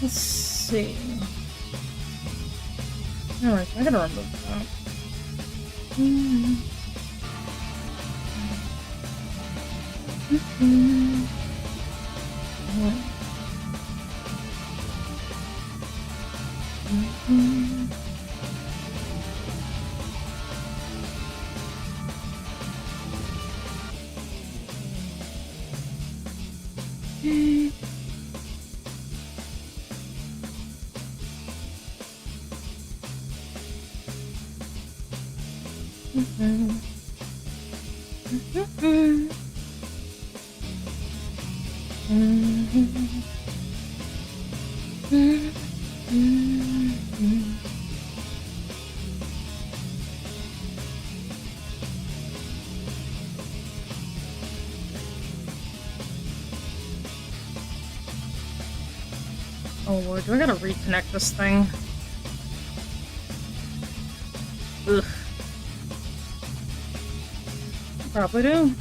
Let's see. Alright, I gotta remove that. Oh lord, do I gotta reconnect this thing? Ugh. Probably do.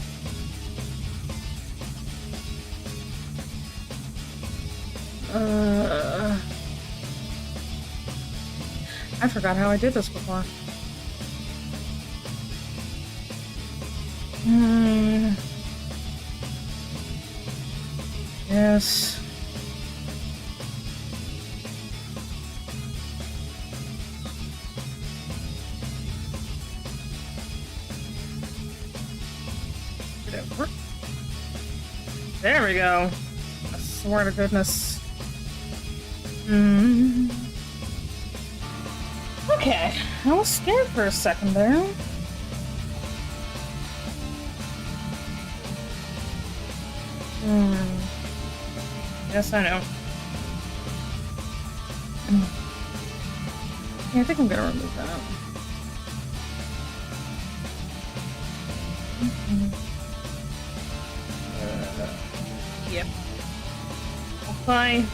I forgot how I did this before. Yes. There we go. I swear to goodness. Okay, I was scared for a second there. Yes, I know. Yeah, I think I'm gonna remove that. Yep. Apply.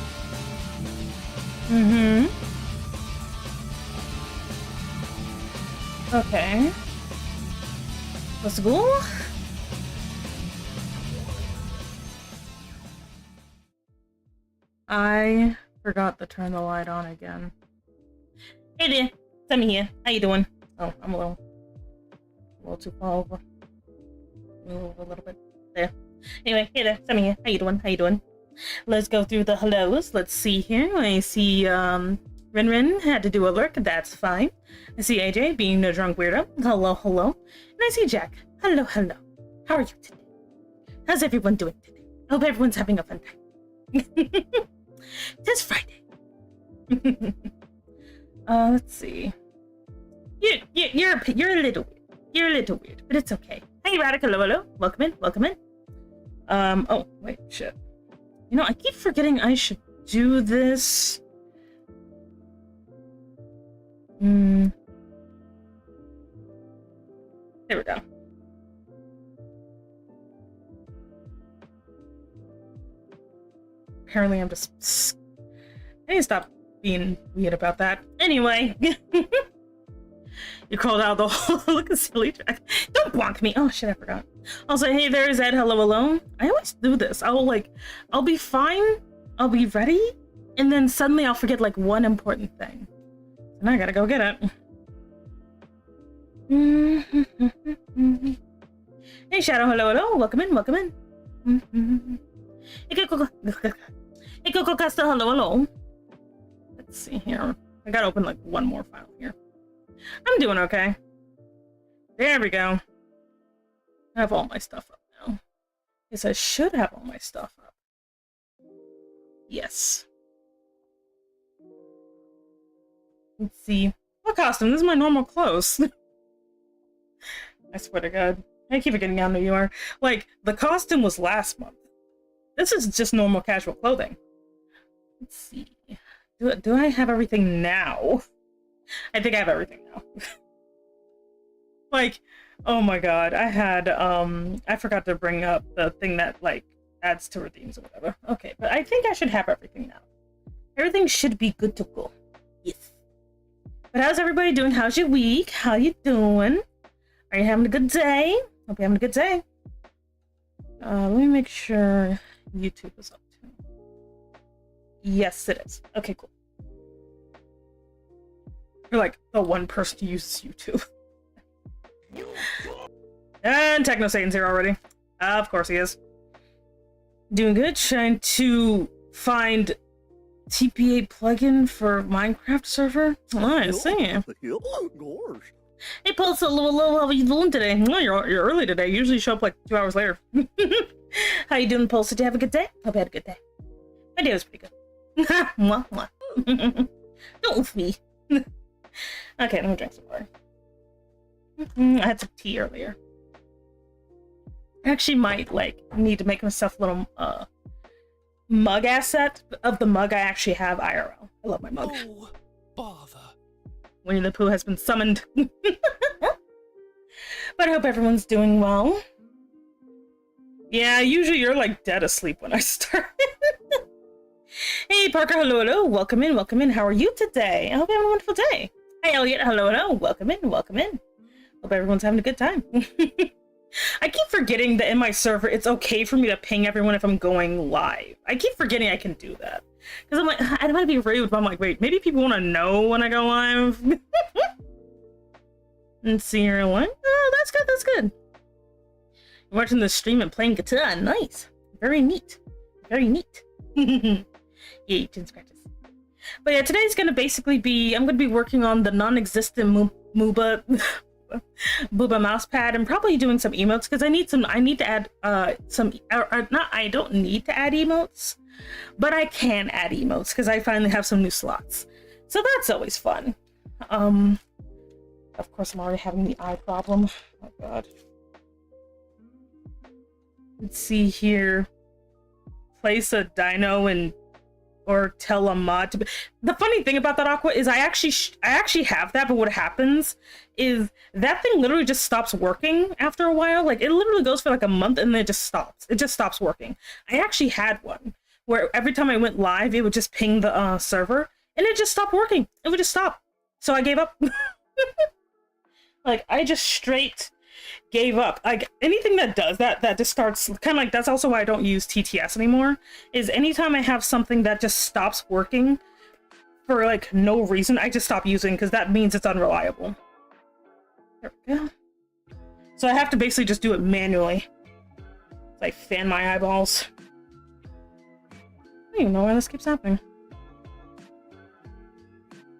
Okay. Let's go. I forgot to turn the light on again. Hey there, Sammy here. How you doing? Oh, I'm a little too far over. Move a little bit. There. Anyway, hey there, Sammy here. How you doing? How you doing? Let's go through the hellos. Let's see here. I see Rin had to do a lurk. That's fine. I see AJ being a drunk weirdo. Hello, hello. And I see Jack. Hello, hello. How are you today? How's everyone doing today? I hope everyone's having a fun time. It's Friday. Let's see. You're a little weird. You're a little weird, but it's okay. Hey, Radical, hello. Welcome in. Welcome in. Oh wait, shit. You know, I keep forgetting I should do this. There we go. Apparently I'm just... I need to stop being weird about that. Anyway. You called out the whole look at silly Jack. Don't block me. Oh shit, I forgot. Also, hey there, Zed. Hello, hello. I always do this. I'll be fine. I'll be ready. And then suddenly I'll forget like one important thing. So now I gotta go get it. Hey Shadow, hello, hello. Welcome in, welcome in. Hey Coco Casta, hello, hello. Let's see here. I gotta open like one more file here. I'm doing okay. There we go. I have all my stuff up now. Yes, I should have all my stuff up. Yes. Let's see. What costume? This is my normal clothes. I swear to God. I keep forgetting how new you are. Like, the costume was last month. This is just normal casual clothing. Let's see. Do I have everything now? I think I have everything now. Like, oh my God. I had, I forgot to bring up the thing that, like, adds to redeems or whatever. Okay, but I think I should have everything now. Everything should be good to go. Yes. But how's everybody doing? How's your week? How you doing? Are you having a good day? Hope you're having a good day. Let me make sure YouTube is up too. Yes, it is. Okay, cool. You're like the one person who uses YouTube. And Techno Satan's here already. Of course he is. Doing good. Trying to find TPA plugin for Minecraft server. Oh, I see. Hey, Pulse, hello, how are you doing today? Oh, you're early today. You usually show up like 2 hours later. How you doing, Pulse? Did you have a good day? Hope you had a good day. My day was pretty good. Mwah, mwah. Don't oof me. Okay, let me drink some water. I had some tea earlier. I actually might, like, need to make myself a little, mug asset of the mug I actually have IRL. I love my mug. Oh, bother. Winnie the Pooh has been summoned. But I hope everyone's doing well. Yeah, usually you're like dead asleep when I start. Hey Parker, hello, hello. Welcome in, welcome in. How are you today? I hope you have a wonderful day. Hey Elliot, hello, hello. Welcome in, welcome in. Hope everyone's having a good time. I keep forgetting that in my server, it's okay for me to ping everyone if I'm going live. I keep forgetting I can do that. Because I'm like, I don't want to be rude, but I'm like, wait, maybe people want to know when I go live. Let's see here, one. Oh, that's good, that's good. You're watching the stream and playing guitar. Nice. Very neat. Very neat. Yay, chin scratches. But yeah, today's going to basically be, I'm going to be working on the non-existent Booba mouse pad and probably doing some emotes because I need to add I don't need to add emotes, but I can add emotes because I finally have some new slots, so that's always fun. Of course I'm already having the eye problem. Oh God. Let's see here. Place a dino and or tell a mod to be. The funny thing about that, Aqua, is I actually have that, but what happens is that thing literally just stops working after a while. Like, it literally goes for like a month and then it just stops. It just stops working. I actually had one where every time I went live, it would just ping the server and it just stopped working. It would just stop. So I gave up. Like, I just straight gave up. Like, anything that does that just starts kind of like, that's also why I don't use TTS anymore, is anytime I have something that just stops working for like no reason, I just stop using because that means it's unreliable. There we go. So I have to basically just do it manually. So I fan my eyeballs. I don't even know why this keeps happening.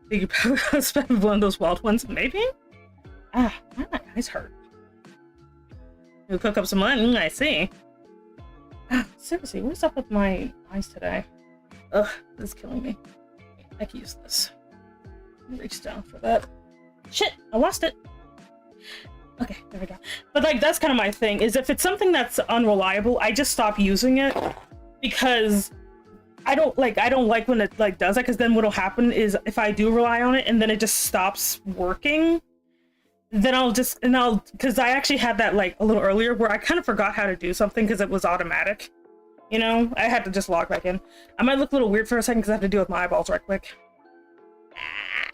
Think you probably spend one of those wild ones, maybe? Ah, why my eyes hurt? You'll cook up some lunch, I see. Ah, seriously, what's up with my eyes today? Ugh, this is killing me. I can use this. Reach down for that. Shit, I lost it. Okay, there we go. But like, that's kind of my thing, is if it's something that's unreliable, I just stop using it because I don't like when it like does that, because then what'll happen is if I do rely on it and then it just stops working, then because I actually had that like a little earlier where I kind of forgot how to do something because it was automatic. You know, I had to just log back in. I might look a little weird for a second because I have to deal with my eyeballs right quick. Ah,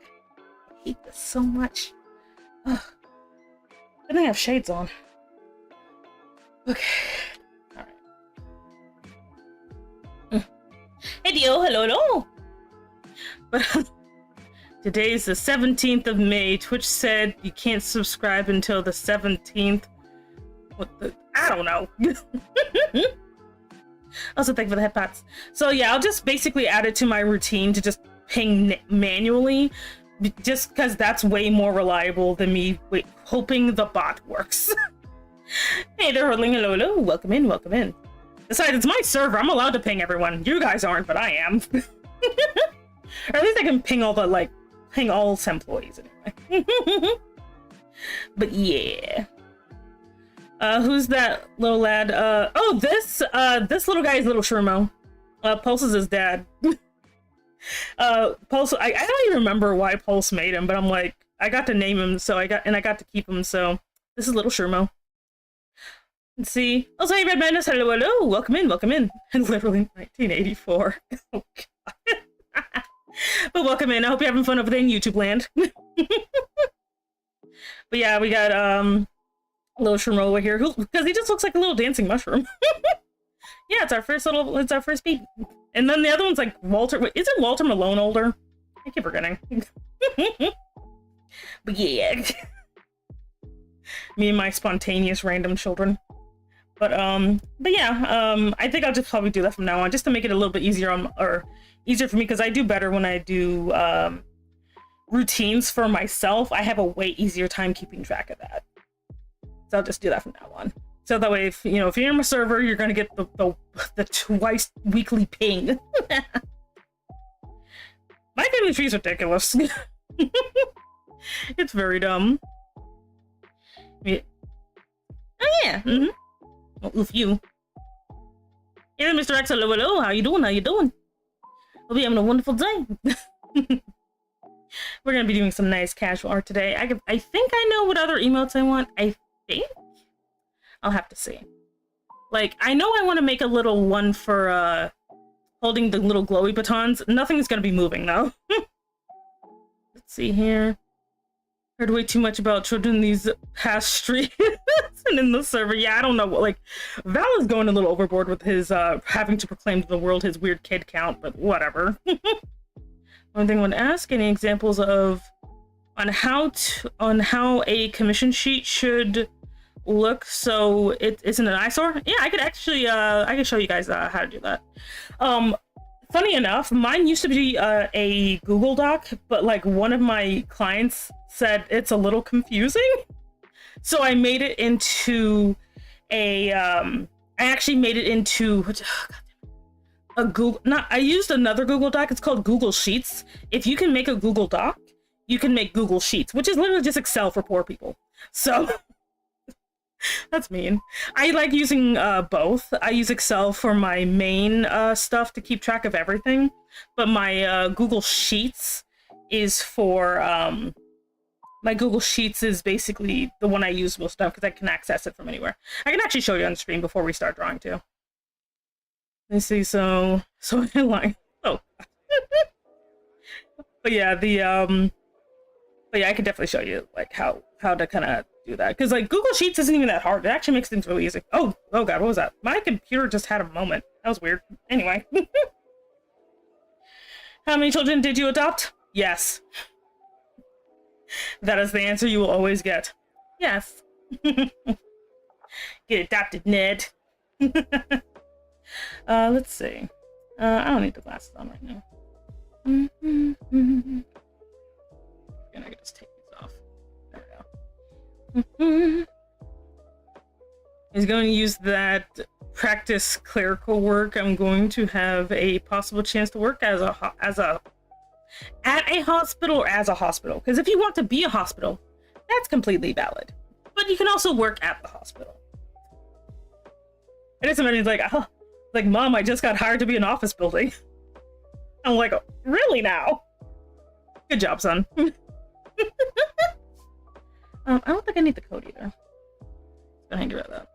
I hate this so much. Ugh. I think I have shades on. Okay. Alright. Hey Dio, hello, hello! But today's the 17th of May. Twitch said you can't subscribe until the 17th. What the? I don't know. Also, thank you for the head pats. So yeah, I'll just basically add it to my routine to just ping manually, just because that's way more reliable than me hoping the bot works. Hey there, Hurtling. Hello, hello. Welcome in, welcome in. Besides, it's my server. I'm allowed to ping everyone. You guys aren't, but I am. Or at least I can ping all the, like, ping all employees anyway. But yeah. Who's that little lad? Oh, this little guy is Little Shroomo. Pulse is his dad. Pulse, I don't even remember why Pulse made him, but I'm like, I got to name him, so I got to keep him, so this is Little Shroomo. Let's see. Oh, sorry, Red Madness. Hello, hello. Welcome in, welcome in. And literally 1984. Oh, God. But welcome in. I hope you're having fun over there in YouTube land. But yeah, we got, Little Shroomo over here, because he just looks like a little dancing mushroom. Yeah, it's our first beat. And then the other one's like Walter. Wait, isn't Walter Malone older? I keep forgetting. But yeah. Me and my spontaneous random children. But yeah, I think I'll just probably do that from now on, just to make it a little bit easier easier for me, because I do better when I do routines for myself. I have a way easier time keeping track of that. So I'll just do that from now on. So that way, if you're in my server, you're gonna get the twice weekly ping. My family tree is ridiculous. It's very dumb. Yeah. Oh yeah. Mm-hmm. Well, oof you. Hey, Mr. X, hello, hello. How you doing? How you doing? Hope you're having a wonderful day. We're gonna be doing some nice casual art today. I think I know what other emotes I want. I think I'll have to see. Like, I know I want to make a little one for holding the little glowy batons. Nothing's gonna be moving though. Let's see here. Heard way too much about children these past streets and in the server. Yeah, I don't know. Like, Val is going a little overboard with his having to proclaim to the world his weird kid count, but whatever. One thing I want to ask: any examples of on how a commission sheet should look so it isn't an eyesore? Yeah, I could actually I could show you guys how to do that. Funny enough, mine used to be a Google Doc, but like one of my clients said it's a little confusing, so I made it into a I actually made it into a Google. I used another Google Doc. It's called Google Sheets. If you can make a Google Doc, you can make Google Sheets, which is literally just Excel for poor people. So that's mean. I like using both. I use Excel for my main stuff to keep track of everything, but my Google Sheets is for my Google Sheets is basically the one I use most of because I can access it from anywhere. I can actually show you on the screen before we start drawing too. Let's see. So I like but yeah, I can definitely show you like how to kind of do that, because like Google Sheets isn't even that hard. It actually makes things really easy. Oh god, what was that? My computer just had a moment. That was weird. Anyway. How many children did you adopt? Yes. That is the answer you will always get. Yes. Get adopted, Ned. Let's see. I don't need the glasses on right now. And I can just take these off. There we go. He's going to use that practice clerical work. I'm going to have a possible chance to work at a hospital or as a hospital. Because if you want to be a hospital, that's completely valid. But you can also work at the hospital. And if somebody's like, oh, like, Mom, I just got hired to be an office building. I'm like, oh, really now? Good job, son. I don't think I need the code either. Go ahead and get rid of that.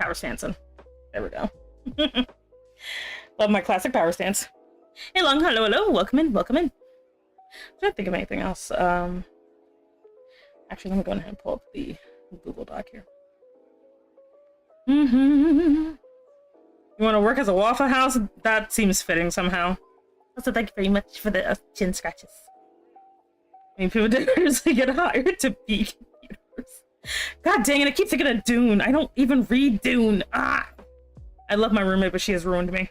Power Stanson. There we go. Love my classic power stance. Hey, Long, hello, hello. Welcome in, welcome in. I'm trying to think of anything else. Actually, let me go ahead and pull up the Google Doc here. You want to work as a Waffle House? That seems fitting somehow. Also, thank you very much for the chin scratches. I mean, people didn't usually get hired to be computers. God dang it, I keep thinking of Dune. I don't even read Dune. Ah! I love my roommate, but she has ruined me.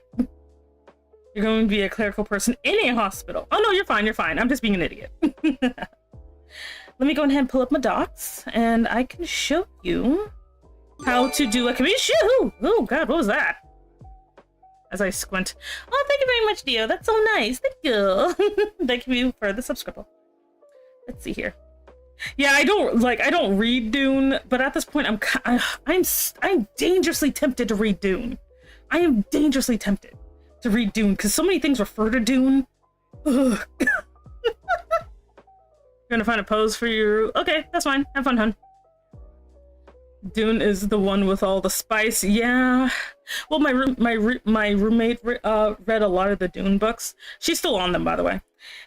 You're going to be a clerical person in a hospital. Oh no, you're fine, you're fine. I'm just being an idiot. Let me go ahead and pull up my docs, and I can show you how to do a commission. Oh God, what was that? As I squint. Oh, thank you very much, Dio. That's so nice. Thank you. Thank you for the subscribe. Let's see here. Yeah, I don't read Dune, but at this point, I'm dangerously tempted to read Dune. I am dangerously tempted to read Dune because so many things refer to Dune. Ugh. You're gonna find a pose for your. Okay, that's fine. Have fun, hun. Dune is the one with all the spice. Yeah. Well, my roommate read a lot of the Dune books. She's still on them, by the way.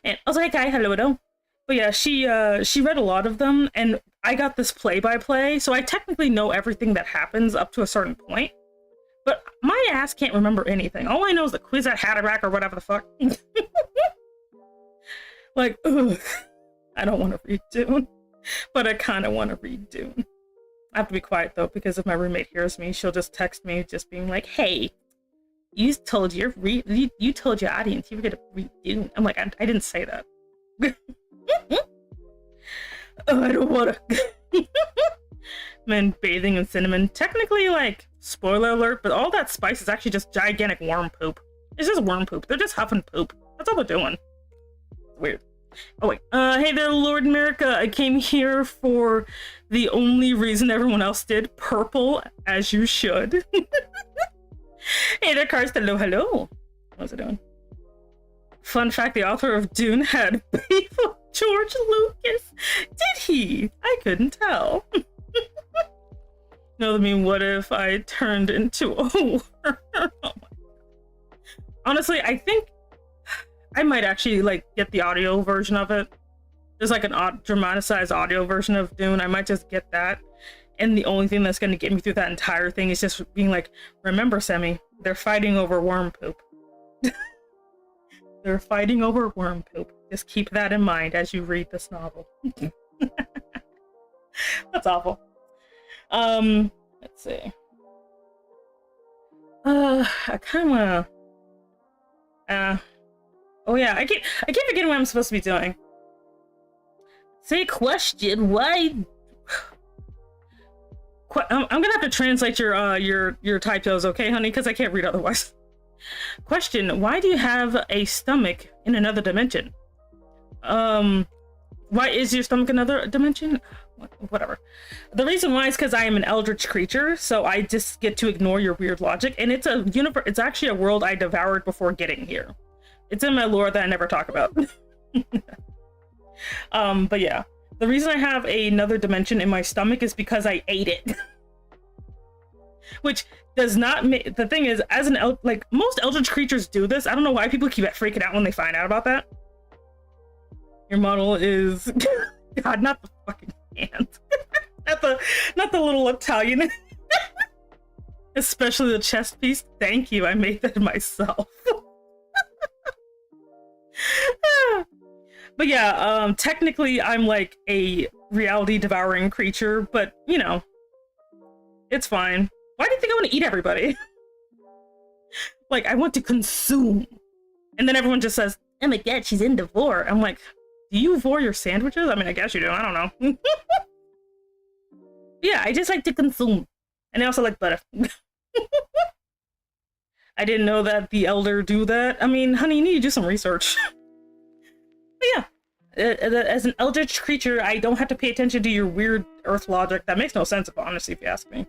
And I was like, "Hi, hello." But yeah, she read a lot of them, and I got this play-by-play, so I technically know everything that happens up to a certain point. But my ass can't remember anything. All I know is the Kwisatz Haderach or whatever the fuck. Like, ugh. I don't want to read Dune, but I kind of want to read Dune. I have to be quiet though, because if my roommate hears me, she'll just text me, just being like, "Hey, you told your audience you were gonna read Dune." I'm like, I didn't say that. Oh, I don't want to. Men bathing in cinnamon. Technically, like, spoiler alert, but all that spice is actually just gigantic worm poop. It's just worm poop. They're just huffing poop. That's all they're doing. Weird. Oh wait. Hey there, Lord America. I came here for the only reason everyone else did. Purple, as you should. Hey there, Cars. Hello. What's it doing? Fun fact, the author of Dune had beef with George Lucas. Did he? I couldn't tell. No, I mean, what if I turned into a worm? Oh my God. Honestly, I think I might actually like get the audio version of it. There's like an dramatized audio version of Dune. I might just get that. And the only thing that's going to get me through that entire thing is just being like, remember, Semi, they're fighting over worm poop. They're fighting over worm poop. Just keep that in mind as you read this novel. That's awful. Let's see. I kind of wanna. Oh yeah, I keep forgetting what I'm supposed to be doing. Say question. Why? I'm gonna have to translate your typos, okay, honey? Because I can't read otherwise. Question: why do you have a stomach in another dimension? Why is your stomach another dimension? Whatever. The reason why is because I am an eldritch creature, so I just get to ignore your weird logic. And it's a universe. It's actually a world I devoured before getting here. It's in my lore that I never talk about. But yeah, the reason I have another dimension in my stomach is because I ate it. Which does not make the thing is, as an like most eldritch creatures do this. I don't know why people keep freaking out when they find out about that. Your model is God, not the fucking hand. not the little Italian. Especially the chest piece. Thank you, I made that myself. But yeah, technically I'm like a reality devouring creature, but you know, it's fine. Why do you think I want to eat everybody? Like, I want to consume. And then everyone just says, "Oh my God, she's in devore." I'm like, do you vor your sandwiches? I mean, I guess you do. I don't know. Yeah, I just like to consume. And I also like butter. I didn't know that the Elder do that. I mean, honey, you need to do some research. But yeah, as an eldritch creature, I don't have to pay attention to your weird earth logic. That makes no sense, honestly, if you ask me.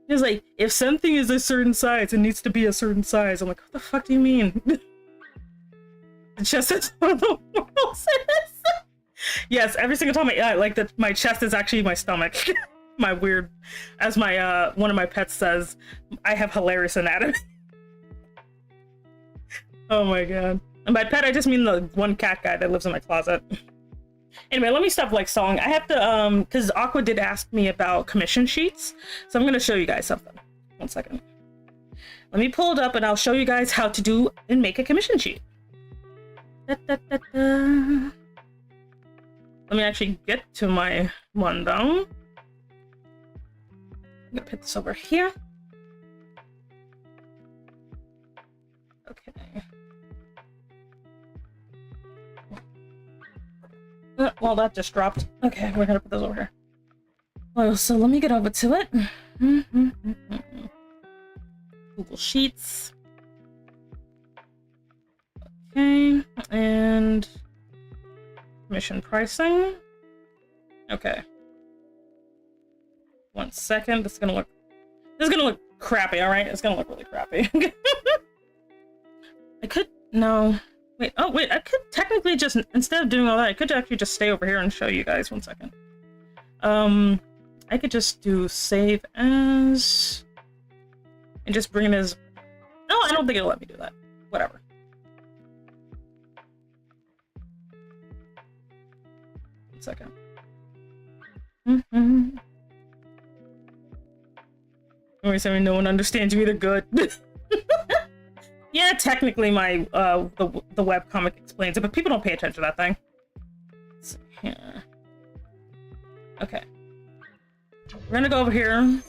It's like, if something is a certain size, it needs to be a certain size. I'm like, what the fuck do you mean? The chest is one of the world's. Yes, every single time my chest is actually my stomach. My weird, as my one of my pets says, I have hilarious anatomy. Oh my God. And by pet, I just mean the one cat guy that lives in my closet. Anyway, let me stop like song. I have to, because Aqua did ask me about commission sheets. So I'm going to show you guys something. One second. Let me pull it up and I'll show you guys how to do and make a commission sheet. Da, da, da, da. Let me actually get to my one though. I'm going to put this over here. Okay. Well, that just dropped. Okay, we're gonna put those over here. Oh, so let me get over to it. Google Sheets. Okay, and commission pricing. Okay. 1 second. This is gonna look crappy, alright? It's gonna look really crappy. I could no. Wait, oh wait, I could technically just, instead of doing all that, I could actually just stay over here and show you guys. 1 second. I could just do save as and just bring it as, no, I don't think it'll let me do that. Whatever. Second. Always saying no one understands you either. Good. Yeah, technically my the webcomic explains it, but people don't pay attention to that thing. Let's see here. Okay. We're gonna go over here. I'm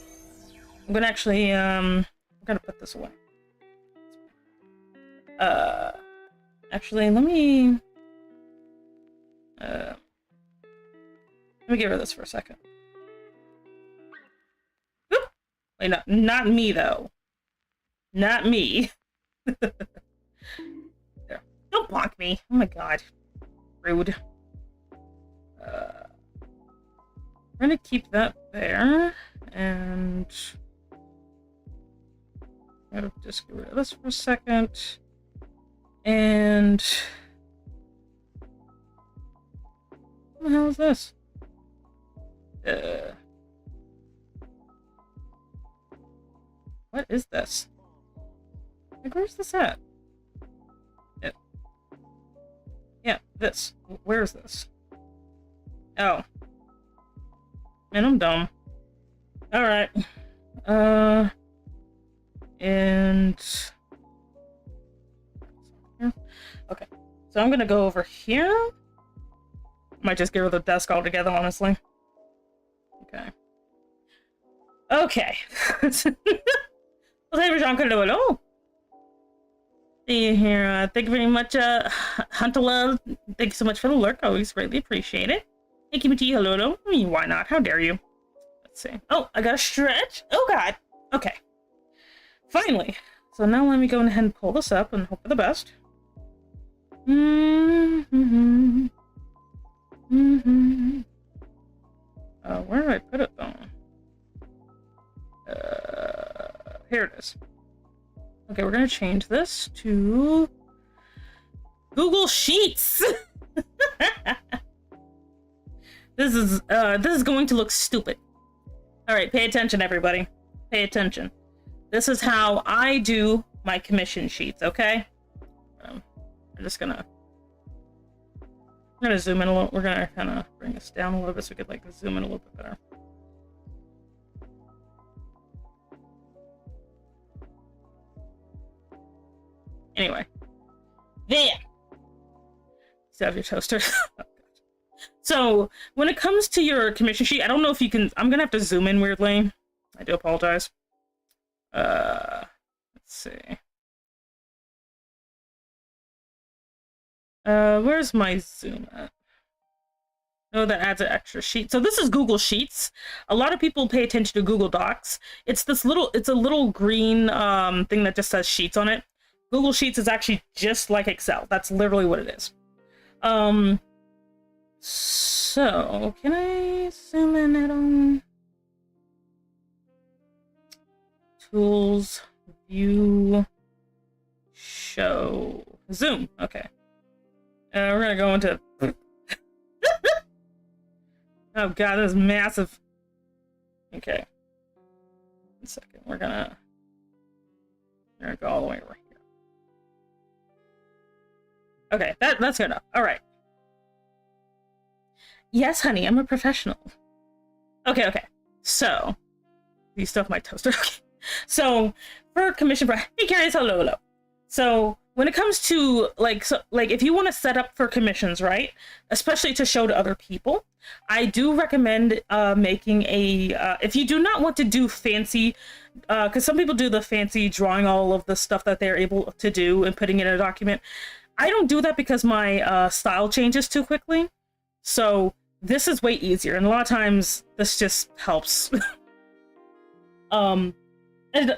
gonna actually we're gonna put this away. Actually let me get rid of this for a second. Oop. Wait, no, not me though. Not me. There. Don't bonk me. Oh my god. Rude. We're gonna keep that there, and I'm gonna just get rid of this for a second. And what the hell is this? What is this? Like, where's this at? Yeah, this. Where's this? Oh. Man, I'm dumb. Alright. And... okay. So I'm gonna go over here. Might just get rid of the desk altogether, honestly. Okay. Okay. Hello. See you here. Thank you very much, Hunterlove. Thank you so much for the lurk. I always greatly appreciate it. Thank you, hello. I mean, why not? How dare you? Let's see. Oh, I got a stretch. Oh, God. Okay. Finally. So now let me go ahead and pull this up and hope for the best. Where did I put it, though? Here it is. Okay, we're gonna change this to Google Sheets. This is going to look stupid. All right, pay attention, everybody. Pay attention. This is how I do my commission sheets. Okay. I'm gonna zoom in a little. We're gonna kind of bring this down a little bit so we could like zoom in a little bit better. Anyway, there. Still have your toaster. Oh, so when it comes to your commission sheet, I don't know if you can. I'm gonna have to zoom in weirdly. I do apologize. Let's see. Where's my zoom at? Oh, that adds an extra sheet. So this is Google Sheets. A lot of people pay attention to Google Docs. It's a little green thing that just says Sheets on it. Google Sheets is actually just like Excel. That's literally what it is. So can I zoom in at Tools, View, Show, Zoom. Okay. We're gonna go into. Oh god, this is massive. Okay. 1 second. We're gonna go all the way over here. Okay, that's good enough. All right. Yes, honey, I'm a professional. Okay. So, you stuff my toaster. Okay. So, for commission, hey guys, hello. So, when it comes to like if you want to set up for commissions, right? Especially to show to other people, I do recommend making a. If you do not want to do fancy, because some people do the fancy drawing all of the stuff that they're able to do and putting it in a document. I don't do that because my style changes too quickly. So this is way easier, and a lot of times this just helps. And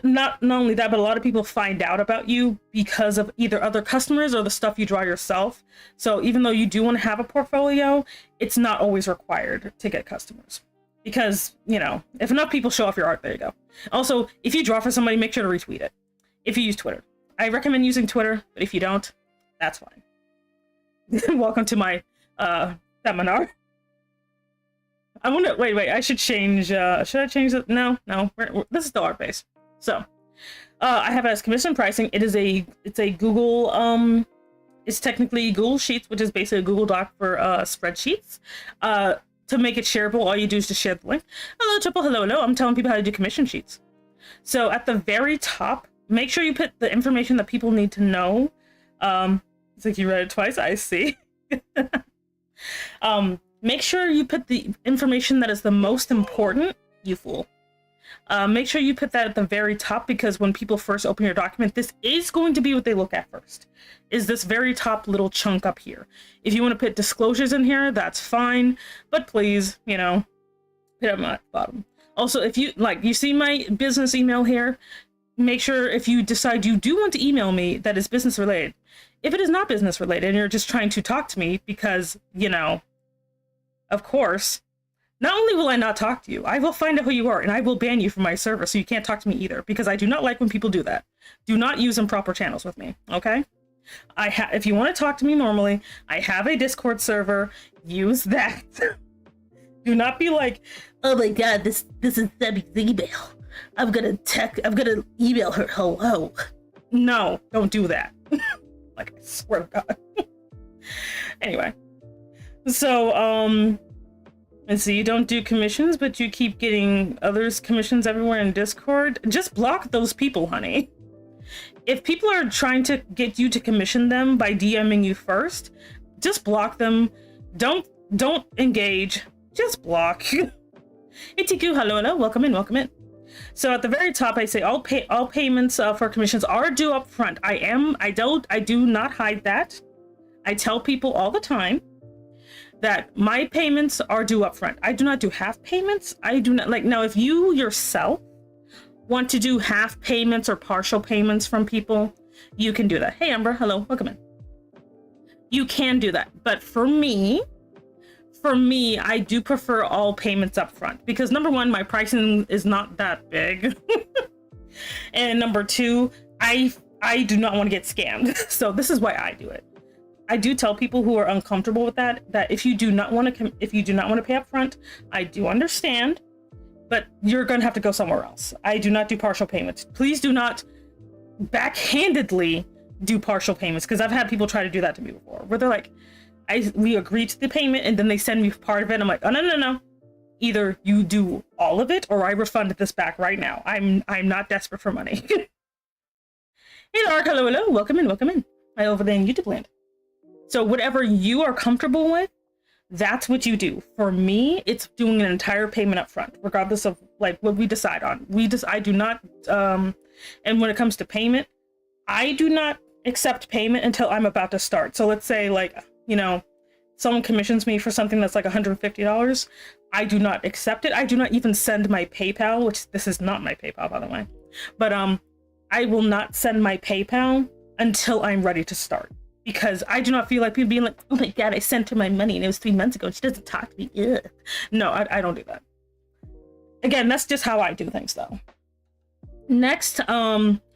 not only that, but a lot of people find out about you because of either other customers or the stuff you draw yourself. So even though you do want to have a portfolio, it's not always required to get customers. Because, you know, if enough people show off your art, there you go. Also, if you draw for somebody, make sure to retweet it. If you use Twitter. I recommend using Twitter, but if you don't, that's fine. Welcome to my seminar. I wonder, wait, I should change, should I change it? No, this is the art base. So, I have it as commission pricing. It's a Google, it's technically Google Sheets, which is basically a Google Doc for spreadsheets. To make it shareable, all you do is just share the link. Hello, triple hello. I'm telling people how to do commission sheets. So at the very top, make sure you put the information that people need to know. It's like you read it twice, I see. Make sure you put the information that is the most important, you fool. Make sure you put that at the very top, because when people first open your document, this is going to be what they look at first, is this very top little chunk up here. If you want to put disclosures in here, that's fine, but please, you know, put them at the bottom. Also, if you, like, you see my business email here, make sure if you decide you do want to email me that is business related. If it is not business related and you're just trying to talk to me because, you know, of course, not only will I not talk to you, I will find out who you are and I will ban you from my server so you can't talk to me either, because I do not like when people do that. Do not use improper channels with me, okay? If you want to talk to me normally, I have a Discord server. Use that. Do not be like, oh my god, this is Debbie's email. I'm gonna email her hello. No, don't do that. Like, I swear to God. Anyway. So, let's see, you don't do commissions, but you keep getting others commissions everywhere in Discord. Just block those people, honey. If people are trying to get you to commission them by DMing you first, just block them. Don't engage. Just block. Itiku, hello, welcome in. So at the very top, I say all payments for commissions are due up front. I do not hide that. I tell people all the time that my payments are due up front. I do not do half payments. I do not, like, now if you yourself want to do half payments or partial payments from people, you can do that. Hey Amber, hello, welcome in. You can do that, but for me, I do prefer all payments up front, because number one, my pricing is not that big. And number two, I do not want to get scammed. So this is why I do it. I do tell people who are uncomfortable with that if you do not want to pay up front, I do understand, but you're going to have to go somewhere else. I do not do partial payments. Please do not backhandedly do partial payments, because I've had people try to do that to me before, where they're like, we agree to the payment and then they send me part of it. I'm like, oh, no. Either you do all of it or I refund this back right now. I'm not desperate for money. Hey, Ark, hello, welcome in. I over there in YouTube land. So whatever you are comfortable with, that's what you do. For me, it's doing an entire payment up front, regardless of like what we decide on. I do not, and when it comes to payment, I do not accept payment until I'm about to start. So let's say, like, you know, someone commissions me for something that's like $150. I do not accept it. I do not even send my PayPal, which this is not my PayPal, by the way. But I will not send my PayPal until I'm ready to start. Because I do not feel like people being like, oh my god, I sent her my money and it was 3 months ago and she doesn't talk to me. Ugh. No, I don't do that. Again, that's just how I do things, though. Next,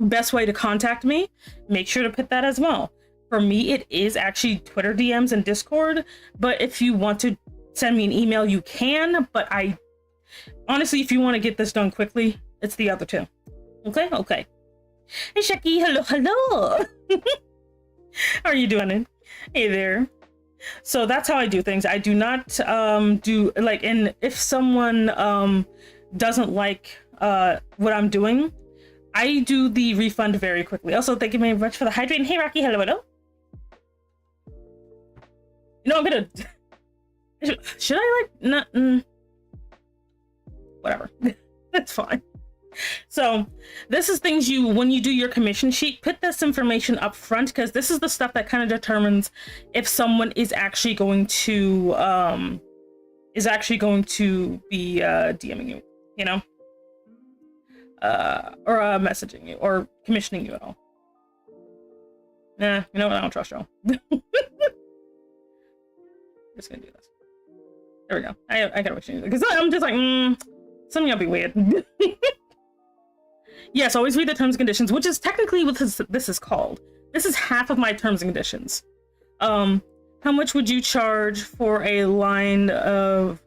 best way to contact me, make sure to put that as well. For me, it is actually Twitter DMs and Discord, but if you want to send me an email, you can, but honestly, if you want to get this done quickly, it's the other two. Okay. Hey, Shaki, hello. How are you doing it? Hey there. So that's how I do things. I do not do, like, and if someone doesn't like what I'm doing, I do the refund very quickly. Also, thank you very much for the hydrate. Hey, Rocky, hello. You know, I'm gonna... Should I, like, not... Whatever. That's fine. So this is things when you do your commission sheet, put this information up front, because this is the stuff that kind of determines if someone is actually going to be DMing you, you know? messaging you or commissioning you at all. Nah, you know what? I don't trust y'all. Just gonna do this. There we go. I gotta wish you because I'm just like, some of y'all be weird. Yes, always read the terms and conditions, which is technically what this is called. This is half of my terms and conditions. How much would you charge for a line of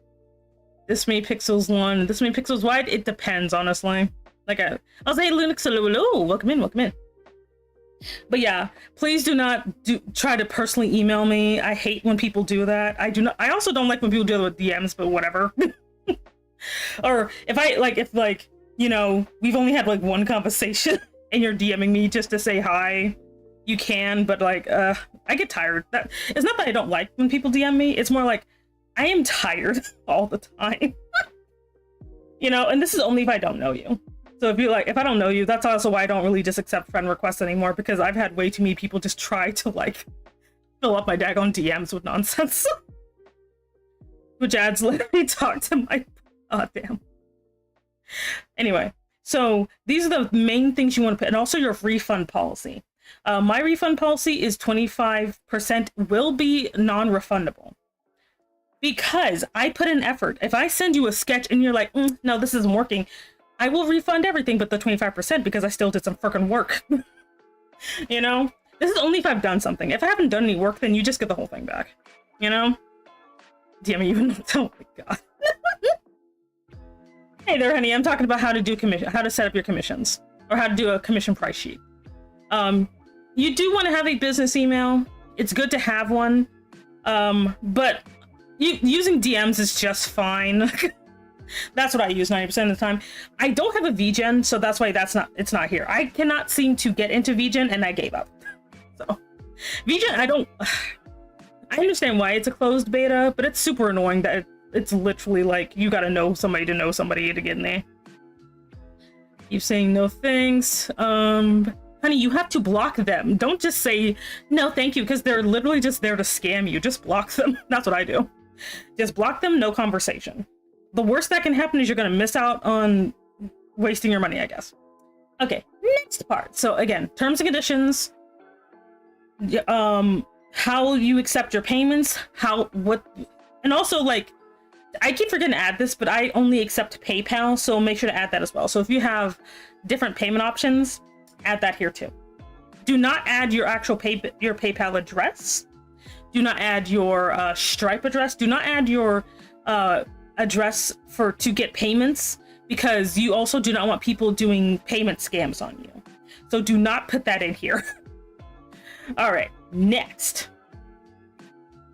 this many pixels long and this many pixels wide? It depends, honestly. Like I'll say Linux, hello, welcome in, welcome in. But yeah, please do not try to personally email me. I hate when people do that. I also don't like when people do it with DMs, but whatever. Or if you know, we've only had like one conversation and you're DMing me just to say hi, you can, but like I get tired. That it's not that I don't like when people DM me, it's more like I am tired all the time. You know, and this is only if I don't know you. So if I don't know you, that's also why I don't really just accept friend requests anymore, because I've had way too many people just try to like fill up my daggone DMs with nonsense. Which adds literally talk to my damn. Anyway, so these are the main things you want to put, and also your refund policy. My refund policy is 25% will be non-refundable. Because I put in effort. If I send you a sketch and you're like, no, this isn't working, I will refund everything but the 25% because I still did some freaking work. You know? This is only if I've done something. If I haven't done any work, then you just get the whole thing back. You know? Damn it, even oh my god. Hey there, honey. I'm talking about how to set up your commissions. Or how to do a commission price sheet. You do want to have a business email. It's good to have one. But using DMs is just fine. That's what I use 90% of the time. I don't have a VGen, so that's why it's not here. I cannot seem to get into VGen, and I gave up. So VGen, I understand why it's a closed beta, but it's super annoying that it's literally like you gotta know somebody to get in there. Keep saying no thanks. Honey, you have to block them. Don't just say no thank you, because they're literally just there to scam you. Just block them. That's what I do. Just block them, no conversation. The worst that can happen is you're going to miss out on wasting your money, I guess. Okay, next part. So again, terms and conditions, how you accept your payments, and also like, I keep forgetting to add this, but I only accept PayPal, so make sure to add that as well. So if you have different payment options, add that here too. Do not add your actual your PayPal address. Do not add your Stripe address. Do not add your address to get payments, because you also do not want people doing payment scams on you. So do not put that in here. All right, next.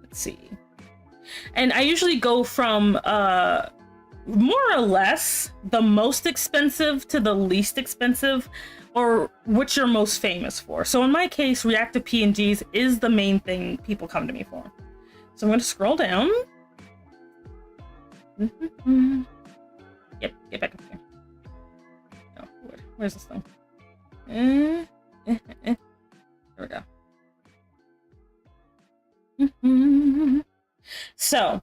Let's see. And I usually go from more or less the most expensive to the least expensive, or what you're most famous for. So in my case, reactive PNGs is the main thing people come to me for. So I'm going to scroll down. Yep, get back up here. Oh, where's this thing? There we go. So,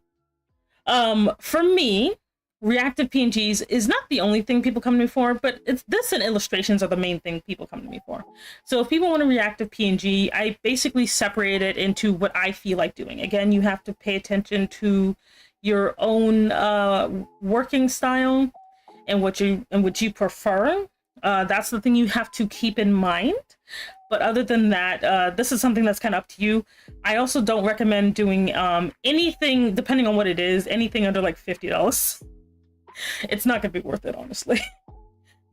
for me, reactive PNGs is not the only thing people come to me for, but this and illustrations are the main thing people come to me for. So if people want a reactive PNG, I basically separate it into what I feel like doing. Again, you have to pay attention to your own working style and what you prefer. That's the thing you have to keep in mind. But other than that, this is something that's kind of up to you. I also don't recommend doing anything, depending on what it is, anything under like $50. It's not gonna be worth it, honestly.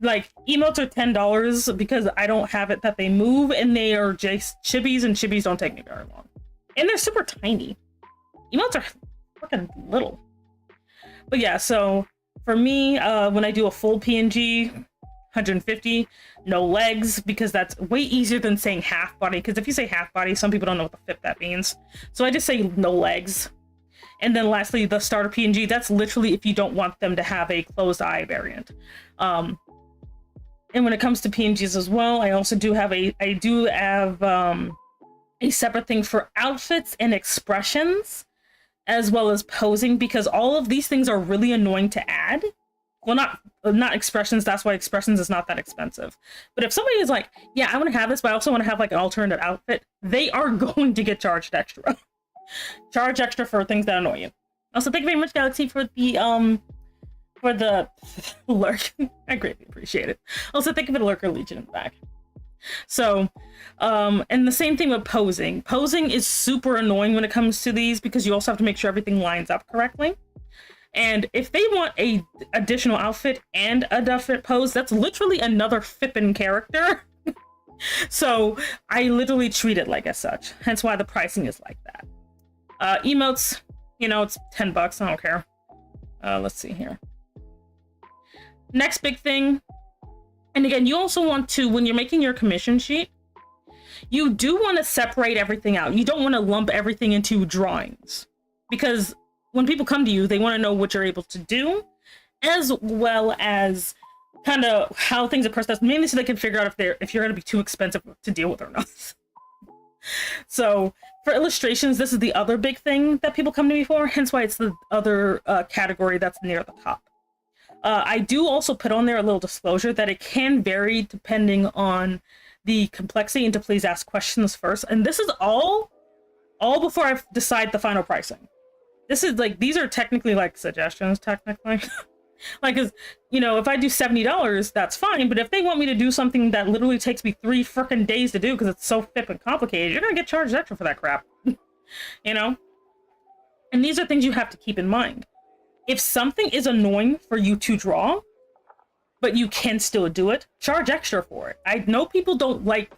Like, emotes are $10 because I don't have it that they move, and they are just chibis, and chibis don't take me very long. And they're super tiny. Emotes are freaking little. But yeah, so for me, when I do a full PNG, 150, no legs, because that's way easier than saying half body, because if you say half body, some people don't know what the flip that means. So I just say no legs. And then lastly, the starter PNG, that's literally if you don't want them to have a closed eye variant. And when it comes to PNGs as well, I also do have a separate thing for outfits and expressions, as well as posing, because all of these things are really annoying to add. well, not expressions. That's why expressions is not that expensive. But if somebody is like, yeah, I want to have this, but I also want to have like an alternate outfit, they are going to get charged extra. Charge extra for things that annoy you. Also, thank you very much, Galaxy, for the lurk. I greatly appreciate it. Also, thank you for the lurker legion in the back. So, and the same thing with posing. Posing is super annoying when it comes to these because you also have to make sure everything lines up correctly. And if they want a additional outfit and a different pose, that's literally another fippin' character. So I literally treat it like as such. Hence why the pricing is like that. Emotes, you know, it's $10. I don't care. Let's see here. Next big thing. And again, you also want to, when you're making your commission sheet, you do want to separate everything out. You don't want to lump everything into drawings, because when people come to you, they want to know what you're able to do, as well as kind of how things are processed, mainly so they can figure out if you're going to be too expensive to deal with or not. So for illustrations, this is the other big thing that people come to me for, hence why it's the other category that's near the top. I do also put on there a little disclosure that it can vary depending on the complexity, and to please ask questions first. And this is all before I decide the final pricing. This is like, these are technically like suggestions, technically. Like, cause, you know, if I do $70, that's fine. But if they want me to do something that literally takes me 3 frickin' days to do because it's so flippin' complicated, you're gonna get charged extra for that crap. You know? And these are things you have to keep in mind. If something is annoying for you to draw, but you can still do it, charge extra for it. I know people don't like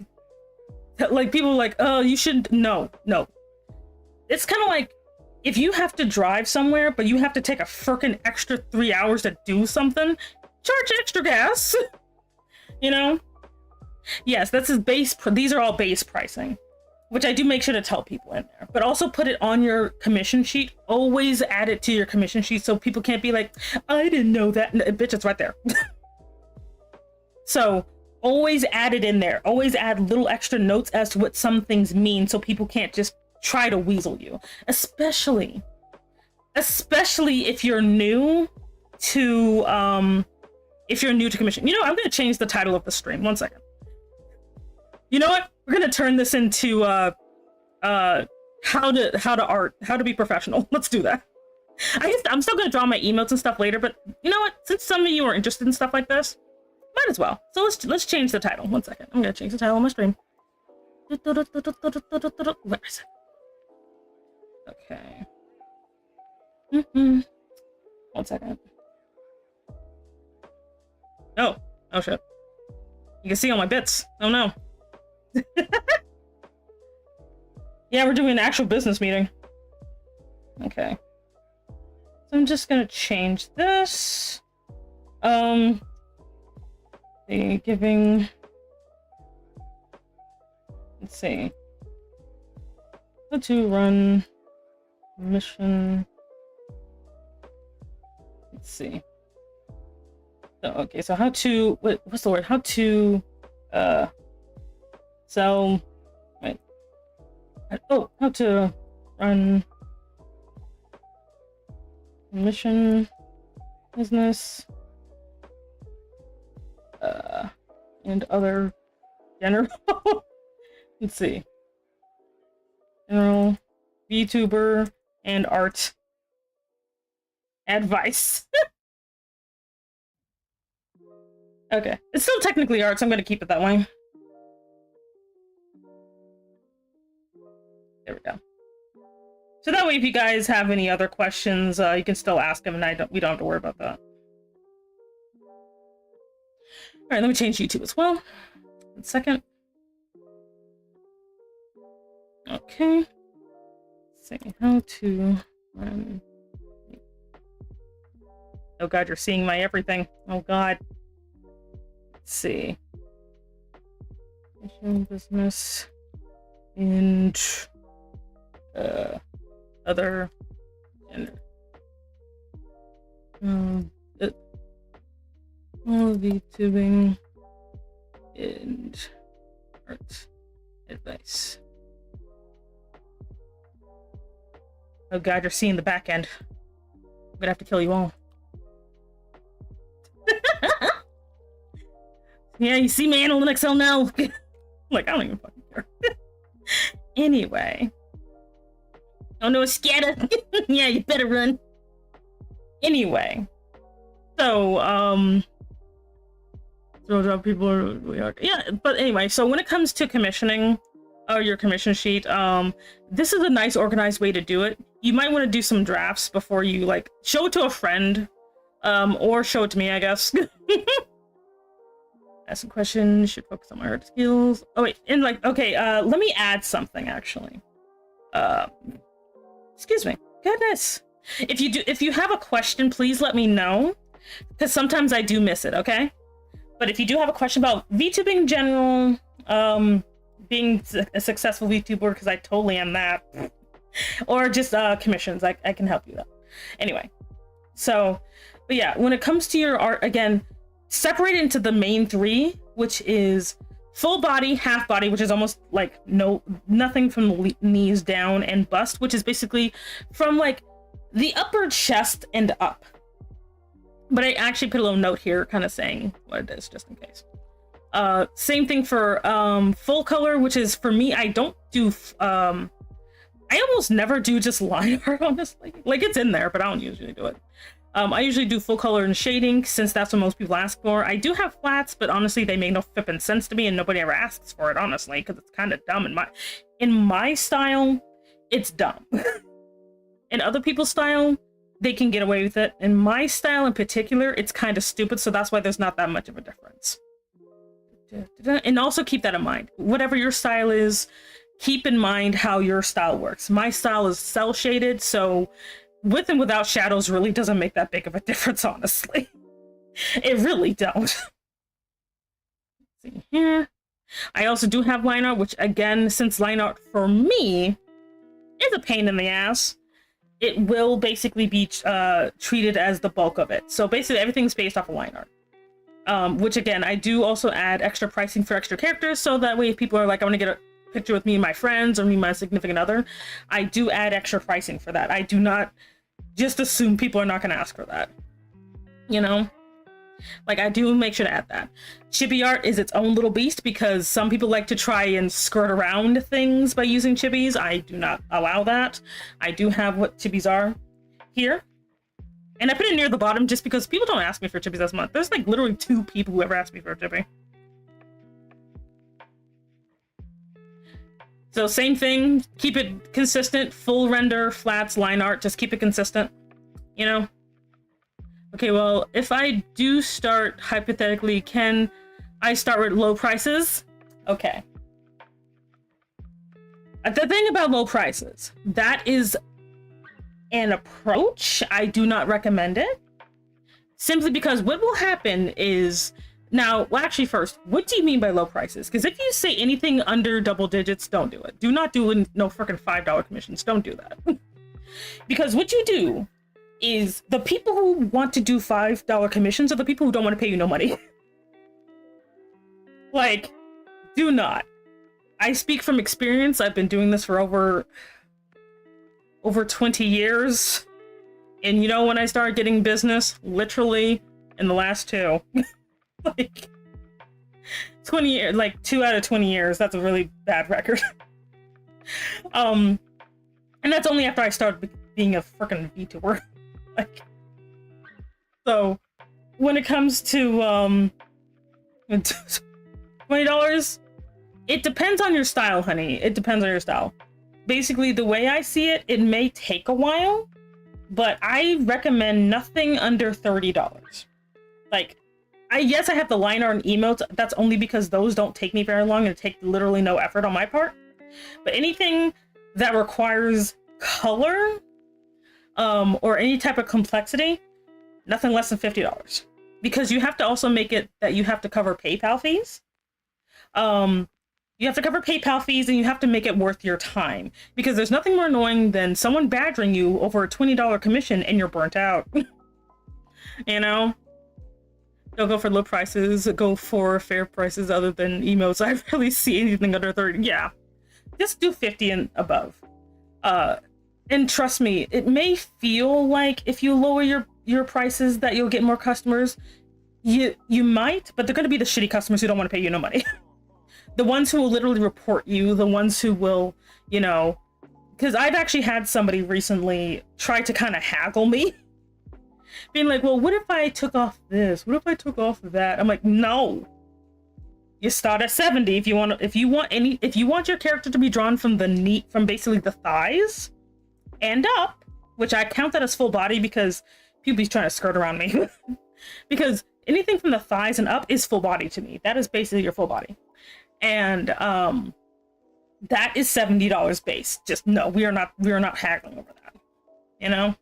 people are like, oh, you should, no. It's kind of like, if you have to drive somewhere, but you have to take a frickin' extra 3 hours to do something, charge extra gas. You know? Yes, that's his base. These are all base pricing, which I do make sure to tell people in there. But also put it on your commission sheet. Always add it to your commission sheet so people can't be like, I didn't know that. No, bitch, it's right there. So always add it in there. Always add little extra notes as to what some things mean so people can't just try to weasel you, especially if you're new to commission. You know, I'm gonna change the title of the stream. 1 second. You know what? We're gonna turn this into how to be professional. Let's do that. I'm still gonna draw my emotes and stuff later, but you know what? Since some of you are interested in stuff like this, might as well. So let's change the title. 1 second. I'm gonna change the title of my stream. Where is it? Okay. 1 second. Oh shit. You can see all my bits. Oh no. Yeah, we're doing an actual business meeting. Okay. So I'm just gonna change this. Giving. Let's see. How to run mission. Let's see. So, okay, so how to, what's the word? How to sell, wait. Oh, how to run mission business and other general. Let's see. General VTuber and art advice. Okay, it's still technically art, so I'm gonna keep it that way. There we go. So that way, if you guys have any other questions, you can still ask them, and we don't have to worry about that. All right, let me change YouTube as well. 1 second. Okay. Let's see how to run. Oh god, you're seeing my everything. Oh god. Let's see. Business and other gender. VTubing and art advice. Oh god, you're seeing the back end. I'm gonna have to kill you all. Yeah, you see me handling Excel now. Like, I don't even fucking care. Anyway. Oh no, scatter. Yeah, you better run. Anyway. So, yeah, but anyway, so when it comes to commissioning your commission sheet, this is a nice organized way to do it. You might want to do some drafts before you like show it to a friend, or show it to me, I guess. Ask some questions, should focus on my art skills. Oh wait, and like, okay, let me add something actually. Excuse me, goodness. If you have a question, please let me know, because sometimes I do miss it, okay? But if you do have a question about VTubing in general, being a successful VTuber, because I totally am that, or just commissions, I can help you though. Anyway, so, but yeah, when it comes to your art, again, separate it into the main three, which is full body, half body, which is almost like nothing from the knees down, and bust, which is basically from like the upper chest and up. But I actually put a little note here kind of saying what it is, just in case. Same thing for full color, which is, for me, I don't do, I almost never do just line art, honestly. Like, it's in there, but I don't usually do it. I usually do full color and shading, since that's what most people ask for. I do have flats, but honestly, they make no flipping sense to me, and nobody ever asks for it, honestly, because it's kind of dumb. In my style, it's dumb. In other people's style, they can get away with it. In my style in particular, it's kind of stupid, so that's why there's not that much of a difference. And also keep that in mind. Whatever your style is, keep in mind how your style works. My style is cell shaded, so with and without shadows really doesn't make that big of a difference, honestly. It really don't. Let's see here. I also do have line art, which again, since line art for me is a pain in the ass, it will basically be treated as the bulk of it. So basically everything's based off of line art. Which again, I do also add extra pricing for extra characters, so that way if people are like, I want to get a picture with me and my friends or me and my significant other, I do add extra pricing for that. I do not just assume people are not going to ask for that. You know? Like, I do make sure to add that. Chibi art is its own little beast, because some people like to try and skirt around things by using chibis. I do not allow that. I do have what chibis are here. And I put it near the bottom just because people don't ask me for chibis as much. There's like literally 2 people who ever ask me for a chibi. So same thing, keep it consistent, full render, flats, line art, just keep it consistent, you know? Okay, well, if I do start, hypothetically, can I start with low prices? Okay. The thing about low prices, that is an approach. I do not recommend it. Simply because what will happen is, now, well, actually first, what do you mean by low prices? Because if you say anything under double digits, don't do it. Do not do no freaking $5 commissions. Don't do that. Because what you do is, the people who want to do $5 commissions are the people who don't want to pay you no money. Like, do not. I speak from experience. I've been doing this for over 20 years. And you know when I started getting business? Literally in the last 2. Like 20 years, like 2 out of 20 years. That's a really bad record. And that's only after I started being a freaking VTuber. Like, so when it comes to $20, it depends on your style, honey. It depends on your style. Basically, the way I see it, it may take a while, but I recommend nothing under $30. Like, yes, I have the line art and emotes. That's only because those don't take me very long and take literally no effort on my part. But anything that requires color, or any type of complexity, nothing less than $50. Because you have to also make it that you have to cover PayPal fees. You have to cover PayPal fees, and you have to make it worth your time. Because there's nothing more annoying than someone badgering you over a $20 commission and you're burnt out. You know? Don't go for low prices, go for fair prices other than emotes. I rarely see anything under 30. Yeah. Just do 50 and above. And trust me, it may feel like if you lower your prices that you'll get more customers. You might, but they're going to be the shitty customers who don't want to pay you no money. The ones who will literally report you, the ones who will, you know, because I've actually had somebody recently try to kind of haggle me, being like, well, what if I took off this? What if I took off that? I'm like, no. You start at 70 if you want your character to be drawn from the knee, from basically the thighs and up, which I count that as full body because people be trying to skirt around me. Because anything from the thighs and up is full body to me. That is basically your full body. And that is $70 base. Just no, we are not haggling over that. You know?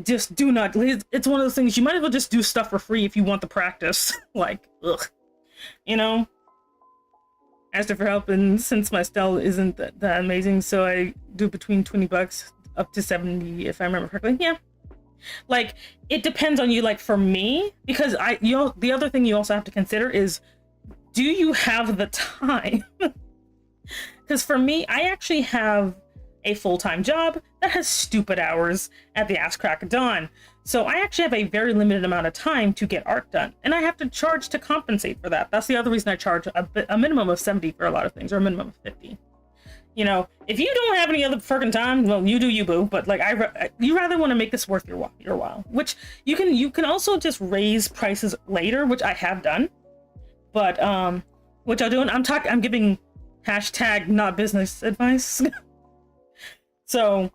Just do not, it's one of those things, you might as well just do stuff for free if you want the practice. Like, ugh. You know? Asked her for help, and since my style isn't that amazing, so I do between $20 up to 70 if I remember correctly. Yeah. Like, it depends on you. Like, for me, because the other thing you also have to consider is, do you have the time? Because for me, I actually have a full-time job that has stupid hours at the ass crack of dawn. So I actually have a very limited amount of time to get art done, and I have to charge to compensate for that. That's the other reason I charge a minimum of 70 for a lot of things, or a minimum of 50. You know, if you don't have any other freaking time, well, you do you, boo. But like, you rather want to make this worth your while. Which you can also just raise prices later, which I have done. But which I'll do. I'm giving hashtag not business advice. So,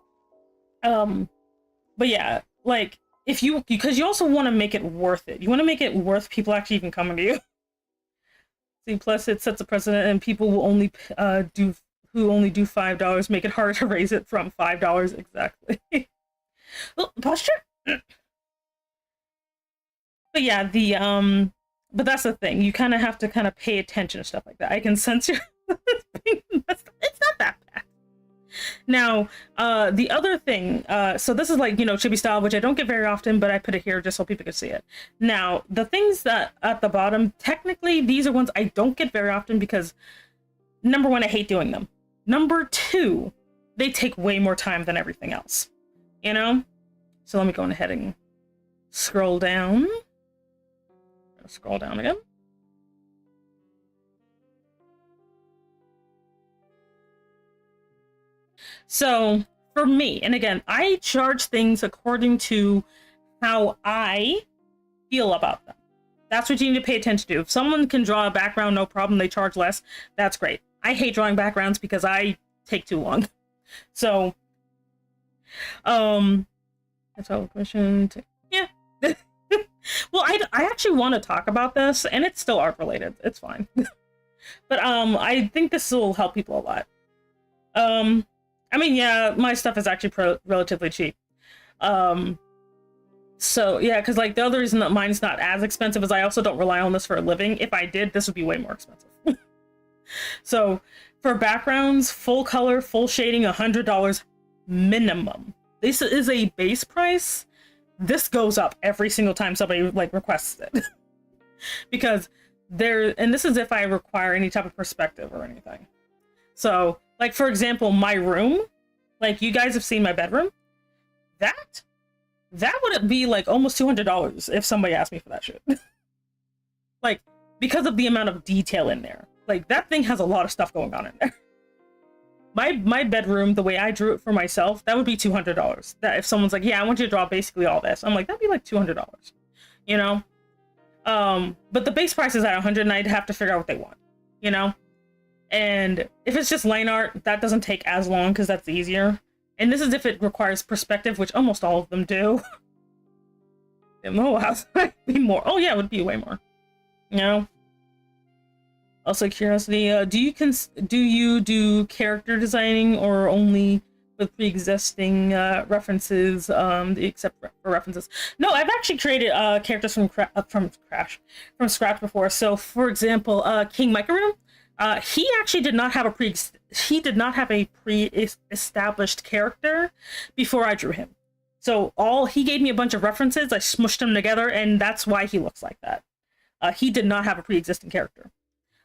but yeah, like, because you also want to make it worth it. You want to make it worth people actually even coming to you. See, plus it sets a precedent, and people will only do $5, make it harder to raise it from $5 exactly. Well, posture. But yeah, but that's the thing. You kind of have to kind of pay attention to stuff like that. I can sense your. It's not that bad. Now, the other thing, so this is like, you know, chibi style, which I don't get very often, but I put it here just so people can see it. Now, the things that at the bottom, technically, these are ones I don't get very often because, number one, I hate doing them. Number two, they take way more time than everything else, you know? So let me go ahead and scroll down. Scroll down again. So for me, and again, I charge things according to how I feel about them. That's what you need to pay attention to. If someone can draw a background, no problem, they charge less, that's great. I hate drawing backgrounds because I take too long. So, that's all commission. Yeah. Well, I actually want to talk about this, and it's still art related. It's fine. But I think this will help people a lot. I mean, yeah, my stuff is actually relatively cheap. So yeah, because like the other reason that mine's not as expensive is I also don't rely on this for a living. If I did, this would be way more expensive. So for backgrounds, full color, full shading, $100 minimum. This is a base price. This goes up every single time somebody like requests it. Because and this is if I require any type of perspective or anything. So like, for example, my room, like you guys have seen my bedroom, that would be like almost $200 if somebody asked me for that shit. Like, because of the amount of detail in there. Like, that thing has a lot of stuff going on in there. My bedroom, the way I drew it for myself, that would be $200. That if someone's like, yeah, I want you to draw basically all this, I'm like, that'd be like $200, you know? But the base price is at $100, and I'd have to figure out what they want, you know? And if it's just line art, that doesn't take as long because that's easier. And this is if it requires perspective, which almost all of them do. Oh, how would be more? Oh yeah, it would be way more. You know. Also, curiosity: do you do character designing or only with pre-existing references? Except for references. No, I've actually created characters from scratch before. So, for example, King Micro. He actually did not have a pre-established character before I drew him. So he gave me a bunch of references, I smushed them together, and that's why he looks like that. He did not have a pre-existing character.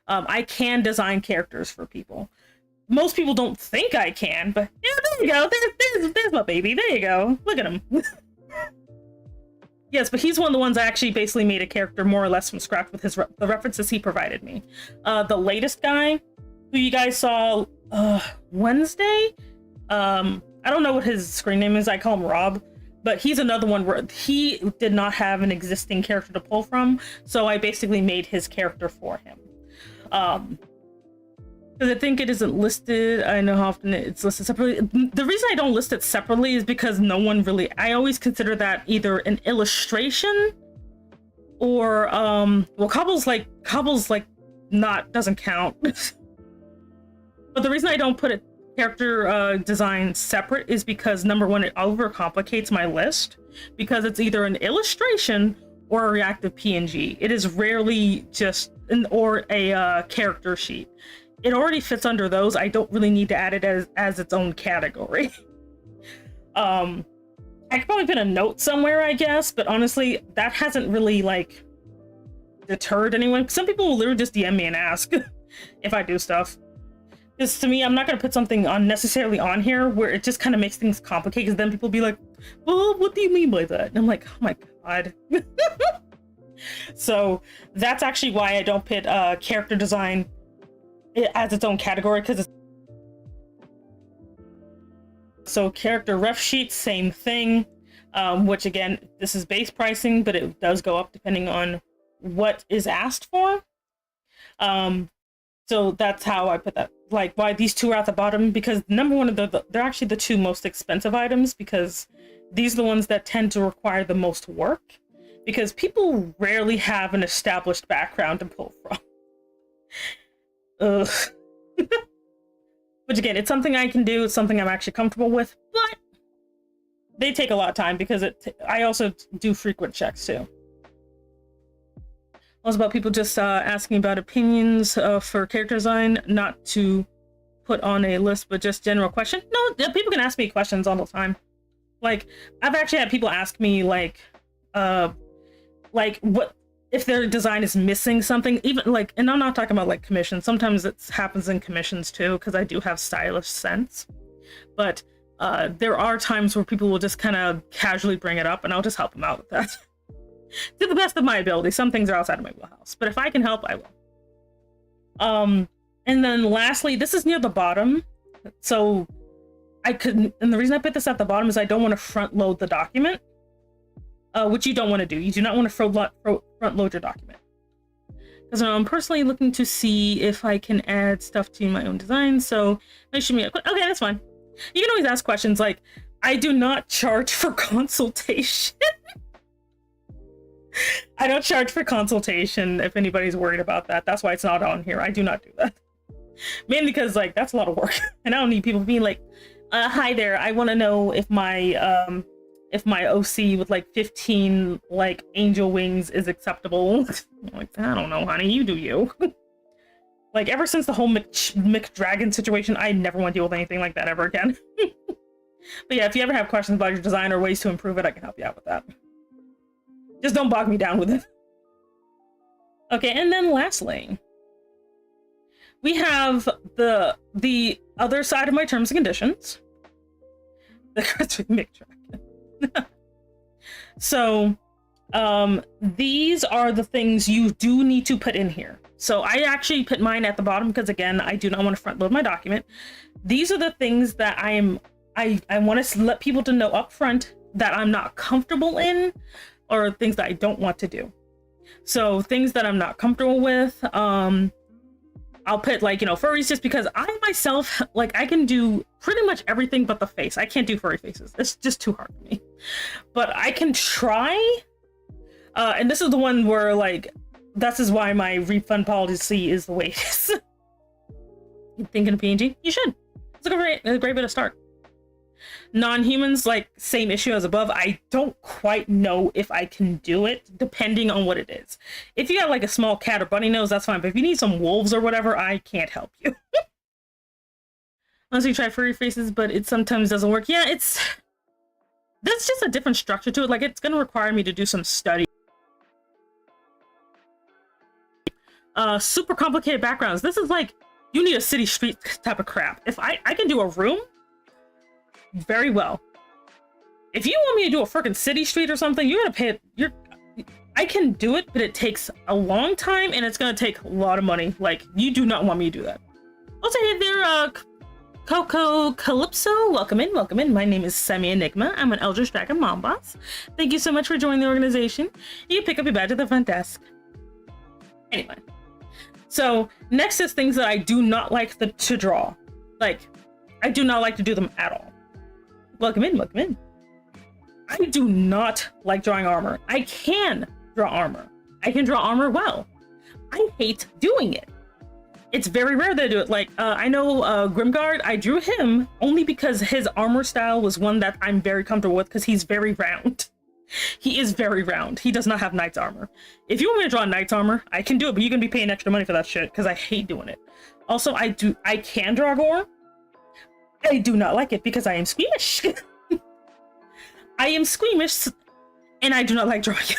I can design characters for people. Most people don't think I can, but yeah, there you go. There's my baby. There you go. Look at him. Yes, but he's one of the ones I actually basically made a character more or less from scratch with the references he provided me. The latest guy, who you guys saw Wednesday, I don't know what his screen name is. I call him Rob, but he's another one where he did not have an existing character to pull from, so I basically made his character for him. Because I think it isn't listed. I know how often it's listed separately. The reason I don't list it separately is because no one really, I always consider that either an illustration or well, Cobble's like not, doesn't count. But the reason I don't put a character design separate is because, number one, it overcomplicates my list, because it's either an illustration or a reactive PNG. It is rarely just or a character sheet. It already fits under those. I don't really need to add it as its own category. I could probably put a note somewhere, I guess, but honestly, that hasn't really like deterred anyone. Some people will literally just DM me and ask if I do stuff. Because to me, I'm not going to put something unnecessarily on here where it just kind of makes things complicated, because then people be like, well, what do you mean by that? And I'm like, oh my god. So that's actually why I don't put character design as its own category, because it's so character ref sheet, same thing, which again, this is base pricing, but it does go up depending on what is asked for. So that's how I put that, like why these two are at the bottom, because number one, they're actually the two most expensive items, because these are the ones that tend to require the most work, because people rarely have an established background to pull from. Ugh. Which again, it's something I can do, it's something I'm actually comfortable with, but they take a lot of time, because I also do frequent checks too. Also about people just asking about opinions for character design, not to put on a list, but just general question. No, people can ask me questions all the time. Like, I've actually had people ask me like what if their design is missing something, even like, and I'm not talking about like commissions. Sometimes it happens in commissions too, because I do have stylish sense. But there are times where people will just kind of casually bring it up, and I'll just help them out with that. To the best of my ability. Some things are outside of my wheelhouse, but if I can help, I will. And then lastly, this is near the bottom. So I couldn't, and the reason I put this at the bottom is I don't want to front load the document. Which you don't want to do. You do not want to front load your document. Because I'm personally looking to see if I can add stuff to my own design. So make sure okay, that's fine. You can always ask questions. Like, I do not charge for consultation. I don't charge for consultation, if anybody's worried about that. That's why it's not on here. I do not do that. Mainly because, like, that's a lot of work. And I don't need people being like, hi there, I want to know if my OC with like 15 like angel wings is acceptable. I'm like, I don't know, honey, you do you. Like, ever since the whole McDragon situation, I never want to deal with anything like that ever again. But yeah, if you ever have questions about your design or ways to improve it, I can help you out with that. Just don't bog me down with it. Okay, and then lastly, we have the other side of my terms and conditions. The McDragon. So these are the things you do need to put in here. So I actually put mine at the bottom because, again, I do not want to front load my document. These are the things that I want to let people to know up front that I'm not comfortable in, or things that I don't want to do. So things that I'm not comfortable with, I'll put, like, you know, furries, just because I myself, like, I can do pretty much everything but the face. I can't do furry faces. It's just too hard for me. But I can try. And this is the one where, like, this is why my refund policy is the way it is. You thinking of PNG? You should. It's a great way to start. Non-humans, like, same issue as above. I don't quite know if I can do it, depending on what it is. If you got like a small cat or bunny nose, that's fine. But if you need some wolves or whatever, I can't help you. Unless you try furry faces, but it sometimes doesn't work. Yeah, that's just a different structure to it. Like, it's going to require me to do some study. Super complicated backgrounds. This is like, you need a city street type of crap. If I can do a room very well. If you want me to do a freaking city street or something, you gotta pay it. I can do it, but it takes a long time and it's gonna take a lot of money. Like, you do not want me to do that. Also, hey there, Coco Calypso, welcome in, welcome in. My name is Semi Enigma. I'm an Eldritch Dragon mom boss. Thank you so much for joining the organization. You can pick up your badge at the front desk. Anyway, so next is things that I do not like to draw. Like, I do not like to do them at all. Welcome in, welcome in. I do not like drawing armor. I can draw armor. I can draw armor well. I hate doing it. It's very rare that I do it. Like, I know Grimguard, I drew him only because his armor style was one that I'm very comfortable with because he's very round. He is very round. He does not have knight's armor. If you want me to draw knight's armor, I can do it, but you're gonna be paying extra money for that shit because I hate doing it. Also, I can draw gore. I do not like it because I am squeamish. I am squeamish and I do not like drawing it.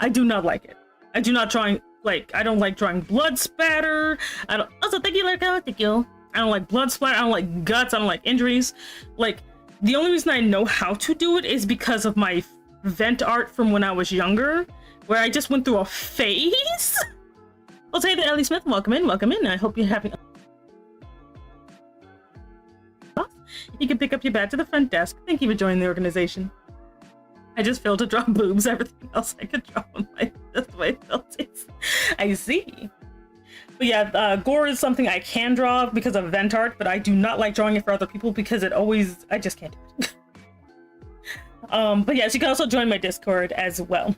I do not like it. I do not drawing. Like, I don't like drawing blood spatter. I don't. Also, thank you, Lerko. Thank you. I don't like blood splatter. I don't like guts. I don't like injuries. Like, the only reason I know how to do it is because of my vent art from when I was younger, where I just went through a phase. I'll say that Ellie Smith. Welcome in. Welcome in. I hope you're having. You can pick up your badge at the front desk. Thank you for joining the organization. I just failed to draw boobs. Everything else I could draw on my this way filters. I see. But yeah, gore is something I can draw because of vent art, but I do not like drawing it for other people because it always, I just can't do it. But yes, you can also join my Discord as well.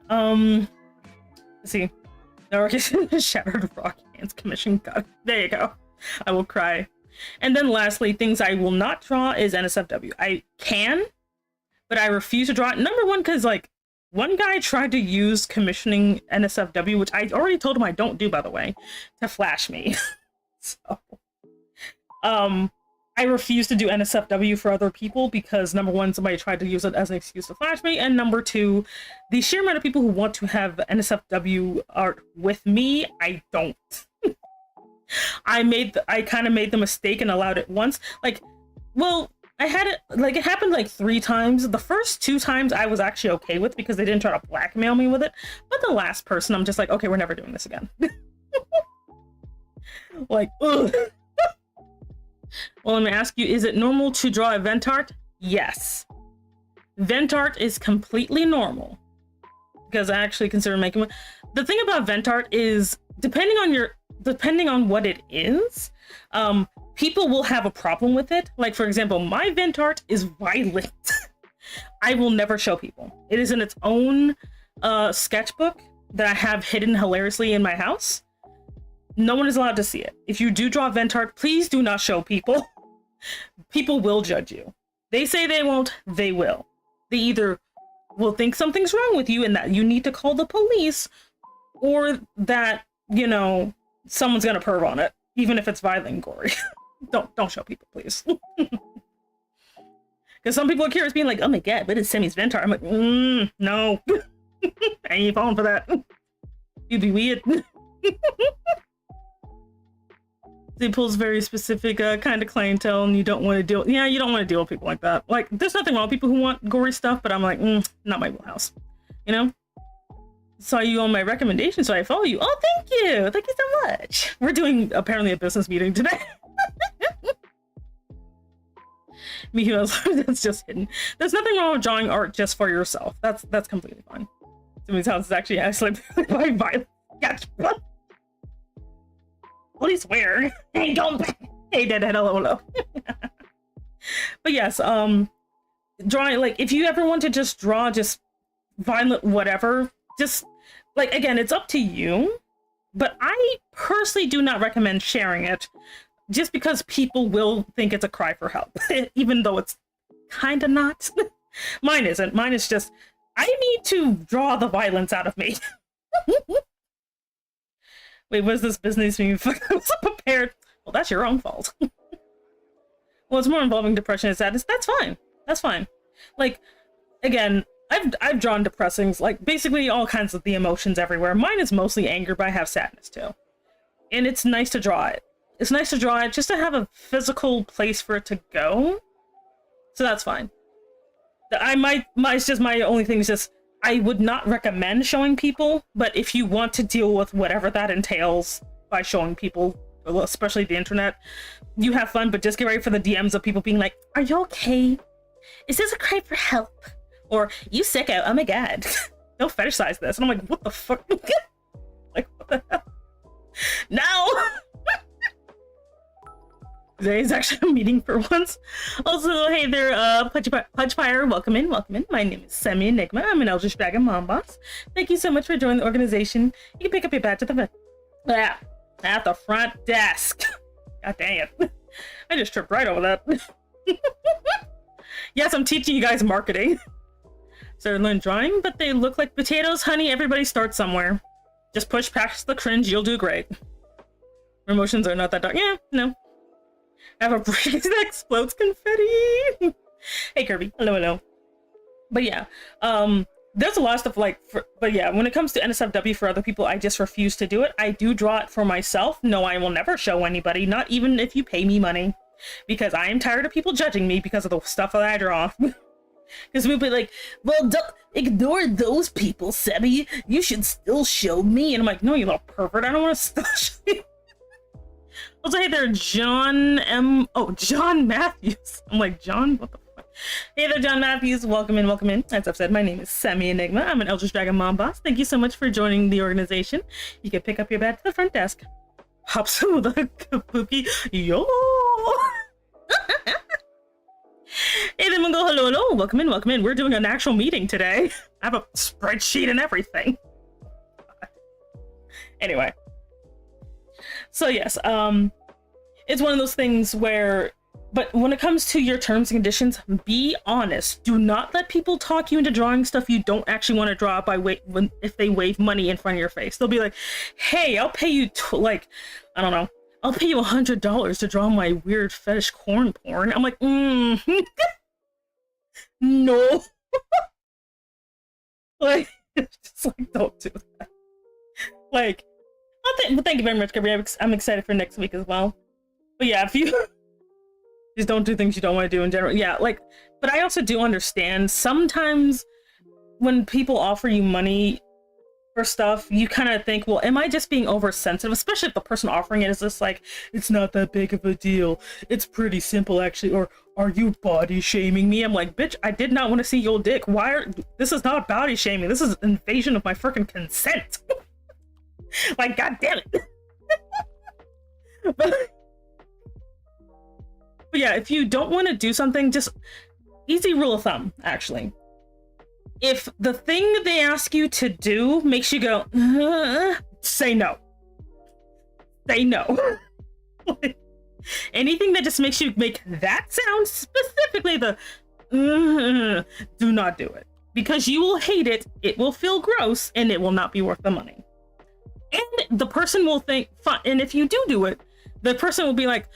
Let's see. The Shattered Rock Hands Commission. God, there you go. I will cry. And then lastly, things I will not draw is NSFW. I can, but I refuse to draw it. Number one, because like one guy tried to use commissioning NSFW, which I already told him I don't do, by the way, to flash me. So, I refuse to do NSFW for other people because number one, somebody tried to use it as an excuse to flash me, and number two, the sheer amount of people who want to have NSFW art with me, I don't. I kind of made the mistake and allowed it once. Like, well, I had it, like, it happened like 3 times. The first 2 times I was actually okay with because they didn't try to blackmail me with it. But the last person, I'm just like, okay, we're never doing this again. Like, ugh. Well, let me ask you, is it normal to draw event art? Yes. Vent art is completely normal because I actually consider making one. The thing about vent art is depending on what it is, people will have a problem with it. Like, for example, my vent art is violent. I will never show people. It is in its own sketchbook that I have hidden hilariously in my house. No one is allowed to see it. If you do draw vent art, please do not show people. People will judge you. They say they won't, they will. They either will think something's wrong with you and that you need to call the police, or that, you know, someone's gonna perv on it, even if it's violent and gory. Don't show people, please. Because some people are curious, being like, oh my god, what is Semi's vent art? I'm like, no. I ain't falling for that. You'd be weird. It pulls very specific kind of clientele, and you don't want to deal. Yeah, you don't want to deal with people like that. Like, there's nothing wrong with people who want gory stuff, but I'm like, not my wheelhouse. You know? Saw you on my recommendation, so I follow you. Oh, thank you. Thank you so much. We're doing apparently a business meeting today. Me, that's just hidden. There's nothing wrong with drawing art just for yourself. That's completely fine. Somebody's house is actually by violence. Gotcha. Please swear. Hey, don't. Hey, deadhead. Hello. But yes, drawing, like, if you ever want to just draw just violent whatever, just, like, again, it's up to you. But I personally do not recommend sharing it, just because people will think it's a cry for help, even though it's kind of not. Mine isn't. Mine is just, I need to draw the violence out of me. Wait, what is this business mean? I was prepared. Well, that's your own fault. Well, it's more involving depression and sadness. That's fine. That's fine. Like, again, I've drawn depressings, like basically all kinds of the emotions everywhere. Mine is mostly anger, but I have sadness too. And it's nice to draw it. It's nice to draw it just to have a physical place for it to go. So that's fine. it's just my only thing is just, I would not recommend showing people, but if you want to deal with whatever that entails by showing people, especially the internet, you have fun, but just get ready for the DMs of people being like, are you okay? Is this a cry for help? Or, you sicko, oh my god. Don't fetishize this. And I'm like, what the fuck? Like, what the hell? No! Today's actually a meeting for once. Also, hey there, Pudgefire, welcome in, welcome in. My name is Semi Enigma. I'm an Eldritch Dragon Mom Boss. Thank you so much for joining the organization. You can pick up your badge at the front desk. God dang it. I just tripped right over that. Yes, I'm teaching you guys marketing. So learn drawing, but they look like potatoes, honey. Everybody starts somewhere. Just push past the cringe, you'll do great. Emotions are not that dark. Yeah, no. I have a breeze that explodes confetti. Hey Kirby, hello, hello. But yeah, there's a lot of stuff like, but yeah, when it comes to NSFW for other people, I just refuse to do it. I do draw it for myself. No, I will never show anybody, not even if you pay me money, because I am tired of people judging me because of the stuff that I draw. Because we'll be like, well, don't ignore those people, Sebby. You should still show me. And I'm like, no, you little pervert. I don't want to still show you. Also, hey there, John Matthews. I'm like, John? What the fuck? Hey there, John Matthews. Welcome in, welcome in. As I've said, my name is Semi Enigma. I'm an Eldritch Dragon Mom Boss. Thank you so much for joining the organization. You can pick up your badge at the front desk. Hop some of the kabuki. Yo! Hey there, Mungo. Hello, hello. Welcome in, welcome in. We're doing an actual meeting today. I have a spreadsheet and everything. Anyway. So yes, it's one of those things where, but when it comes to your terms and conditions, be honest. Do not let people talk you into drawing stuff you don't actually want to draw if they wave money in front of your face. They'll be like, hey, I'll pay you, I don't know, I'll pay you $100 to draw my weird fetish corn porn. I'm like, no. Like, just like, don't do that. Like, but thank you very much, Kirby. I'm excited for next week as well. But yeah, if you just don't do things you don't want to do in general. Yeah, like, but I also do understand sometimes when people offer you money for stuff, you kind of think, well, am I just being oversensitive? Especially if the person offering it is just like, it's not that big of a deal. It's pretty simple, actually. Or, are you body shaming me? I'm like, bitch, I did not want to see your dick. This is not body shaming. This is an invasion of my freaking consent. Like, god damn it. but yeah, if you don't want to do something, just easy rule of thumb, actually. If the thing they ask you to do makes you go, say no. Say no. Anything that just makes you make that sound, specifically the do not do it. Because you will hate it, it will feel gross, and it will not be worth the money. And the person will think, fine, and if you do it, the person will be like,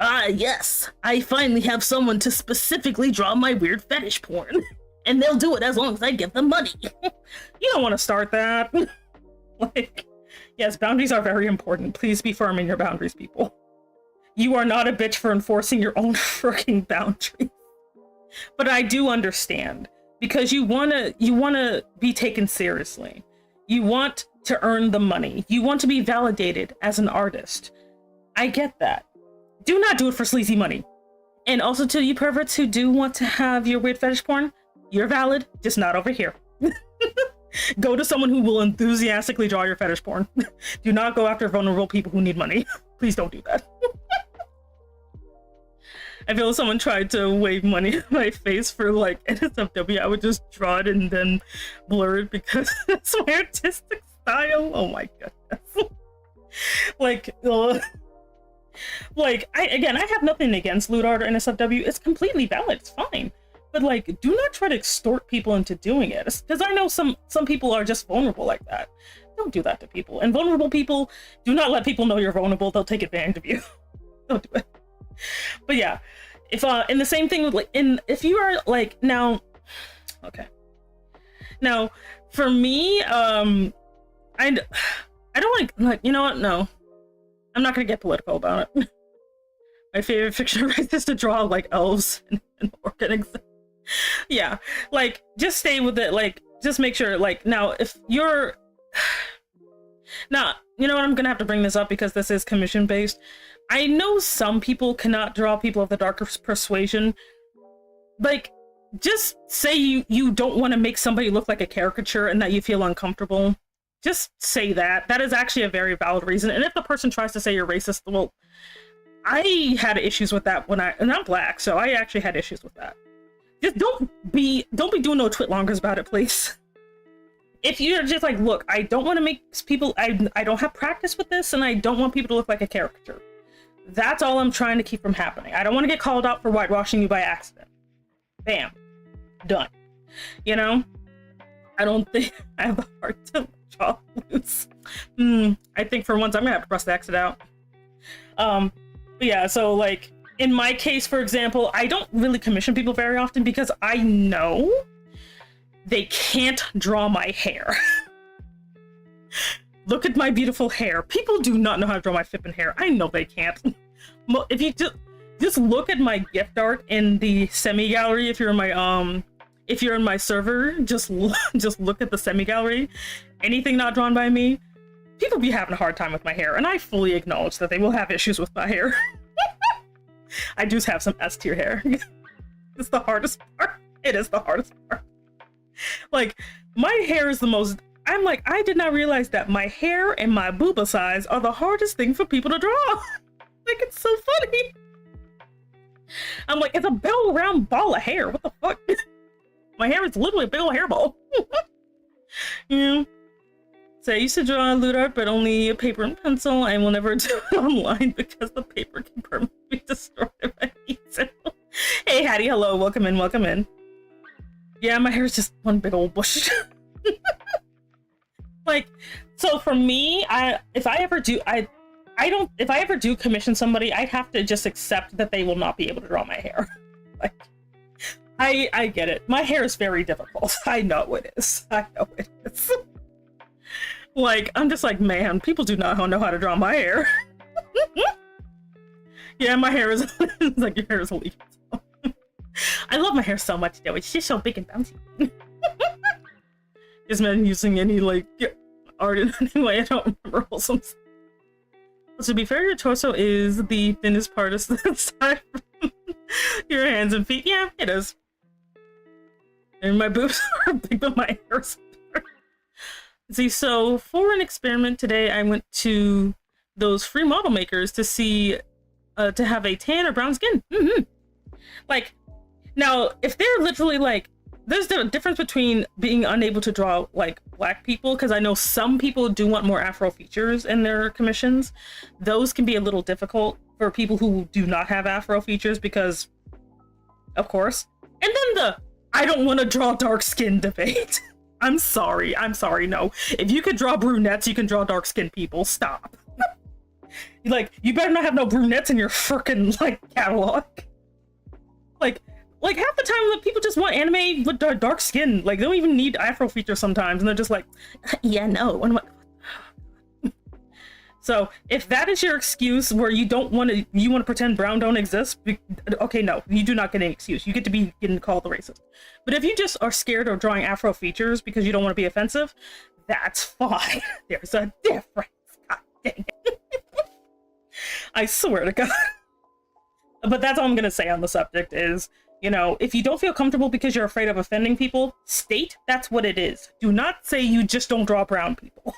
yes, I finally have someone to specifically draw my weird fetish porn. And they'll do it as long as I give them money. You don't want to start that. Like, yes, boundaries are very important. Please be firm in your boundaries, people. You are not a bitch for enforcing your own freaking boundaries. But I do understand, because you wanna be taken seriously. You want to earn the money. You want to be validated as an artist. I get that. Do not do it for sleazy money. And also to you perverts who do want to have your weird fetish porn, you're valid, just not over here. Go to someone who will enthusiastically draw your fetish porn. Do not go after vulnerable people who need money. Please don't do that. I feel if someone tried to wave money in my face for like NSFW, I would just draw it and then blur it because it's my artistic style. Oh my goodness. Like I have nothing against lewd art or NSFW. It's completely valid. It's fine. But like, do not try to extort people into doing it, because I know some people are just vulnerable like that. Don't do that to people. And vulnerable people, do not let people know you're vulnerable. They'll take advantage of you. Don't do it. But yeah, if and the same thing with like, if you are like now, okay. Now, for me, I don't like you know what? No, I'm not gonna get political about it. My favorite fiction writer is to draw like elves and organics. Yeah, like, just stay with it. Like, just make sure, like, now, if you're... Now, you know what, I'm gonna have to bring this up because this is commission-based. I know some people cannot draw people of the darker persuasion. Like, just say you don't want to make somebody look like a caricature and that you feel uncomfortable. Just say that. That is actually a very valid reason. And if the person tries to say you're racist, well, I had issues with that and I'm black, so I actually had issues with that. Just don't be doing no twitlongers about it, please. If you're just like, look, I don't want to make people, I don't have practice with this, and I don't want people to look like a caricature. That's all I'm trying to keep from happening. I don't want to get called out for whitewashing you by accident. Bam. Done. You know? I don't think I have the heart to draw loose. I think for once I'm gonna have to press the exit out. But yeah, so like, in my case, for example, I don't really commission people very often because I know they can't draw my hair. Look at my beautiful hair. People do not know how to draw my flippin' hair. I know they can't. If you just look at my gift art in the semi gallery, if you're in my server, just look at the semi gallery. Anything not drawn by me, people be having a hard time with my hair, and I fully acknowledge that they will have issues with my hair. I do have some S tier hair. It's the hardest part. It is the hardest part. Like, my hair is the most... I'm like, I did not realize that my hair and my booba size are the hardest thing for people to draw. Like, it's so funny. I'm like, it's a big old round ball of hair. What the fuck? My hair is literally a big old hairball. Yeah. So I used to draw lewd art, but only paper and pencil. I will never do it online because the paper can permanently be destroyed if I eat it. Hey, Hattie, hello. Welcome in, welcome in. Yeah, my hair is just one big old bush. Like, so for me, if I ever do commission somebody, I'd have to just accept that they will not be able to draw my hair. Like, I get it. My hair is very difficult. I know it is. I know it is. Like, I'm just like, man, people do not know how to draw my hair. Yeah, my hair is like, your hair is a leaf. I love my hair so much though. It's just so big and bouncy. Just men using any like art in any way. I don't remember wholesome. To be fair, your torso is the thinnest part aside from your hands and feet. Yeah, it is. And my boobs are big, but my hair is bigger. See, so for an experiment today, I went to those free model makers to see, to have a tan or brown skin. Like, now, if they're literally like, there's a difference between being unable to draw like black people, because I know some people do want more Afro features in their commissions. Those can be a little difficult for people who do not have Afro features because, of course. And then the I don't want to draw dark skin debate. I'm sorry, no. If you could draw brunettes, you can draw dark skinned people. Stop. Like, you better not have no brunettes in your frickin' like catalog. Like half the time, people just want anime with dark skin. Like, they don't even need Afro features sometimes, and they're just like, yeah, no. And I'm like, so if that is your excuse, where you want to pretend brown don't exist, okay, no, you do not get any excuse. You get to be getting called the racist. But if you just are scared of drawing Afro features because you don't want to be offensive, that's fine. There's a difference. God dang it. I swear to God. But that's all I'm gonna say on the subject is, you know, if you don't feel comfortable because you're afraid of offending people, state that's what it is. Do not say you just don't draw brown people.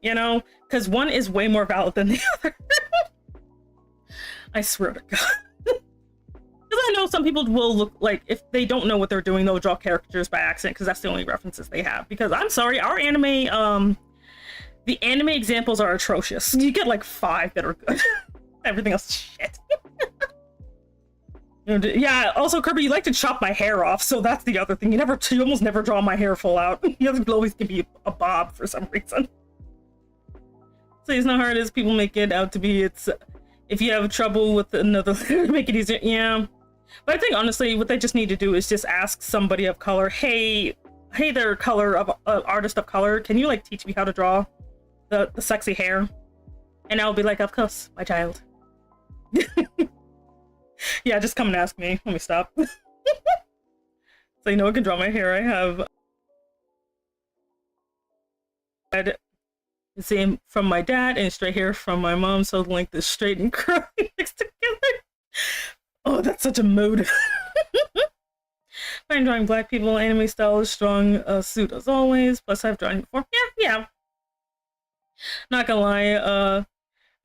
You know, because one is way more valid than the other. I swear to God. Because I know some people will look like, if they don't know what they're doing, they'll draw characters by accident because that's the only references they have. Because I'm sorry, our anime, the anime examples are atrocious. You get like 5 that are good. Everything else is shit. Yeah, also, Kirby, you like to chop my hair off, so that's the other thing. You almost never draw my hair full out. You always give me a bob for some reason. So it's not hard as people make it out to be. It's, if you have trouble with another, make it easier. Yeah. But I think, honestly, what they just need to do is just ask somebody of color, hey there, artist of color, can you, like, teach me how to draw the sexy hair? And I'll be like, of course, my child. Yeah, just come and ask me. Let me stop. So you know I can draw my hair. I have the same from my dad and straight hair from my mom, so the length is straight and curly mixed together. Oh, that's such a mood. I'm drawing black people, anime style is strong suit as always, plus I've drawn before. Yeah. Not gonna lie,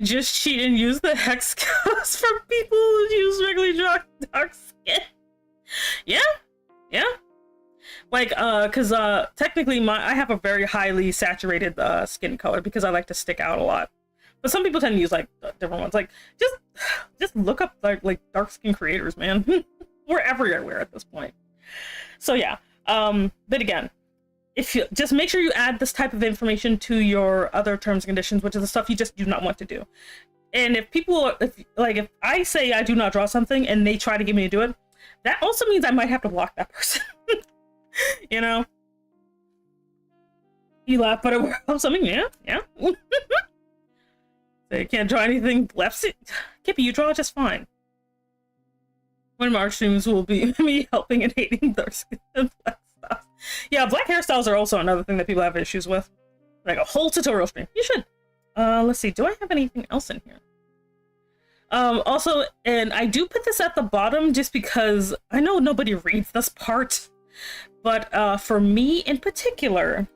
just cheat and use the hex codes for people who use regularly drawn dark skin. Yeah. Like, cause technically I have a very highly saturated skin color because I like to stick out a lot. But some people tend to use like different ones. Like, just look up like dark skin creators, man. We're everywhere at this point. So yeah, but again, if you just make sure you add this type of information to your other terms and conditions, which is the stuff you just do not want to do. And if people, if I say I do not draw something and they try to get me to do it, that also means I might have to block that person. You know? You laugh, but it helps something, yeah. So you can't draw anything left. Kippy, you draw just fine. One of our streams will be me helping and hating dark skin and black stuff. Yeah, black hairstyles are also another thing that people have issues with. Like a whole tutorial stream. You should. Let's see. Do I have anything else in here? Also, and I do put this at the bottom just because I know nobody reads this part, but for me in particular,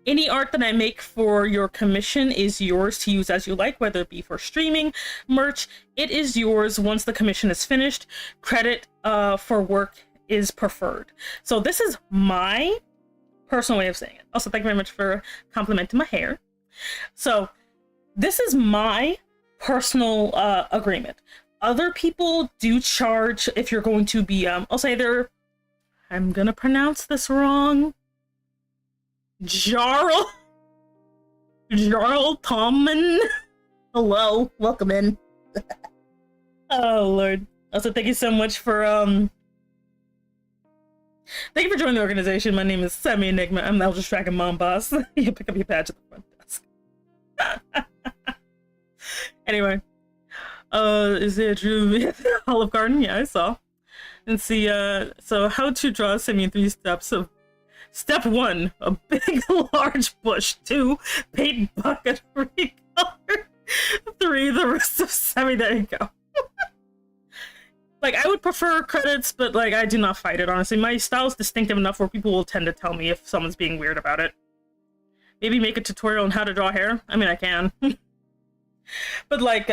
any art that I make for your commission is yours to use as you like, whether it be for streaming, merch, it is yours once the commission is finished. Credit for work is preferred. So this is my personal way of saying it. Also, thank you very much for complimenting my hair. So this is my personal agreement. Other people do charge if you're going to be, I'll say I'm gonna pronounce this wrong. Jarl Tommen. Hello, welcome in. Oh Lord. Also, thank you so much for thank you for joining the organization. My name is Semi Enigma. I'm the Eldritch Dragon Mom Boss. You pick up your badge at the front desk. Anyway, is there a true Olive Garden? Yeah, I saw. And see, so how to draw Semi in 3 steps of. Step 1, a big large bush. 2, paint bucket. 3, color. 3, the rest of Semi. There you go. Like, I would prefer credits, but like, I do not fight it, honestly. My style is distinctive enough where people will tend to tell me if someone's being weird about it. Maybe make a tutorial on how to draw hair. I mean, I can. But like,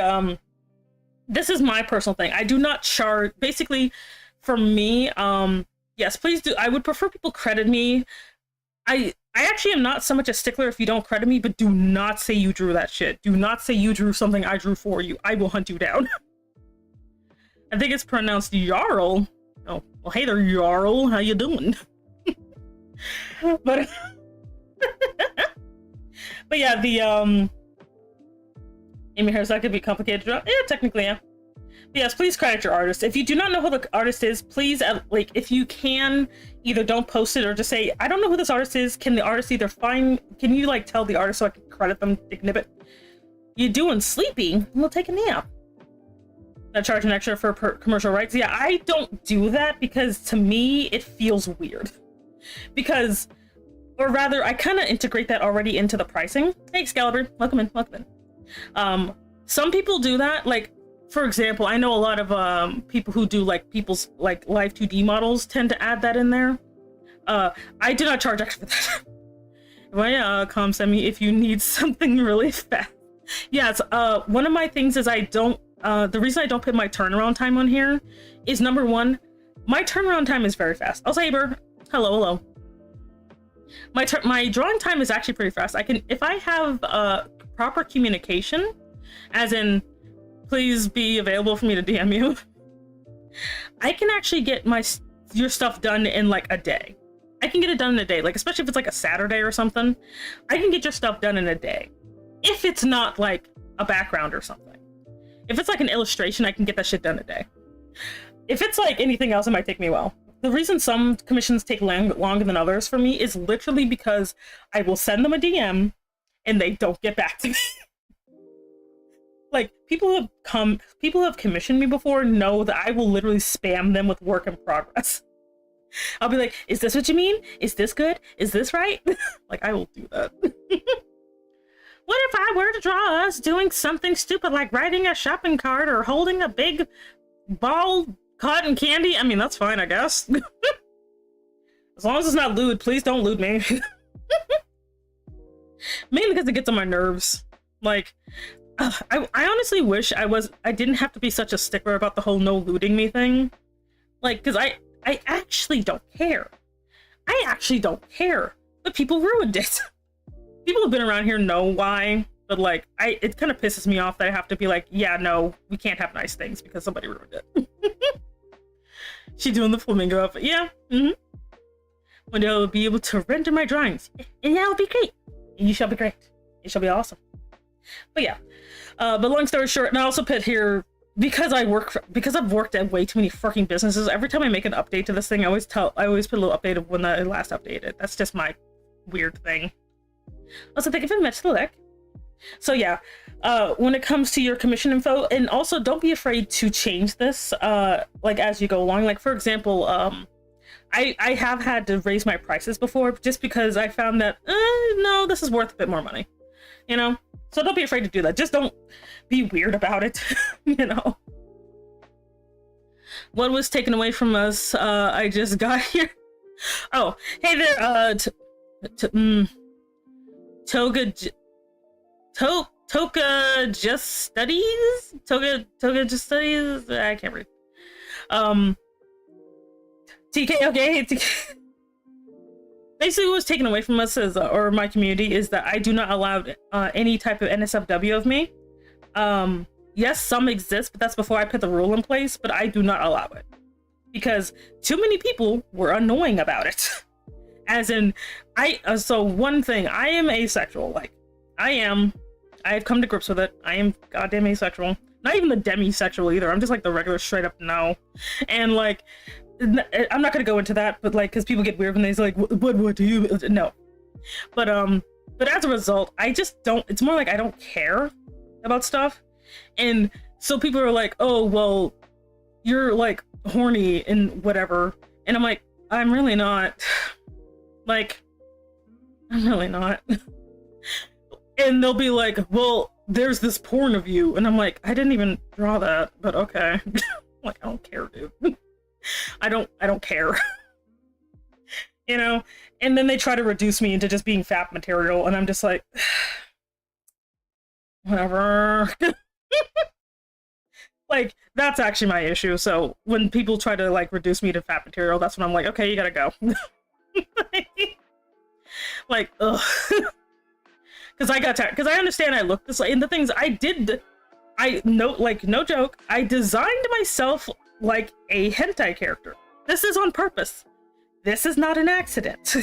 this is my personal thing. I do not charge, basically, for me, yes, please do. I would prefer people credit me. I actually am not so much a stickler if you don't credit me, but do not say you drew that shit. Do not say you drew something I drew for you. I will hunt you down. I think it's pronounced Jarl. Oh, well, hey there, Jarl. How you doing? But but yeah, the Amy Harris, that could be complicated to draw. Yeah, technically, yeah. Yes, please credit your artist. If you do not know who the artist is, please, like, if you can, either don't post it or just say, I don't know who this artist is. Can the artist either can you, like, tell the artist so I can credit them, Nibbit? You doing sleepy? We'll take a nap. Not charge an extra for commercial rights. Yeah, I don't do that because, to me, it feels weird. Because, or rather, I kind of integrate that already into the pricing. Hey, Excalibur, welcome in, welcome in. Some people do that, like, for example, I know a lot of people who do like people's like live 2D models tend to add that in there. I do not charge extra for that. Why send me if you need something really fast. Yes, one of my things is I don't the reason I don't put my turnaround time on here is, number one, my turnaround time is very fast. I'll say, hello. My drawing time is actually pretty fast. I can, if I have proper communication, as in please be available for me to DM you, I can actually get your stuff done in like a day. I can get it done in a day, like especially if it's like a Saturday or something. I can get your stuff done in a day. If it's not like a background or something. If it's like an illustration, I can get that shit done in a day. If it's like anything else, it might take me a while. The reason some commissions take longer than others for me is literally because I will send them a DM and they don't get back to me. Like, people who have commissioned me before know that I will literally spam them with work in progress. I'll be like, is this what you mean? Is this good? Is this right? Like, I will do that. What if I were to draw us doing something stupid like riding a shopping cart or holding a big ball cotton candy? I mean, that's fine, I guess. As long as it's not lewd, please don't lewd me. Mainly because it gets on my nerves. Like, I honestly wish I didn't have to be such a stickler about the whole no looting me thing. Like, because I actually don't care. I actually don't care. But people ruined it. People who've been around here know why. But like, it kind of pisses me off that I have to be like, yeah, no, we can't have nice things because somebody ruined it. She doing the flamingo outfit. Yeah. One day I'll be able to render my drawings. And that'll be great. And you shall be great. It shall be awesome. But yeah. But long story short, and I also put here, because I've worked at way too many freaking businesses, every time I make an update to this thing, I always put a little update of when I last updated. That's just my weird thing. Also, thank you very much, Lilek. So yeah, when it comes to your commission info, and also don't be afraid to change this, like as you go along. Like for example, I have had to raise my prices before just because I found that, no, this is worth a bit more money, you know? So don't be afraid to do that. Just don't be weird about it, you know? What was taken away from us? I just got here. Oh, hey there, Toka just studies? Toka just studies? I can't read. TK, okay, TK. Basically what was taken away from us is, or my community, is that I do not allow any type of NSFW of me. Yes, some exist, but that's before I put the rule in place, but I do not allow it. Because too many people were annoying about it. As in, so one thing, I am asexual, like, I've come to grips with it. I am goddamn asexual. Not even the demisexual either, I'm just like the regular straight up no. And like, I'm not gonna go into that, but like, because people get weird when they're like, what do you, no. But as a result, I just don't, it's more like I don't care about stuff. And so people are like, oh, well, you're like horny and whatever. And I'm like, I'm really not. Like, I'm really not. And they'll be like, well, there's this porn of you. And I'm like, I didn't even draw that, but okay. Like, I don't care, dude. I don't care. You know? And then they try to reduce me into just being fat material, and I'm just like, whatever. Like, that's actually my issue. So when people try to like reduce me to fat material, that's when I'm like, okay, you gotta go. Like, ugh. Because I understand I look this way, and the things no joke, I designed myself like a hentai character. This is on purpose. This is not an accident.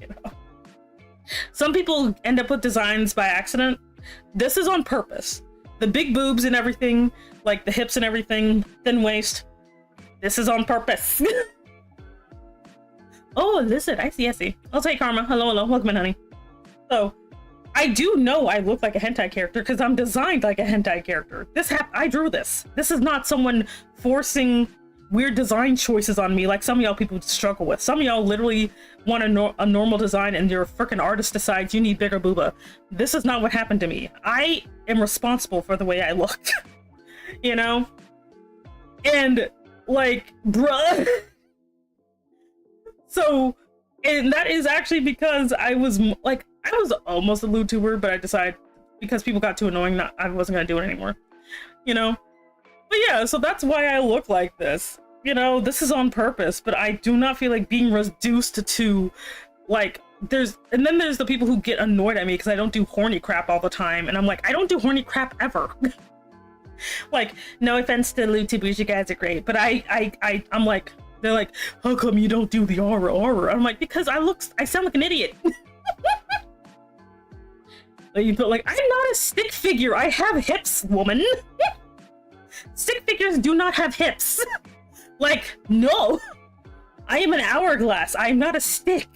You know? Some people end up with designs by accident. This is on purpose. The big boobs and everything, like the hips and everything, thin waist. This is on purpose. Oh, listen, I see. I'll take Karma. Hello, welcome in, honey. So, I do know I look like a hentai character because I'm designed like a hentai character. I drew this. This is not someone forcing weird design choices on me like some of y'all people struggle with. Some of y'all literally want a normal design and your freaking artist decides you need bigger booba. This is not what happened to me. I am responsible for the way I look. You know? And, like, bruh. So, and that is actually because I was almost a lewd tuber, but I decided because people got too annoying, I wasn't gonna do it anymore. You know? But yeah, so that's why I look like this. You know, this is on purpose, but I do not feel like being reduced to, like, and then there's the people who get annoyed at me because I don't do horny crap all the time, and I'm like, I don't do horny crap ever. Like, no offense to lewd tubers, you guys are great, but I'm like, they're like, how come you don't do the aura? I'm like, because I sound like an idiot. Like, I'm not a stick figure, I have hips, woman. Stick figures do not have hips. Like, no. I am an hourglass, I am not a stick.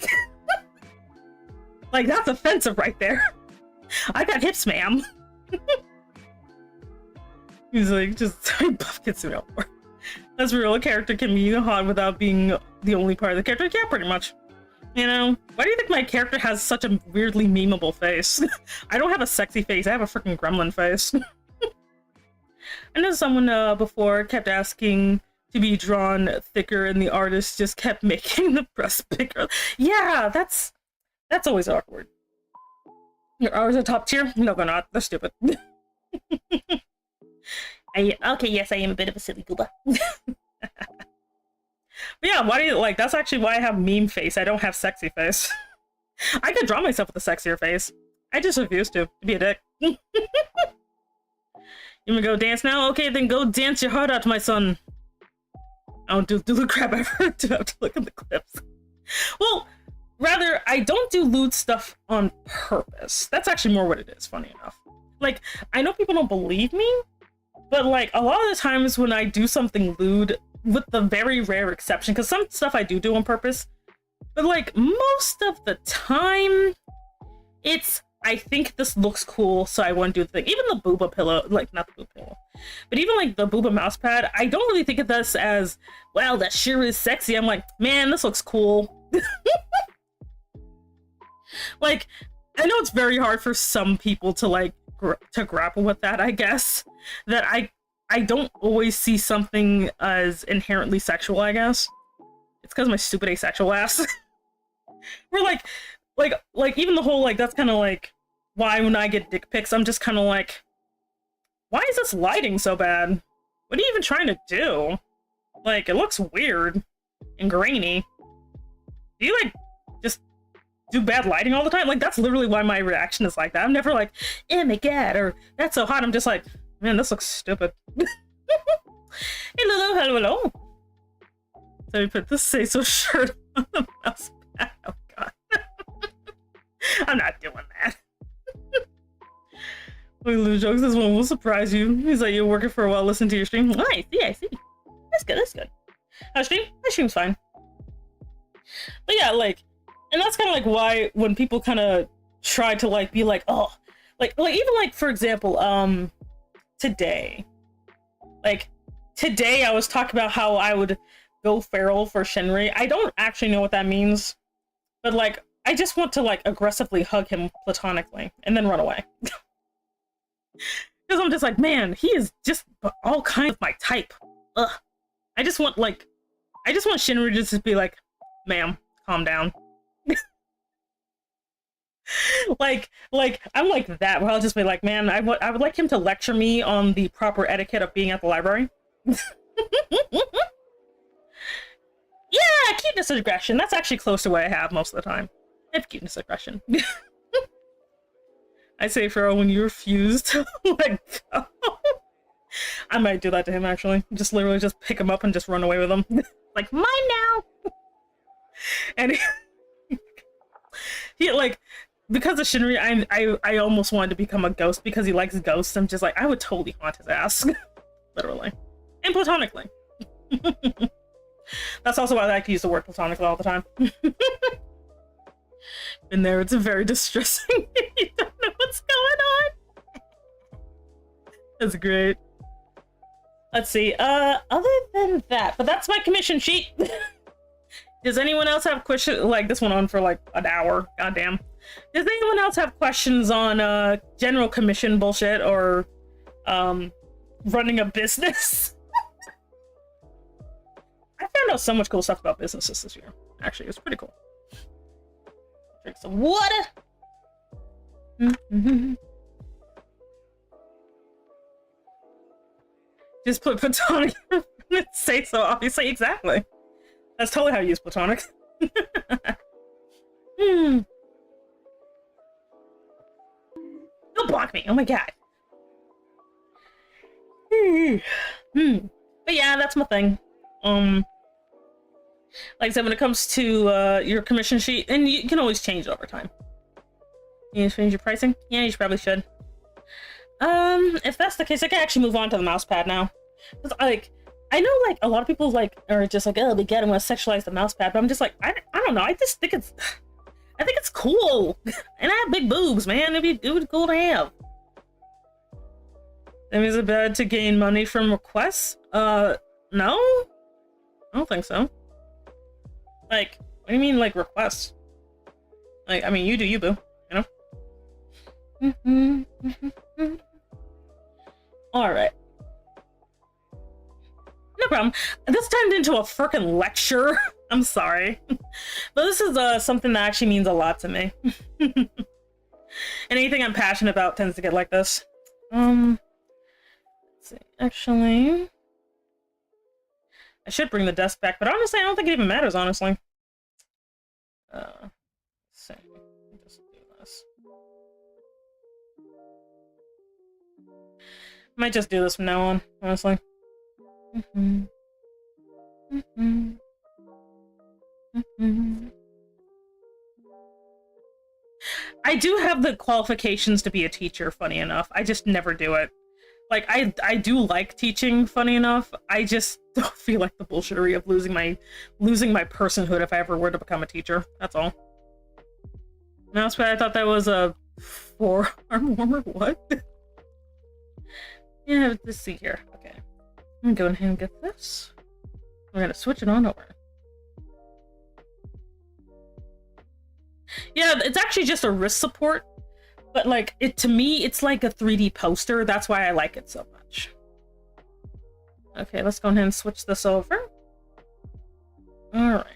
Like, that's offensive right there. I got hips, ma'am. He's like, just sorry, buff gets me out more. That's real. A character can be hot without being the only part of the character. Yeah, pretty much. You know, why do you think my character has such a weirdly memeable face? I don't have a sexy face. I have a freaking gremlin face. I know someone before kept asking to be drawn thicker, and the artist just kept making the breast bigger. Yeah, that's always awkward. Your hours are top tier? No, they're not. They're stupid. Okay, yes, I am a bit of a silly gooba. But yeah, why do you, like, that's actually why I have meme face. I don't have sexy face. I could draw myself with a sexier face. I just refuse to be a dick. You wanna go dance now? Okay, then go dance your heart out, my son. I don't do the crap ever. Do have to look at the clips. Well, rather, I don't do lewd stuff on purpose. That's actually more what it is, funny enough. Like, I know people don't believe me, but like, a lot of the times when I do something lewd, with the very rare exception, because some stuff I do on purpose, but like, most of the time, it's, I think this looks cool, so I want to do the thing. Even the booba pillow, like, not the booba pillow, but even like the booba mouse pad, I don't really think of this as, well, that sure is sexy. I'm like, man, this looks cool. Like, I know it's very hard for some people to like to grapple with that, I guess, that I don't always see something as inherently sexual, I guess. It's because my stupid asexual ass. We're like even the whole, like, that's kind of like why when I get dick pics, I'm just kind of like, why is this lighting so bad? What are you even trying to do? Like, it looks weird and grainy. Do you like just do bad lighting all the time? Like, that's literally why my reaction is like that. I'm never like, oh my god, or that's so hot. I'm just like, man, this looks stupid. Hello, hello, hello. So we put the Say So shirt on the mouse pad. Oh god. I'm not doing that. Lou jokes, this one will surprise you. He's like, you're working for a while, listen to your stream. Oh, I see. That's good, that's good. How's stream? My stream's fine. But yeah, like, and that's kind of like why when people kind of try to like be like, oh, like even like, for example, today I was talking about how I would go feral for Shinri. I don't actually know what that means, but like, I just want to like aggressively hug him platonically and then run away. Because I'm just like, man, he is just all kinds of my type. Ugh. I just want Shinri to just be like, ma'am, calm down. like I'm like that, where I'll just be like, man, I would like him to lecture me on the proper etiquette of being at the library. Yeah, cuteness aggression. That's actually close to what I have most of the time. I have cuteness aggression. I say, Pharaoh, when you refuse to let go. I might do that to him, actually. Just literally just pick him up and just run away with him. Like, mine now! And he like, because of Shinri, I almost wanted to become a ghost because he likes ghosts. I'm just like, I would totally haunt his ass. Literally. And platonically. That's also why I like to use the word platonically all the time. In there, it's very distressing. You don't know what's going on. That's great. Let's see. Other than that, but that's my commission sheet. Does anyone else have questions? Like, this went on for like an hour. Goddamn. Does anyone else have questions on general commission bullshit or running a business? I found out so much cool stuff about businesses this year. Actually, it was pretty cool. Drink some water. Just put platonic. Say so, obviously. Exactly. That's totally how you use platonic. Don't block me. Oh my god. But yeah, that's my thing. Like I said, when it comes to your commission sheet, and you can always change it over time. You change your pricing? Yeah, you probably should. If that's the case, I can actually move on to the mouse pad now. Cause like, I know like a lot of people like are just like, oh, they get, I'm gonna sexualize the mouse pad, but I'm just like, I don't know. I think it's cool, and I have big boobs, man. It would be cool to have. That means it's bad to gain money from requests. No. I don't think so. Like, what do you mean, like, requests? Like, I mean, you do you, boo, you know? Alright. No problem. This turned into a frickin' lecture. I'm sorry. But this is something that actually means a lot to me. And anything I'm passionate about tends to get like this. Let's see. Actually, I should bring the desk back, but honestly, I don't think it even matters, honestly. Let's see. Just do this. Might just do this from now on, honestly. I do have the qualifications to be a teacher, funny enough. I just never do it. Like, I do like teaching, funny enough. I just don't feel like the bullshittery of losing my personhood if I ever were to become a teacher. That's all. Now, that's why I thought that was a forearm warmer. What? Yeah, let's see here. Okay. I'm gonna go ahead and get this. We're gonna switch it on over. Yeah, it's actually just a wrist support, but like to me, it's like a 3D poster. That's why I like it so much. Okay, let's go ahead and switch this over. All right.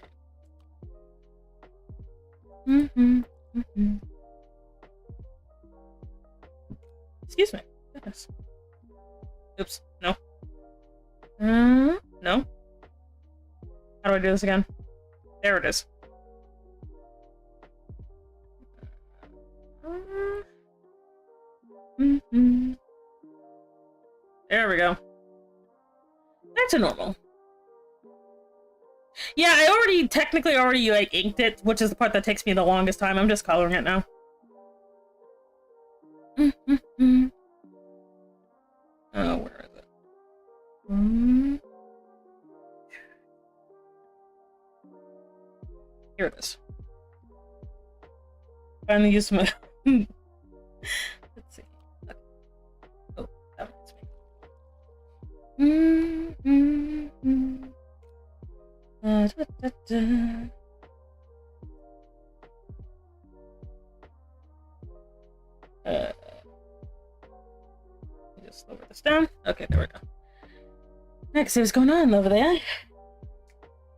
Excuse me. Goodness. Oops. No. No. How do I do this again? There it is. There we go. Back to normal. Yeah, I technically already like inked it, which is the part that takes me the longest time. I'm just coloring it now. Oh, where is it? Here it is. Finally use my... Let's see. Okay. Oh, that one's me. Just lower this down. Okay, there we go. Next, see what's going on over there.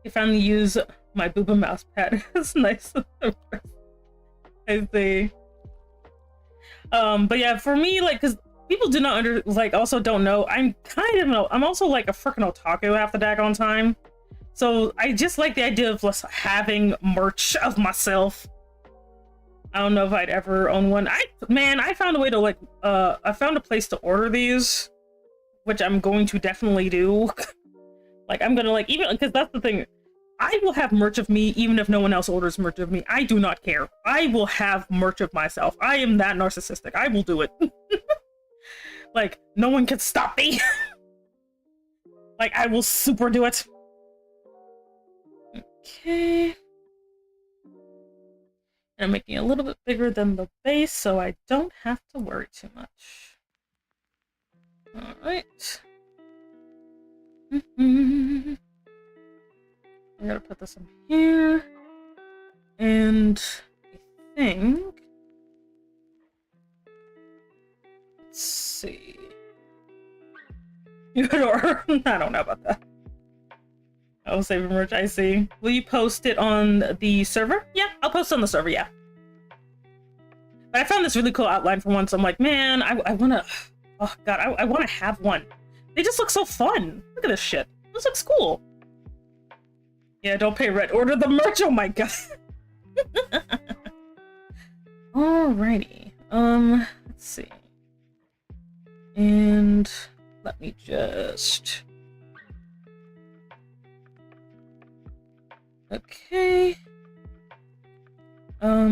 You finally use my booba mouse pad. It's nice. I see. But yeah, for me, like, because people do not also don't know, I'm also like a freaking otaku half the daggone time. So I just like the idea of having merch of myself. I don't know if I'd ever own one. I found a way to I found a place to order these, which I'm going to definitely do. Like, I'm gonna even, because that's the thing. I will have merch of me even if no one else orders merch of me. I do not care. I will have merch of myself. I am that narcissistic. I will do it. Like, no one can stop me. Like, I will super do it. Okay. And I'm making it a little bit bigger than the base so I don't have to worry too much. Alright. I'm gonna put this in here. And I think... Let's see... Or I don't know about that. I'll save merch, I see. Will you post it on the server? Yeah, I'll post it on the server, yeah. But I found this really cool outline for one, so I'm like, man, I wanna... Oh god, I wanna have one. They just look so fun. Look at this shit. This looks cool. Yeah, don't pay rent. Order the merch, oh my god. Alrighty. Let's see. And let me just... Okay. Are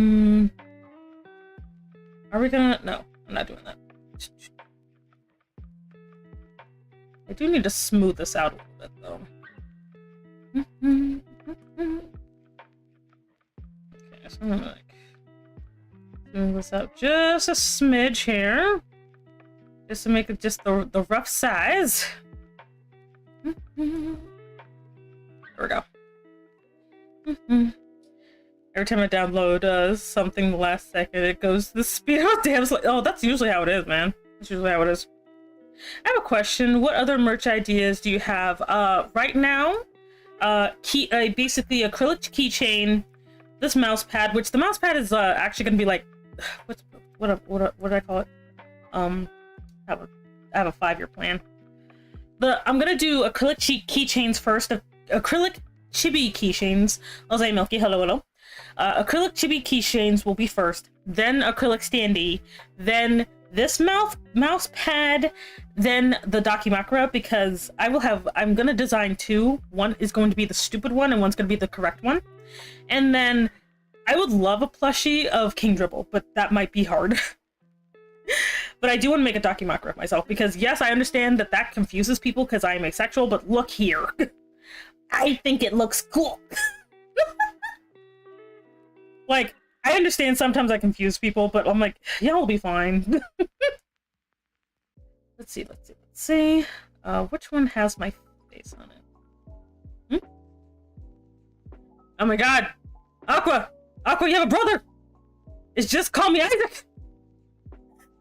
we gonna... No, I'm not doing that. I do need to smooth this out a little bit, though. Okay, so I'm gonna, like, smooth this out just a smidge here. Just to make it just the rough size. There we go. Every time I download something the last second, it goes the speed. Oh, damn. It's like, oh, that's usually how it is, man. That's usually how it is. I have a question. What other merch ideas do you have? Right now, basically acrylic keychain, this mouse pad, which the mouse pad is actually going to be like, what did I call it? I have a 5-year plan. I'm gonna do acrylic keychains first. Acrylic chibi keychains. Jose Milky, hello. Acrylic chibi keychains will be first, then acrylic standee, then this mouse pad, then the Dakimakura, because I'm gonna design 2. One is going to be the stupid one, and one's gonna be the correct one. And then I would love a plushie of King Dribble, but that might be hard. But I do want to make a Dakimakura myself, because yes, I understand that confuses people because I am asexual, but look here. I think it looks cool. Like, I understand sometimes I confuse people, but I'm like, yeah, I'll be fine. Let's see. Which one has my face on it? Oh my god! Aqua, you have a brother! It's just call me Isaac!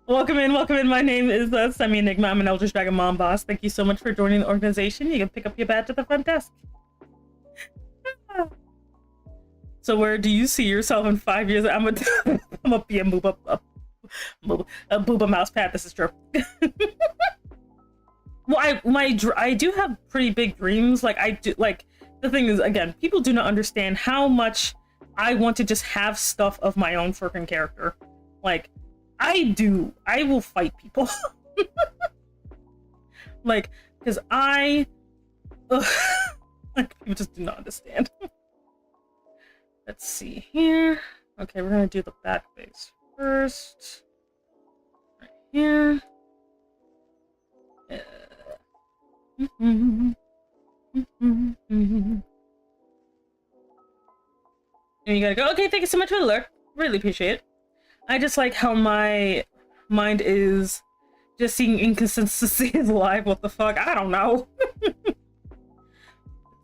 Welcome in. My name is Semi Enigma. I'm an Eldritch Dragon Mom Boss. Thank you so much for joining the organization. You can pick up your badge at the front desk. So where do you see yourself in 5 years? I'm gonna be a booba mouse pad. This is true. Well, I do have pretty big dreams. Like, I do, like, the thing is, again, people do not understand how much I want to just have stuff of my own freaking character. Like, I will fight people. Like, because like, people just do not understand. Let's see here. Okay, we're gonna do the back face first. Right here. And you gotta go, okay, thank you so much for the lurk. Really appreciate it. I just like how my mind is just seeing inconsistencies live. What the fuck? I don't know. Let's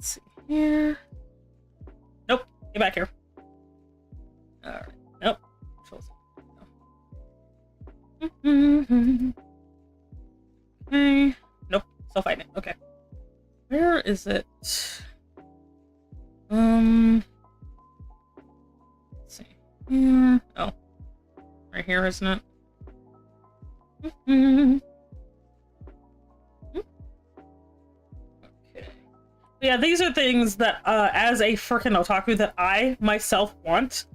see here. Nope. Get back here. Alright. Nope. Okay. Nope. Still fighting it. Okay. Where is it? Let's see. Here. Oh. Right here, isn't it? Okay. Yeah, these are things that, as a frickin' otaku, that I myself want.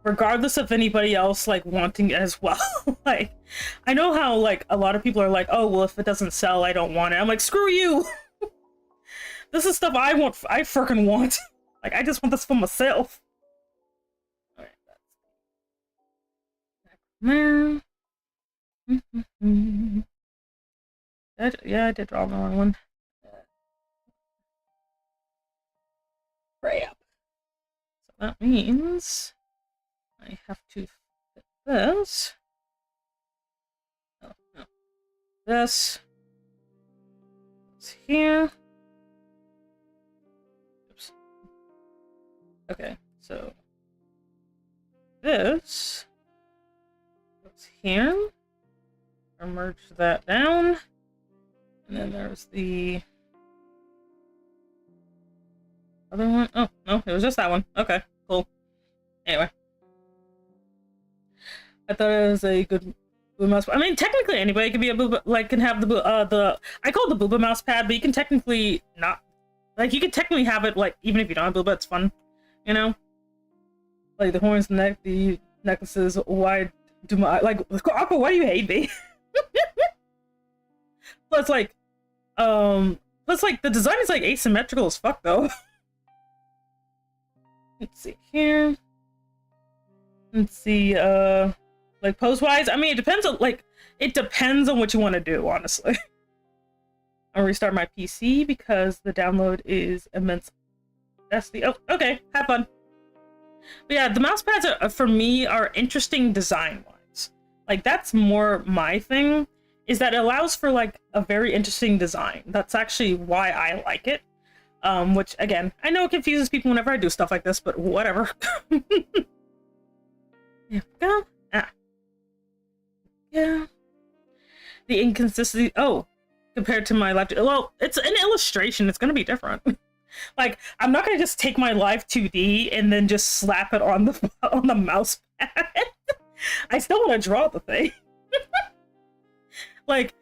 Regardless of anybody else, like, wanting it as well. Like, I know how, like, a lot of people are like, oh, well, if it doesn't sell, I don't want it. I'm like, screw you! This is stuff I frickin' want. Like, I just want this for myself. Alright, that's... Yeah, I did draw the wrong one. Crap. So that means I have to fit this. Oh, no. This. It's here. Oops. Okay, so this goes here. I'll merge that down. And then there's the other one. Oh, no, it was just that one. Okay, cool. Anyway. I thought it was a good booba mouse. I mean, technically anybody can be a booba, like, can have the I call it the booba mouse pad, but you can technically not, like, you can technically have it, like, even if you don't have booba, it's fun, you know? Like, the horns, the neck, the necklaces, why do my, like, Aqua, why do you hate me? Plus, like, the design is, like, asymmetrical as fuck, though. Let's see here. Let's see, like, pose-wise, I mean, it depends on, like, it depends on what you want to do, honestly. I'll restart my PC because the download is immense. That's the, oh, okay, have fun. But yeah, the mouse pads, are, for me, are interesting design-wise. Like, that's more my thing, is that it allows for, like, a very interesting design. That's actually why I like it. Which again, I know it confuses people whenever I do stuff like this, but whatever. There we go. Yeah. The inconsistency. Oh, compared to my live. Well, it's an illustration. It's gonna be different. Like, I'm not gonna just take my live 2D and then just slap it on the mouse pad. I still want to draw the thing. like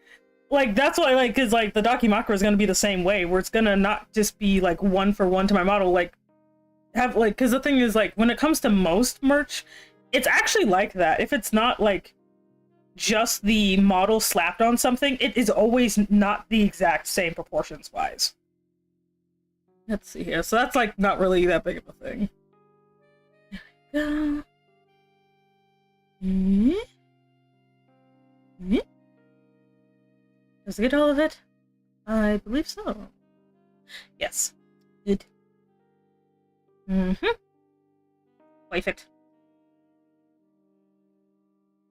that's why, like, because like the Dakimakura is gonna be the same way, where it's gonna not just be like one for one to my model. Like, have like, because the thing is, like, when it comes to most merch, it's actually like that. If it's not like just the model slapped on something, it is always not the exact same proportions wise. Let's see here. So that's like not really that big of a thing. There we go. Does it get all of it? I believe so. Yes. Good. Perfect.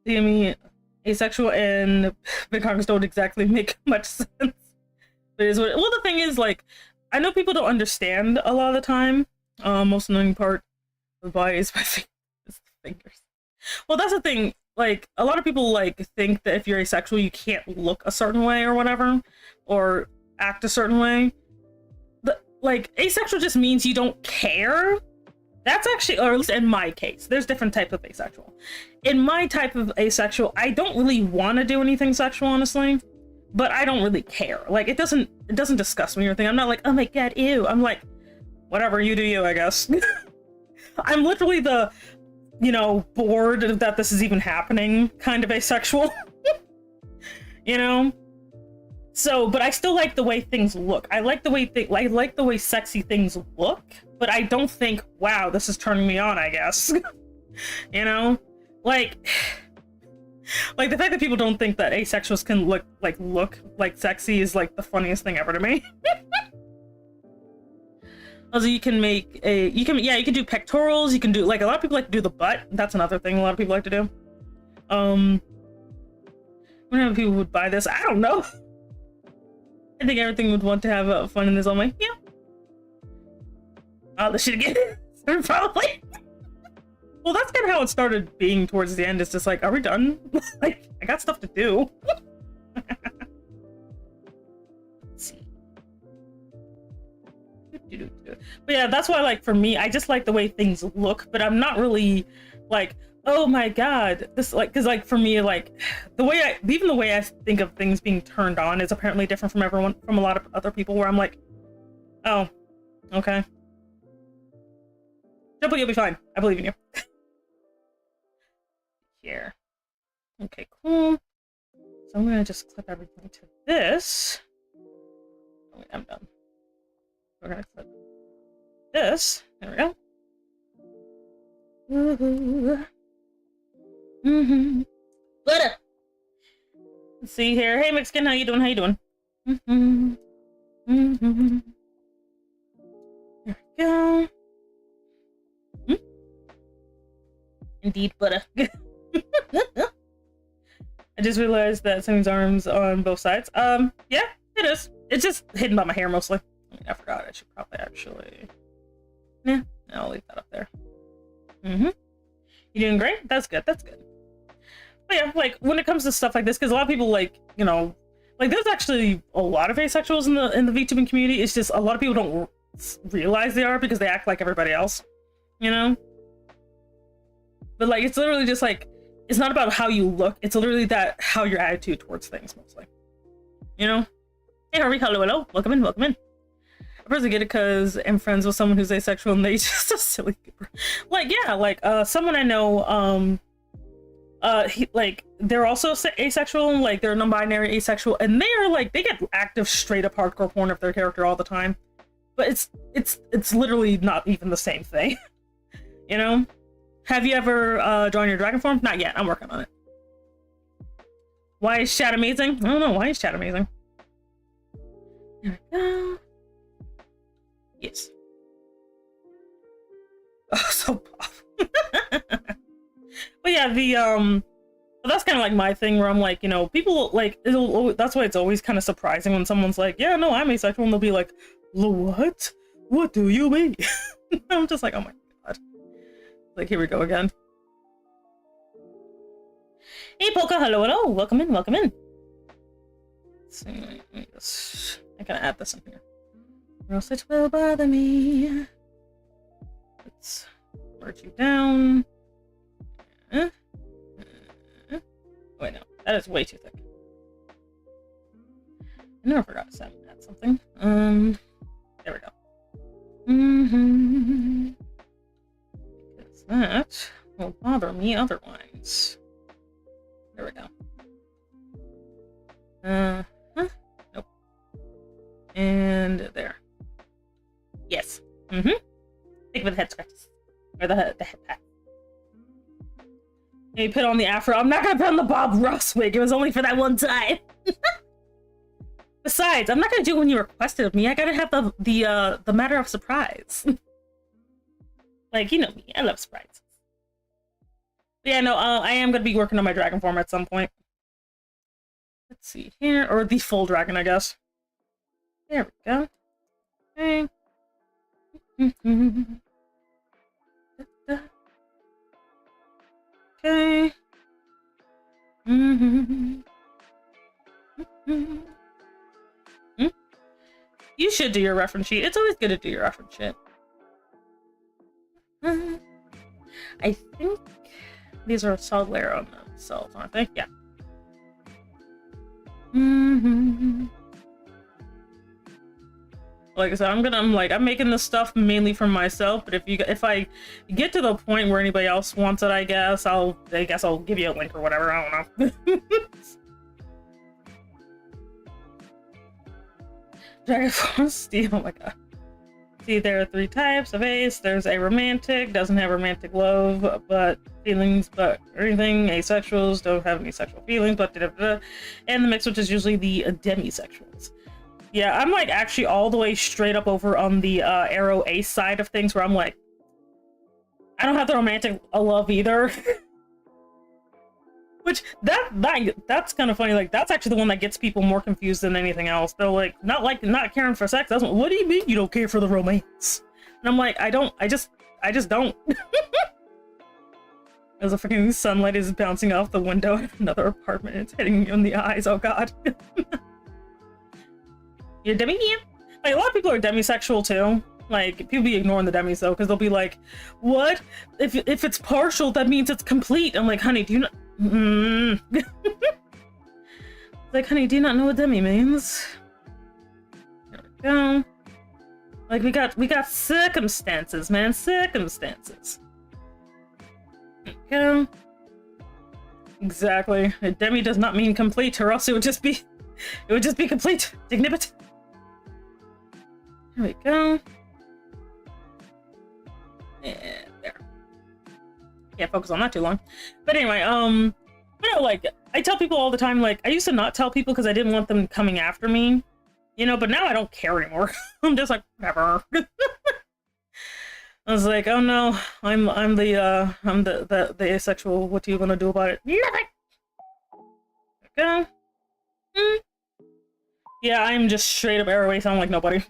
I mean, asexual and Bitcoins don't exactly make much sense. But it is what. Well, the thing is, like, I know people don't understand a lot of the time. Most annoying part of the body is my fingers. Well, that's the thing. Like, a lot of people like think that if you're asexual, you can't look a certain way or whatever, or act a certain way. Like, asexual just means you don't care. That's actually, or at least in my case, there's different types of asexual. In my type of asexual, I don't really want to do anything sexual, honestly. But I don't really care. Like, it doesn't disgust me or anything. I'm not like, oh my god, ew. I'm like, whatever, you do you, I guess. I'm literally the, you know, bored that this is even happening kind of asexual. You know? So, but I still like the way things look. I like the way sexy things look, but I don't think, wow, this is turning me on, I guess. You know? Like the fact that people don't think that asexuals can look like sexy is like the funniest thing ever to me. Also, you can do pectorals, you can do, like, a lot of people like to do the butt. That's another thing a lot of people like to do. I wonder how people would buy this. I don't know. I think everything would want to have fun in this own way. Yeah. Oh, this shit again. Probably. Well, that's kind of how it started being towards the end. It's just like, are we done? Like, I got stuff to do. Let's see. But yeah, that's why, like, for me, I just like the way things look, but I'm not really like, oh my god, this, like, because, like, for me, like, even the way I think of things being turned on is apparently different from a lot of other people, where I'm like, oh, okay. Jumbo, you'll be fine. I believe in you. Here. Okay, cool. So I'm gonna just clip everything to this. Oh, wait, I'm done. We're gonna clip this. There we go. Butter. Let's see here. Hey, Mexican, how you doing? How you doing? There we go. Indeed, butter. I just realized that Sammy's arms on both sides. Yeah, it is. It's just hidden by my hair mostly. I mean, I forgot. I should probably actually. Yeah, I'll leave that up there. You doing great? That's good. That's good. But yeah, like, when it comes to stuff like this, because a lot of people, like, you know, like, there's actually a lot of asexuals in the VTubing community. It's just a lot of people don't realize they are because they act like everybody else, you know. But, like, it's literally just like, it's not about how you look. It's literally how your attitude towards things mostly, you know. Hey, Harvey, hello. Welcome in. I personally get it because I'm friends with someone who's asexual and they just a silly goober. Like, yeah, like, someone I know, they're also asexual, like, they're non-binary asexual, and they get active straight up hardcore porn of their character all the time. But it's literally not even the same thing. You know? Have you ever drawn your dragon form? Not yet. I'm working on it. Why is chat amazing? I don't know. Why is chat amazing? There we go. Yes. Oh, so buff. But yeah, that's kind of like my thing, where I'm like, you know, people, like, that's why it's always kind of surprising when someone's like, yeah, no, I'm asexual, and they'll be like, What? What do you mean? I'm just like, oh my god. Like, here we go again. Hey, Polka, hello, hello. Welcome in, welcome in. Let's see, let me just... I gotta add this in here. Or else it will bother me. Let's merge you down. Oh, wait, no. That is way too thick. I never forgot to add something. There we go. Because that will bother me otherwise. There we go. Nope. And there. Yes. Think of the head scratches. Or the head pat. You put on the afro. I'm not gonna put on the Bob Ross wig. It was only for that one time. Besides, I'm not gonna do it when you requested of me. I gotta have the matter of surprise. Like, you know me. I love surprises. But yeah, no, I am gonna be working on my dragon form at some point. Let's see here. Or the full dragon, I guess. There we go. Okay. Okay. You should do your reference sheet. It's always good to do your reference sheet. I think these are a solid layer on themselves, aren't they? Yeah. Like I said, I'm making this stuff mainly for myself, but if I get to the point where anybody else wants it, I guess I'll give you a link or whatever. I don't know. Dragon Force Steel, oh my god. See, there are 3 types of ace. There's a romantic, doesn't have romantic love, but feelings, but or anything. Asexuals don't have any sexual feelings, but and the mix, which is usually the demisexuals. Yeah, I'm like actually all the way straight up over on the arrow ace side of things, where I'm like, I don't have the romantic love either. Which that's kind of funny. Like, that's actually the one that gets people more confused than anything else. They're like not caring for sex. That's what do you mean you don't care for the romance? And I'm like, I just don't. As a freaking sunlight is bouncing off the window in another apartment, it's hitting you in the eyes. Oh god. You're demi? Like, a lot of people are demisexual too. Like, people be ignoring the demis though, because they'll be like, what? If it's partial, that means it's complete. I'm like, honey, do you not... Like, honey, do you not know what demi means? There we go. Like, we got circumstances, man. Circumstances. There we go. Exactly. A demi does not mean complete, or else it would just be complete. Dignibit. There we go. And there. Can't focus on that too long. But anyway, you know, like, I tell people all the time, like, I used to not tell people because I didn't want them coming after me, you know, but now I don't care anymore. I'm just like, whatever. I was like, oh no, I'm the asexual. What do you want to do about it? Nothing. Okay. Yeah, I'm just straight up arrow ace. I'm like nobody.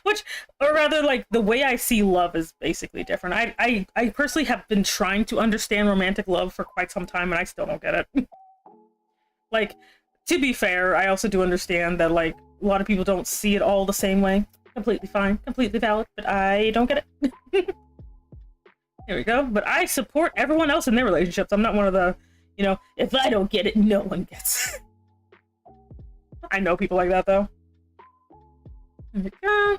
Which, or rather, like, the way I see love is basically different. I personally have been trying to understand romantic love for quite some time, and I still don't get it. Like, to be fair, I also do understand that, like, a lot of people don't see it all the same way. Completely fine, completely valid, but I don't get it. Here we go. But I support everyone else in their relationships. I'm not one of the, you know, if I don't get it, no one gets it. I know people like that, though. There we go.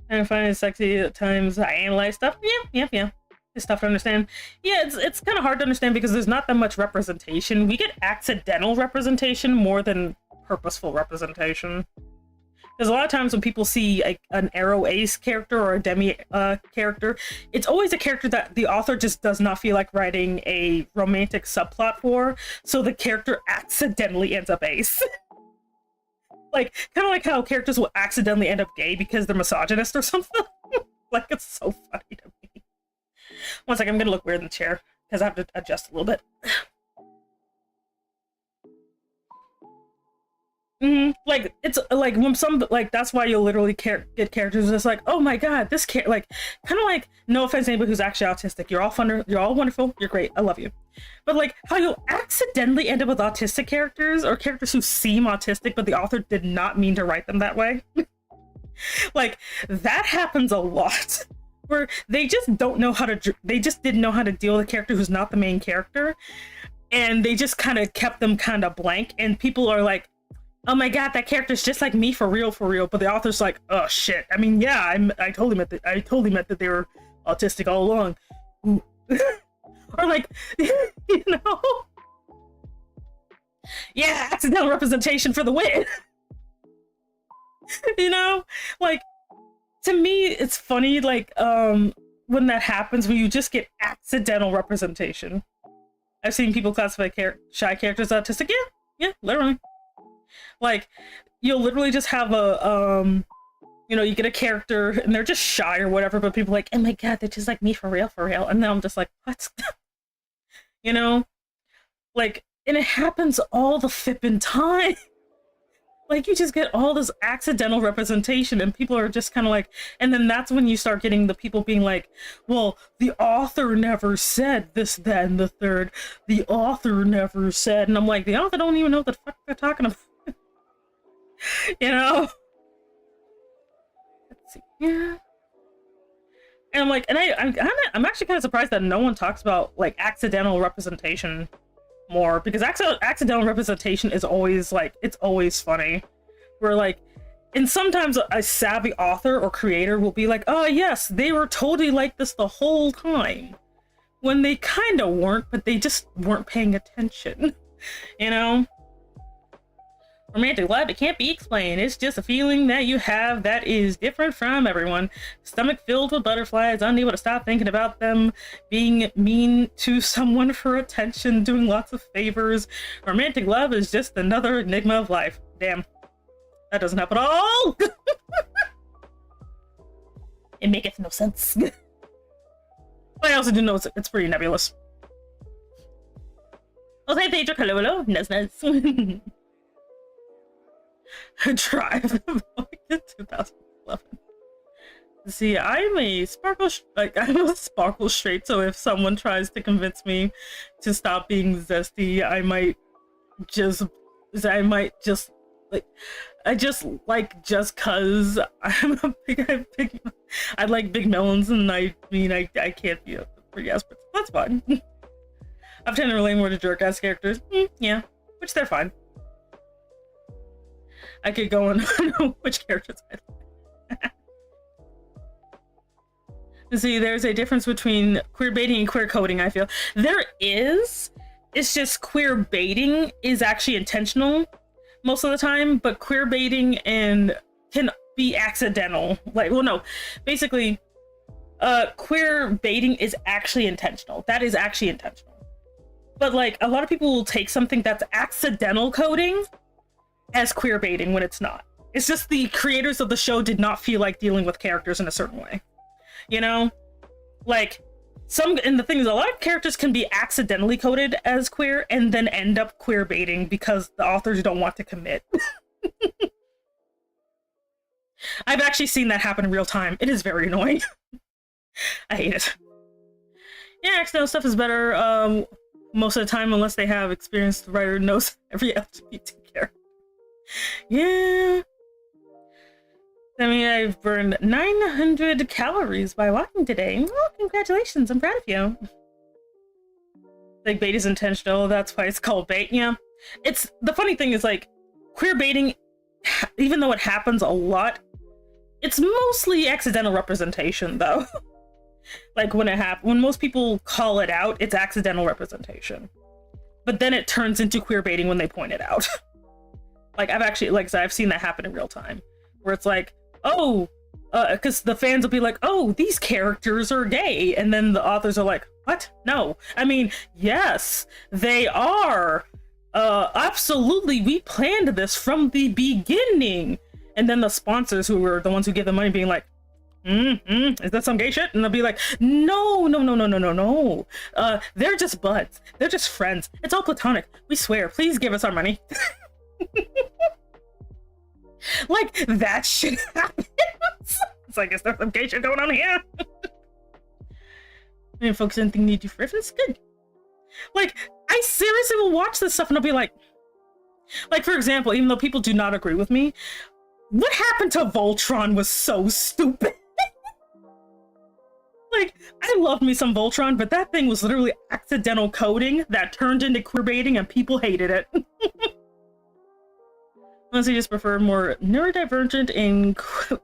And I find it sexy at times. I analyze stuff. Yeah. It's tough to understand. Yeah, it's kind of hard to understand because there's not that much representation. We get accidental representation more than purposeful representation. Because a lot of times when people see an arrow ace character or a demi character, it's always a character that the author just does not feel like writing a romantic subplot for, so the character accidentally ends up ace. Like, kind of like how characters will accidentally end up gay because they're misogynist or something. Like, it's so funny to me. One second, I'm gonna look weird in the chair because I have to adjust a little bit. Like, it's like when some, like, that's why you'll literally get characters that's like, oh my god, this like, kind of like, no offense to anybody who's actually autistic, you're all fun, you're all wonderful, you're great, I love you. But like, how you'll accidentally end up with autistic characters, or characters who seem autistic, but the author did not mean to write them that way. Like, that happens a lot. Where they just don't know how to, they just didn't know how to deal with a character who's not the main character. And they just kind of kept them kind of blank, and people are like, oh my god, that character's just like me for real, but the author's like, oh shit, I mean, yeah, I totally meant that they were autistic all along. Or like, you know, yeah, accidental representation for the win. You know, like, to me it's funny, like, when that happens, when you just get accidental representation. I've seen people classify shy characters as autistic. Yeah, literally. Like, you'll literally just have a, you know, you get a character and they're just shy or whatever, but people are like, oh my god, they're just like me for real. And then I'm just like, what? You know? Like, and it happens all the flippin' time. Like, you just get all this accidental representation, and people are just kind of like, and then that's when you start getting the people being like, well, the author never said this, that, and the third. The author never said, and I'm like, the author don't even know what the fuck they're talking about. You know? Let's see. Yeah. And I'm like, and I'm actually kind of surprised that no one talks about, like, accidental representation more, because accidental representation is always like, it's always funny. Where like, and sometimes a savvy author or creator will be like, oh yes, they were totally like this the whole time, when they kind of weren't, but they just weren't paying attention. You know? Romantic love, it can't be explained. It's just a feeling that you have that is different from everyone. Stomach filled with butterflies, unable to stop thinking about them, being mean to someone for attention, doing lots of favors. Romantic love is just another enigma of life. Damn. That doesn't happen at all! It maketh no sense. I also do know it's pretty nebulous. Oh, hey, Pedro, hello. Nice. Drive. 2011. See, I'm a sparkle straight, so if someone tries to convince me to stop being zesty, I might just cause I'm a big I like big melons, and I mean I can't be a pretty ass person. That's fine. I've tended to relate more to jerk ass characters. Yeah, which they're fine. I could go on which characters I like. See, there's a difference between queer baiting and queer coding, I feel. There is. It's just queer baiting is actually intentional most of the time, but queer baiting can be accidental. Like, well, no. Basically, queer baiting is actually intentional. That is actually intentional. But, like, a lot of people will take something that's accidental coding as queer baiting when it's not. It's just the creators of the show did not feel like dealing with characters in a certain way. You know? Like, and the thing is, a lot of characters can be accidentally coded as queer and then end up queer baiting because the authors don't want to commit. I've actually seen that happen in real time. It is very annoying. I hate it. Yeah, accidental stuff is better most of the time, unless they have experienced writer who knows every LGBT character. Yeah. I mean, I've burned 900 calories by walking today. Oh, congratulations, I'm proud of you. Like, bait is intentional, that's why it's called bait. Yeah. It's, the funny thing is, like, queer baiting, even though it happens a lot, it's mostly accidental representation, though. Like, when most people call it out, it's accidental representation. But then it turns into queer baiting when they point it out. Like, I've seen that happen in real time. Where it's like, oh, because the fans will be like, oh, these characters are gay. And then the authors are like, what? No. I mean, yes, they are. Absolutely, we planned this from the beginning. And then the sponsors, who were the ones who give the money, being like, is that some gay shit? And they'll be like, no. They're just buds. They're just friends. It's all platonic. We swear. Please give us our money. Like, that shit happens. It's like, is there some gay shit going on here? And folks didn't think need you for reference. Good. Like, I seriously will watch this stuff and I'll be like, for example, even though people do not agree with me, what happened to Voltron was so stupid. Like, I love me some Voltron, but that thing was literally accidental coding that turned into queerbaiting and people hated it. Unless you just prefer more neurodivergent and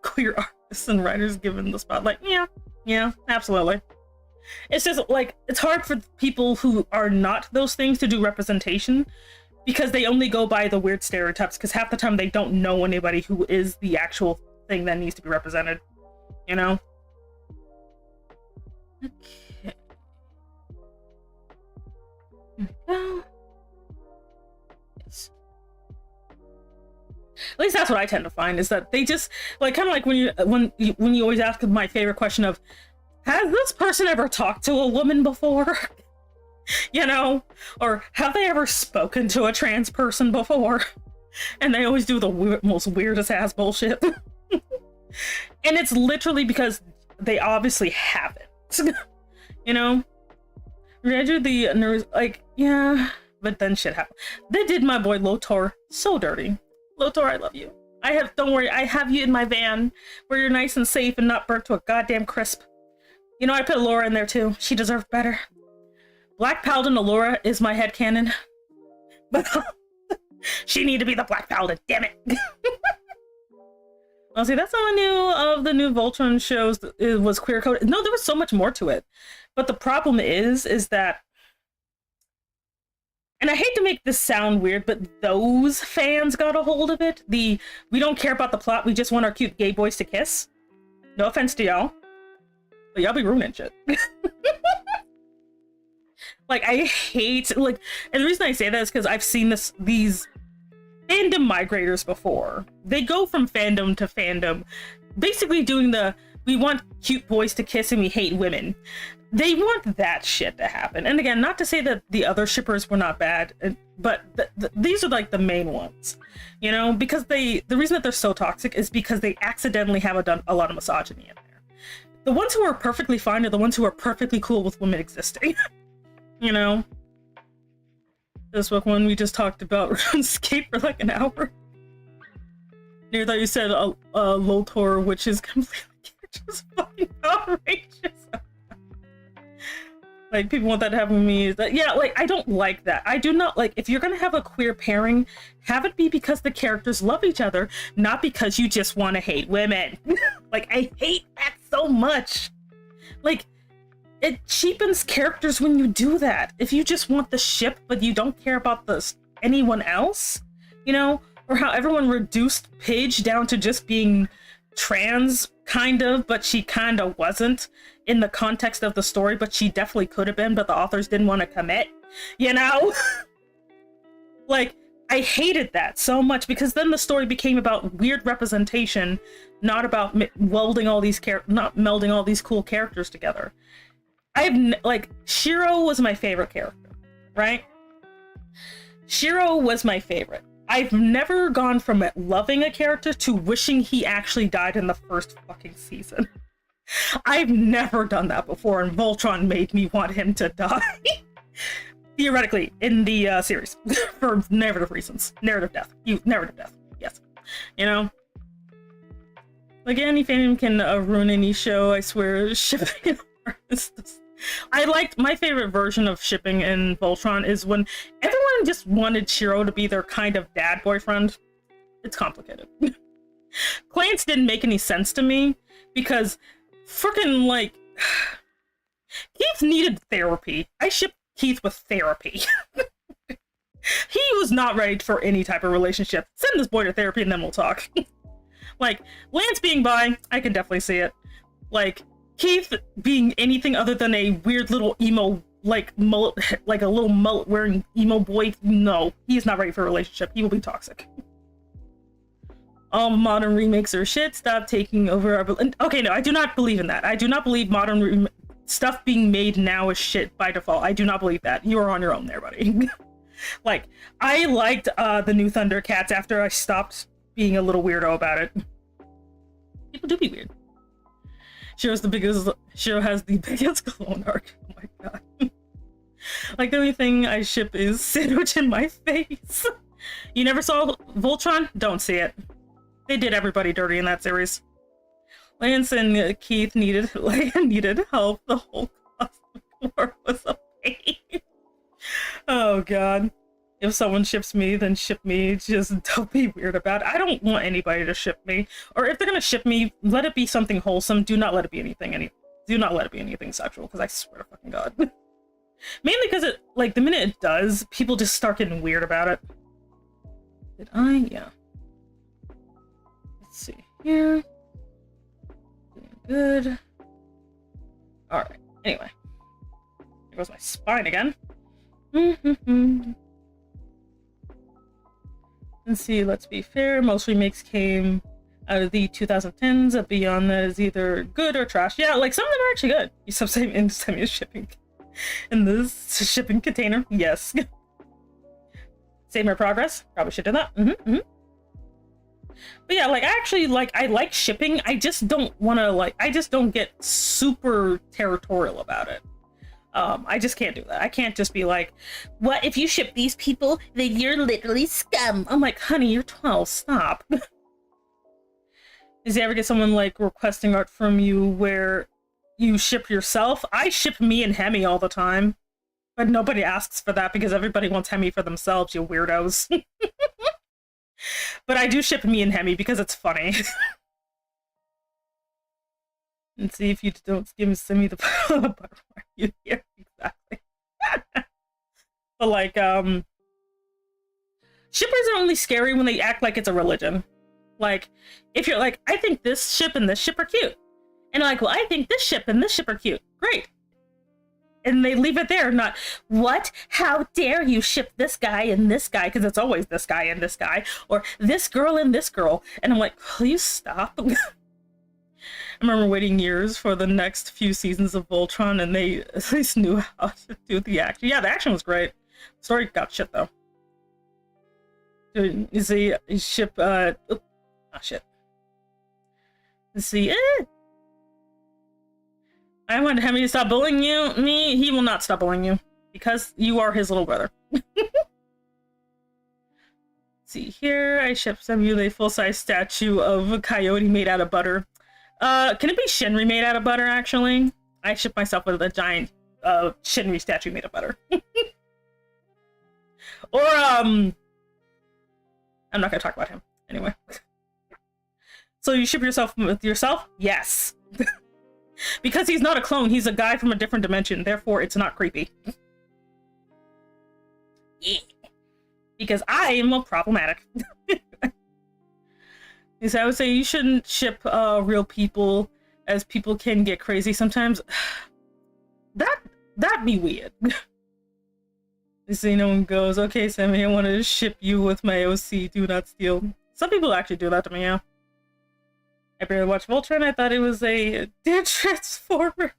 queer artists and writers given the spotlight. Yeah, absolutely. It's just, like, it's hard for people who are not those things to do representation because they only go by the weird stereotypes, because half the time they don't know anybody who is the actual thing that needs to be represented, you know? Okay. Here we go. Yes. At least that's what I tend to find, is that they just, like, kind of like when you always ask my favorite question of, has this person ever talked to a woman before? You know? Or have they ever spoken to a trans person before? And they always do the most weirdest ass bullshit. And it's literally because they obviously haven't. You know? Read the nerves, like, yeah, but then shit happened. They did my boy Lotor so dirty. Lotor, I love you. Don't worry, I have you in my van where you're nice and safe and not burnt to a goddamn crisp. You know, I put Laura in there too. She deserved better. Black Paladin Allura is my headcanon. But she needed to be the Black Paladin, damn it. Well, see, that's all I knew of the new Voltron shows. It was queer coded. No, there was so much more to it. But the problem is that, and I hate to make this sound weird, but those fans got a hold of it. We don't care about the plot, we just want our cute gay boys to kiss. No offense to y'all, but y'all be ruining shit. Like, I hate, like, and the reason I say that is because I've seen these fandom migrators before. They go from fandom to fandom, basically doing we want cute boys to kiss and we hate women. They want that shit to happen. And again, not to say that the other shippers were not bad, but these are like the main ones, you know, because the reason that they're so toxic is because they accidentally have done a lot of misogyny in there. The ones who are perfectly fine are the ones who are perfectly cool with women existing. You know? This book one we just talked about RuneScape for like an hour. Near thought you said Lotor, which is completely just fucking outrageous. Like, people want that to happen with me. Yeah, like, I don't like that. I do not like, if you're gonna have a queer pairing, have it be because the characters love each other, not because you just want to hate women. Like, I hate that so much. Like, it cheapens characters when you do that. If you just want the ship, but you don't care about anyone else, you know? Or how everyone reduced Pidge down to just being trans, kind of, but she kind of wasn't in the context of the story, but she definitely could have been, but the authors didn't want to commit, you know? Like, I hated that so much, because then the story became about weird representation, not about welding all these not melding all these cool characters together. Like, Shiro was my favorite character, right? Shiro was my favorite. I've never gone from loving a character to wishing he actually died in the first fucking season. I've never done that before, and Voltron made me want him to die. Theoretically, in the series. For narrative reasons. Narrative death. Narrative death. Yes. You know? Like, any fandom can ruin any show, I swear. Shipping artists. I liked, my favorite version of shipping in Voltron is when everyone just wanted Shiro to be their kind of dad boyfriend. It's complicated. Clans didn't make any sense to me because freaking, like, Keith needed therapy. I shipped Keith with therapy. He was not ready for any type of relationship. Send this boy to therapy and then we'll talk. Like, Lance being bi, I can definitely see it. Like, Keith being anything other than a weird little emo, like, mullet, like a little mullet wearing emo boy, no, he's not ready for a relationship. He will be toxic. All modern remakes are shit. Stop taking over our... Okay, no, I do not believe in that. I do not believe modern stuff being made now is shit by default. I do not believe that. You are on your own there, buddy. Like, I liked the new Thundercats after I stopped being a little weirdo about it. People do be weird. Shiro has the biggest clone arc. Oh my god. Like, the only thing I ship is Sandwich in my face. You never saw Voltron? Don't see it. They did everybody dirty in that series. Lance and Keith needed help. The whole costume war was a pain. Oh god. If someone ships me, then ship me. Just don't be weird about it. I don't want anybody to ship me. Or if they're gonna ship me, let it be something wholesome. Do not let it be anything sexual, because I swear to fucking god. Mainly because it, like, the minute it does, people just start getting weird about it. Did I? Yeah. Let's see here. Doing good. Alright. Anyway. There goes my spine again. Let's see, let's be fair. Most remakes came out of the 2010s. Beyond that is either good or trash. Yeah, like, some of them are actually good. You send me a shipping in this shipping container. Yes. Save my progress. Probably should do that. But yeah, like, I actually, like, I like shipping. I just don't want to, like, I just don't get super territorial about it. I just can't do that. I can't just be like, what, if you ship these people, then you're literally scum. I'm like, honey, you're 12, stop. Does you ever get someone, like, requesting art from you where you ship yourself? I ship me and Hemi all the time. But nobody asks for that because everybody wants Hemi for themselves, you weirdos. But I do ship me and Hemi because it's funny. And see if you don't send me the butterfly. You hear exactly. But like, shippers are only scary when they act like it's a religion. Like, if you're like, I think this ship and this ship are cute, and like, well, I think this ship and this ship are cute. Great. And they leave it there, not, what? How dare you ship this guy and this guy? Because it's always this guy and this guy, or this girl and this girl. And I'm like, please stop. I remember waiting years for the next few seasons of Voltron, and they at least knew how to do the action. Yeah, the action was great. The story got shit, though. You see, ship, oh, shit. Let's see, I want Hemi to stop bullying me. He will not stop bullying you, because you are his little brother. See here, I shipped Samuel a full-size statue of a coyote made out of butter. Can it be Shinri made out of butter, actually? I shipped myself with a giant Shinri statue made of butter. Or, I'm not gonna talk about him. Anyway. So you ship yourself with yourself? Yes. Because he's not a clone, he's a guy from a different dimension, therefore it's not creepy. Yeah. Because I am problematic. Yes, I would say you shouldn't ship real people, as people can get crazy sometimes. That'd be weird. You see, no one goes, okay, Sammy, I want to ship you with my OC, do not steal. Some people actually do that to me, yeah. I barely watched Voltron, I thought it was a dead Transformer.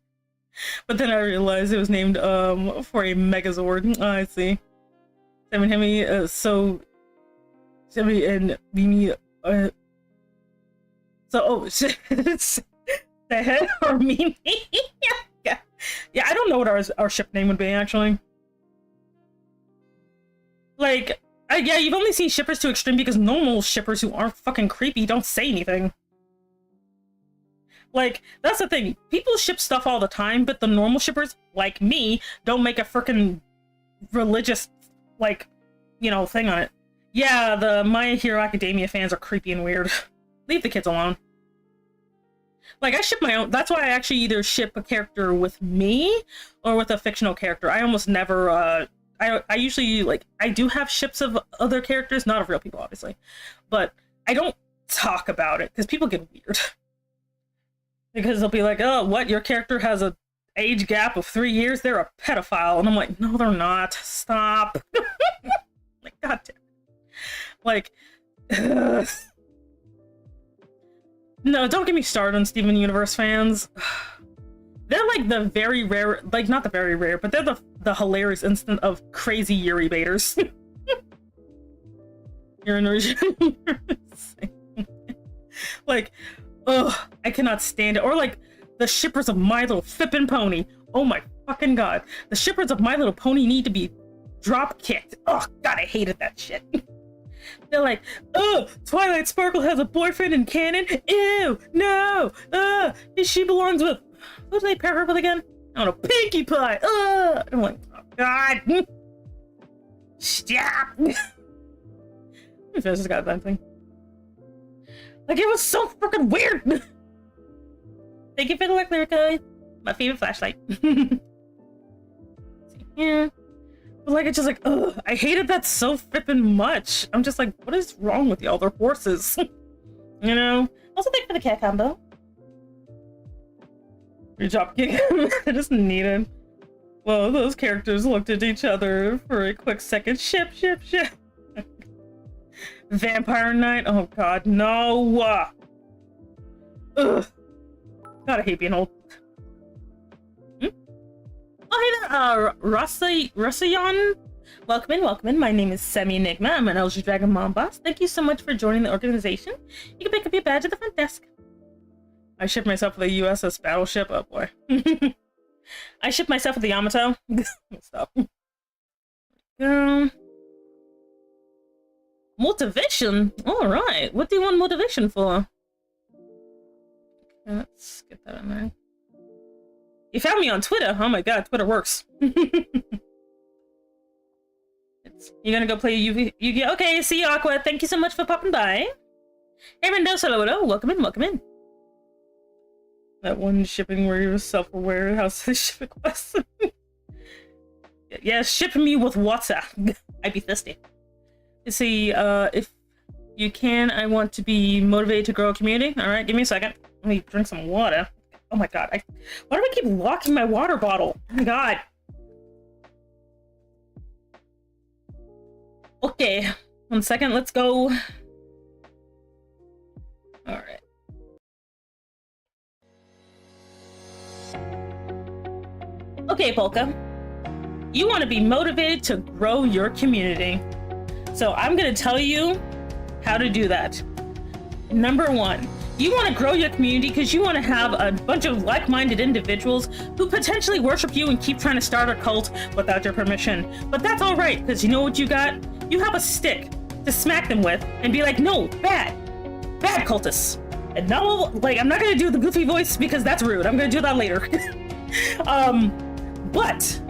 But then I realized it was named for a Megazord. Oh, I see. Sammy and Hemi, so Sammy and Mimi, so, oh, shit. The head or Mimi? Yeah. Yeah, I don't know what our ship name would be, actually. Like, yeah, you've only seen shippers to extreme because normal shippers who aren't fucking creepy don't say anything. Like, that's the thing. People ship stuff all the time, but the normal shippers, like me, don't make a frickin' religious, like, you know, thing on it. Yeah, the My Hero Academia fans are creepy and weird. Leave the kids alone. Like, I ship my own. That's why I actually either ship a character with me or with a fictional character. I almost never, I usually, like, I do have ships of other characters, not of real people, obviously. But I don't talk about it, because people get weird. Because they'll be like, oh, what? Your character has a age gap of 3 years? They're a pedophile. And I'm like, no, they're not. Stop. Like, god damn. Like, no, don't get me started on Steven Universe fans. They're like the very rare, like not the very rare, but they're the hilarious instant of crazy Yuri baiters. You're an original. Like, ugh, I cannot stand it. Or like the shippers of My Little Flippin' Pony. Oh my fucking god. The shippers of My Little Pony need to be drop kicked. Oh god, I hated that shit. They're like, oh, Twilight Sparkle has a boyfriend in canon. Ew, no, she belongs with, who did they pair her with again? I don't know, Pinkie Pie. I'm like, oh god. Stop. Let me finish this goddamn thing. Like, it was so freaking weird. Thank you for the work, Lyrica. My favorite flashlight. Yeah. But like, it's just like, ugh, I hated that so flippin' much. I'm just like, what is wrong with y'all? They're horses. You know? Also, thank you for the cat combo. Your drop kick. I just needed. Well, those characters looked at each other for a quick second. Ship. Vampire Knight. Oh god, no. Ugh. God, I hate being old. Oh, hey there, Roseanimation. Welcome in. My name is Semi Enigma. I'm an LG Dragon Mom boss. Thank you so much for joining the organization. You can pick up your badge at the front desk. I shipped myself with a USS battleship. Oh boy. I shipped myself with the Yamato. Stop. Motivation? Alright. What do you want motivation for? Okay, let's get that in there. You found me on Twitter. Oh my god, Twitter works. You gonna go play Yu-Gi-Oh? Okay, see you, Aqua. Thank you so much for popping by. Hey, Mendoza, hello. Welcome in. That one shipping where you're self-aware. How's the shipping quest? Yeah, ship me with water. I'd be thirsty. You see, if you can, I want to be motivated to grow a community. Alright, give me a second. Let me drink some water. Oh my god, why do I keep locking my water bottle? Oh my god. Okay, 1 second, let's go. Alright. Okay, Polka. You want to be motivated to grow your community. So I'm going to tell you how to do that. Number 1. You want to grow your community because you want to have a bunch of like-minded individuals who potentially worship you and keep trying to start a cult without your permission. But that's all right, because you know what you got? You have a stick to smack them with and be like, no, bad cultists. And no, like, I'm not going to do the goofy voice because that's rude. I'm going to do that later. But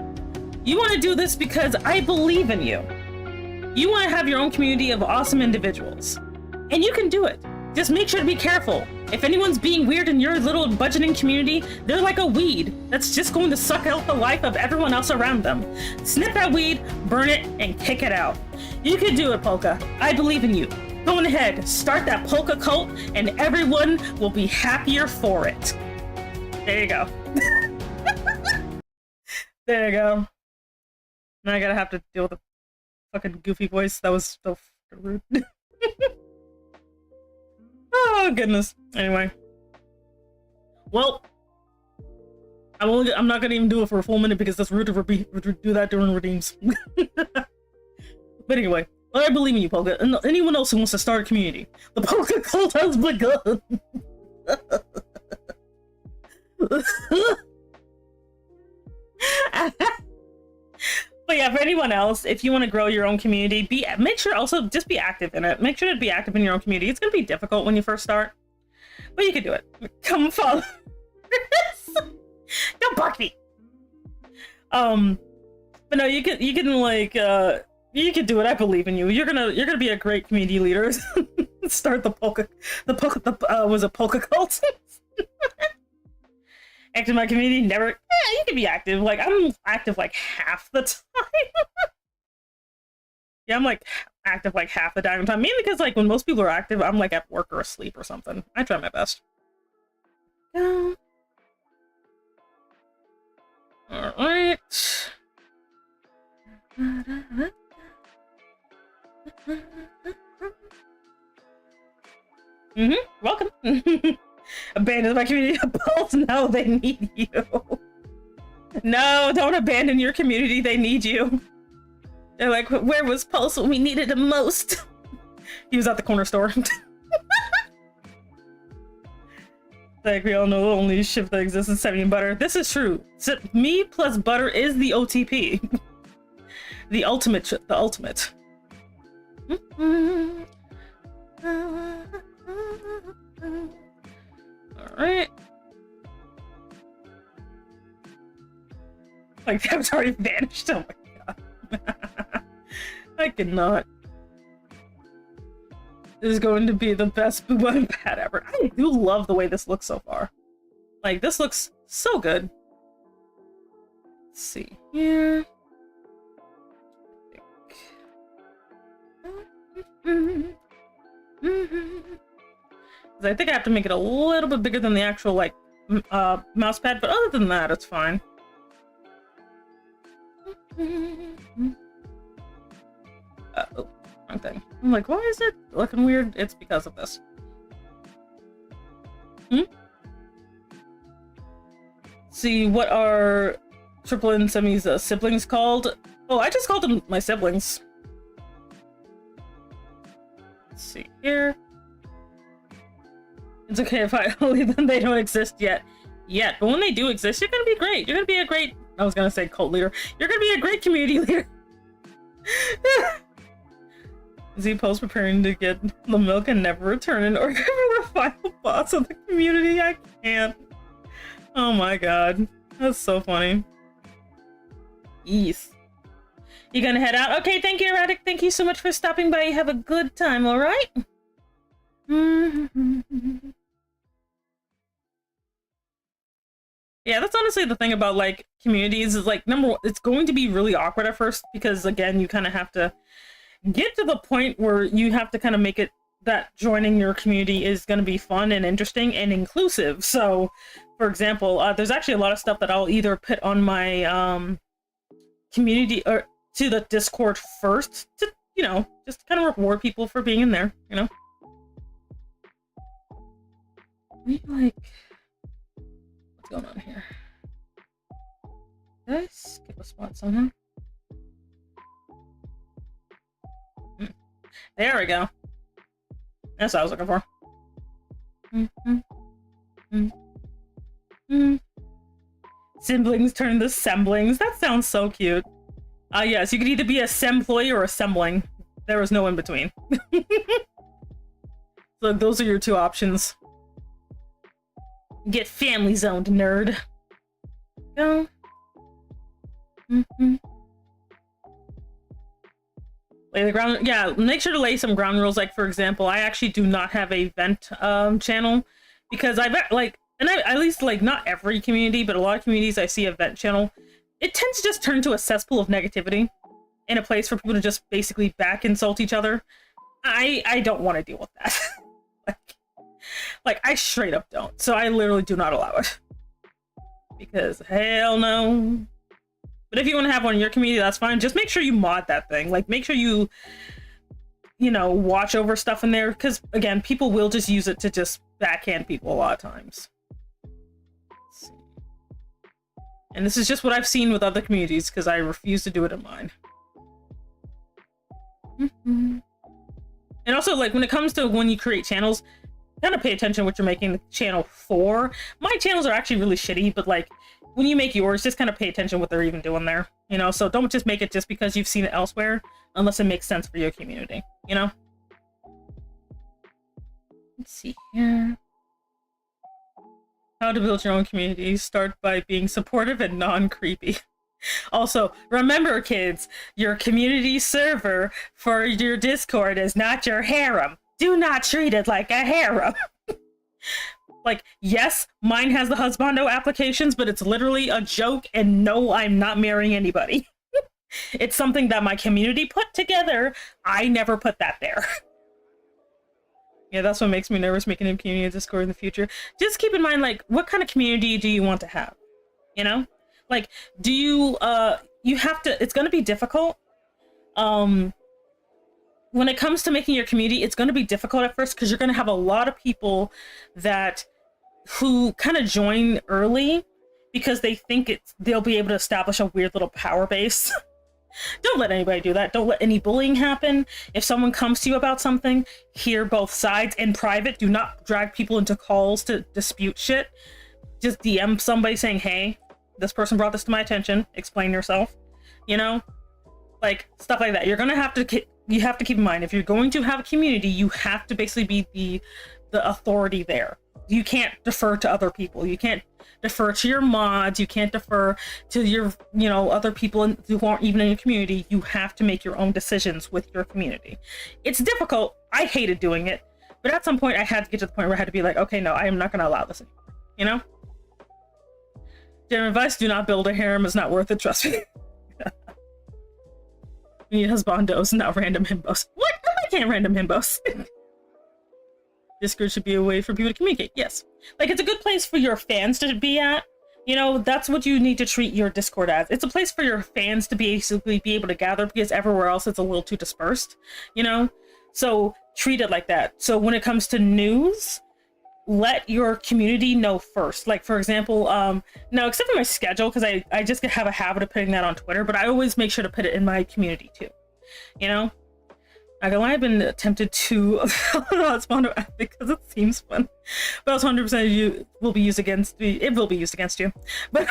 you want to do this because I believe in you. You want to have your own community of awesome individuals. And you can do it. Just make sure to be careful. If anyone's being weird in your little budgeting community, they're like a weed that's just going to suck out the life of everyone else around them. Snip that weed, burn it, and kick it out. You can do it, Polka. I believe in you. Go on ahead, start that Polka cult, and everyone will be happier for it. There you go. There you go. Now I gotta have to deal with the fucking goofy voice. That was so rude. Oh goodness. Anyway. Well, I'm not gonna even do it for a full minute because that's rude to do that during redeems. But anyway, I believe in you, Polka, and anyone else who wants to start a community. The Polka cult has begun. But yeah, for anyone else, if you want to grow your own community, make sure also just be active in it. Make sure to be active in your own community. It's gonna be difficult when you first start, but you can do it. Come follow. Don't bark me. But no, you can like you can do it. I believe in you. You're gonna be a great community leader. Start the polka was a polka cult. Active in my community, never. Yeah, you can be active. Like, I'm active like half the time. Yeah, I'm like active like half the time. Mainly because like when most people are active, I'm like at work or asleep or something. I try my best. Alright. Welcome. Abandon my community. Pulse, no, they need you. No, don't abandon your community. They need you. They're like, where was Pulse when we needed him most? He was at the corner store. Like, we all know only shift that exists in Semi and Butter. This is true. So, me plus Butter is the OTP. The ultimate. The ultimate. Alright. Like, that was already vanished. Oh my god. I cannot. This is going to be the best boob pad ever. I do love the way this looks so far. Like, this looks so good. Let's see here. I think I have to make it a little bit bigger than the actual, like, mouse pad, but other than that, it's fine. Oh, wrong thing. I'm like, why is it looking weird? It's because of this. See, what are Triple and Semi's siblings called? Oh, I just called them my siblings. Let's see here. It's okay if I leave them, they don't exist yet. But when they do exist, you're gonna be great. You're gonna be a great, I was gonna say cult leader. You're gonna be a great community leader. Z-Post preparing to get the milk and never returning or give her the final boss of the community. I can't. Oh my god. That's so funny. Yes. You gonna head out? Okay, thank you, Erratic. Thank you so much for stopping by. Have a good time, alright? Yeah, that's honestly the thing about, like, communities is, like, number one, it's going to be really awkward at first because, again, you kind of have to get to the point where you have to kind of make it that joining your community is going to be fun and interesting and inclusive. So, for example, there's actually a lot of stuff that I'll either put on my community or to the Discord first to, you know, just kind of reward people for being in there, you know? Like, what's going on here? Did I skip a spot somehow? There we go. That's what I was looking for. Siblings turn to semblings. That sounds so cute. Yes, you could either be a semployee or a sembling. There was no in between. So those are your two options. Get family zoned, nerd. Go. Lay the ground. Yeah, make sure to lay some ground rules. Like, for example, I actually do not have a vent channel because I bet, like, and at least, like, not every community, but a lot of communities I see a vent channel. It tends to just turn to a cesspool of negativity and a place for people to just basically back insult each other. I don't want to deal with that. like I straight up don't. So I literally do not allow it. Because hell no. But if you want to have one in your community, that's fine. Just make sure you mod that thing. Like, make sure you know, watch over stuff in there. Because, again, people will just use it to just backhand people a lot of times. And this is just what I've seen with other communities, because I refuse to do it in mine. And also, like, when it comes to when you create channels, kind of pay attention to what you're making the channel for. My channels are actually really shitty, but, like, when you make yours, just kind of pay attention to what they're even doing there, you know? So don't just make it just because you've seen it elsewhere, unless it makes sense for your community, you know? Let's see here. How to build your own community. Start by being supportive and non-creepy. Also, remember, kids, your community server for your Discord is not your harem. Do not treat it like a harem. Like, yes, mine has the husbando applications, but it's literally a joke, and no, I'm not marrying anybody. It's something that my community put together. I never put that there. Yeah, that's what makes me nervous making a community Discord in the future. Just keep in mind, like, what kind of community do you want to have? You know? Like, do you, you have to, it's going to be difficult. When it comes to making your community, it's going to be difficult at first because you're going to have a lot of people who kind of join early because they think they'll be able to establish a weird little power base. Don't let anybody do that. Don't let any bullying happen. If someone comes to you about something, hear both sides in private. Do not drag people into calls to dispute shit. Just DM somebody saying, hey, this person brought this to my attention. Explain yourself. You know? Like, stuff like that. You're gonna have to, you have to keep in mind, if you're going to have a community, you have to basically be the authority there. You can't defer to other people. You can't defer to your mods. You can't defer to your, you know, other people who aren't even in your community. You have to make your own decisions with your community. It's difficult. I hated doing it, but at some point I had to get to the point where I had to be like, okay, no, I am not going to allow this anymore. You know? General advice, do not build a harem. It's not worth it. Trust me. You need husbandos, not random himbos. What? I can't random himbos. Discord should be a way for people to communicate. Yes. Like, it's a good place for your fans to be at. You know, that's what you need to treat your Discord as. It's a place for your fans to basically be able to gather, because everywhere else it's a little too dispersed, you know? So treat it like that. So when it comes to news, let your community know first. Like, for example, no, except for my schedule, because I just have a habit of putting that on Twitter, but I always make sure to put it in my community too. You know? I've been tempted to spawn because it seems fun, but also 100% will be used against me. It will be used against you, but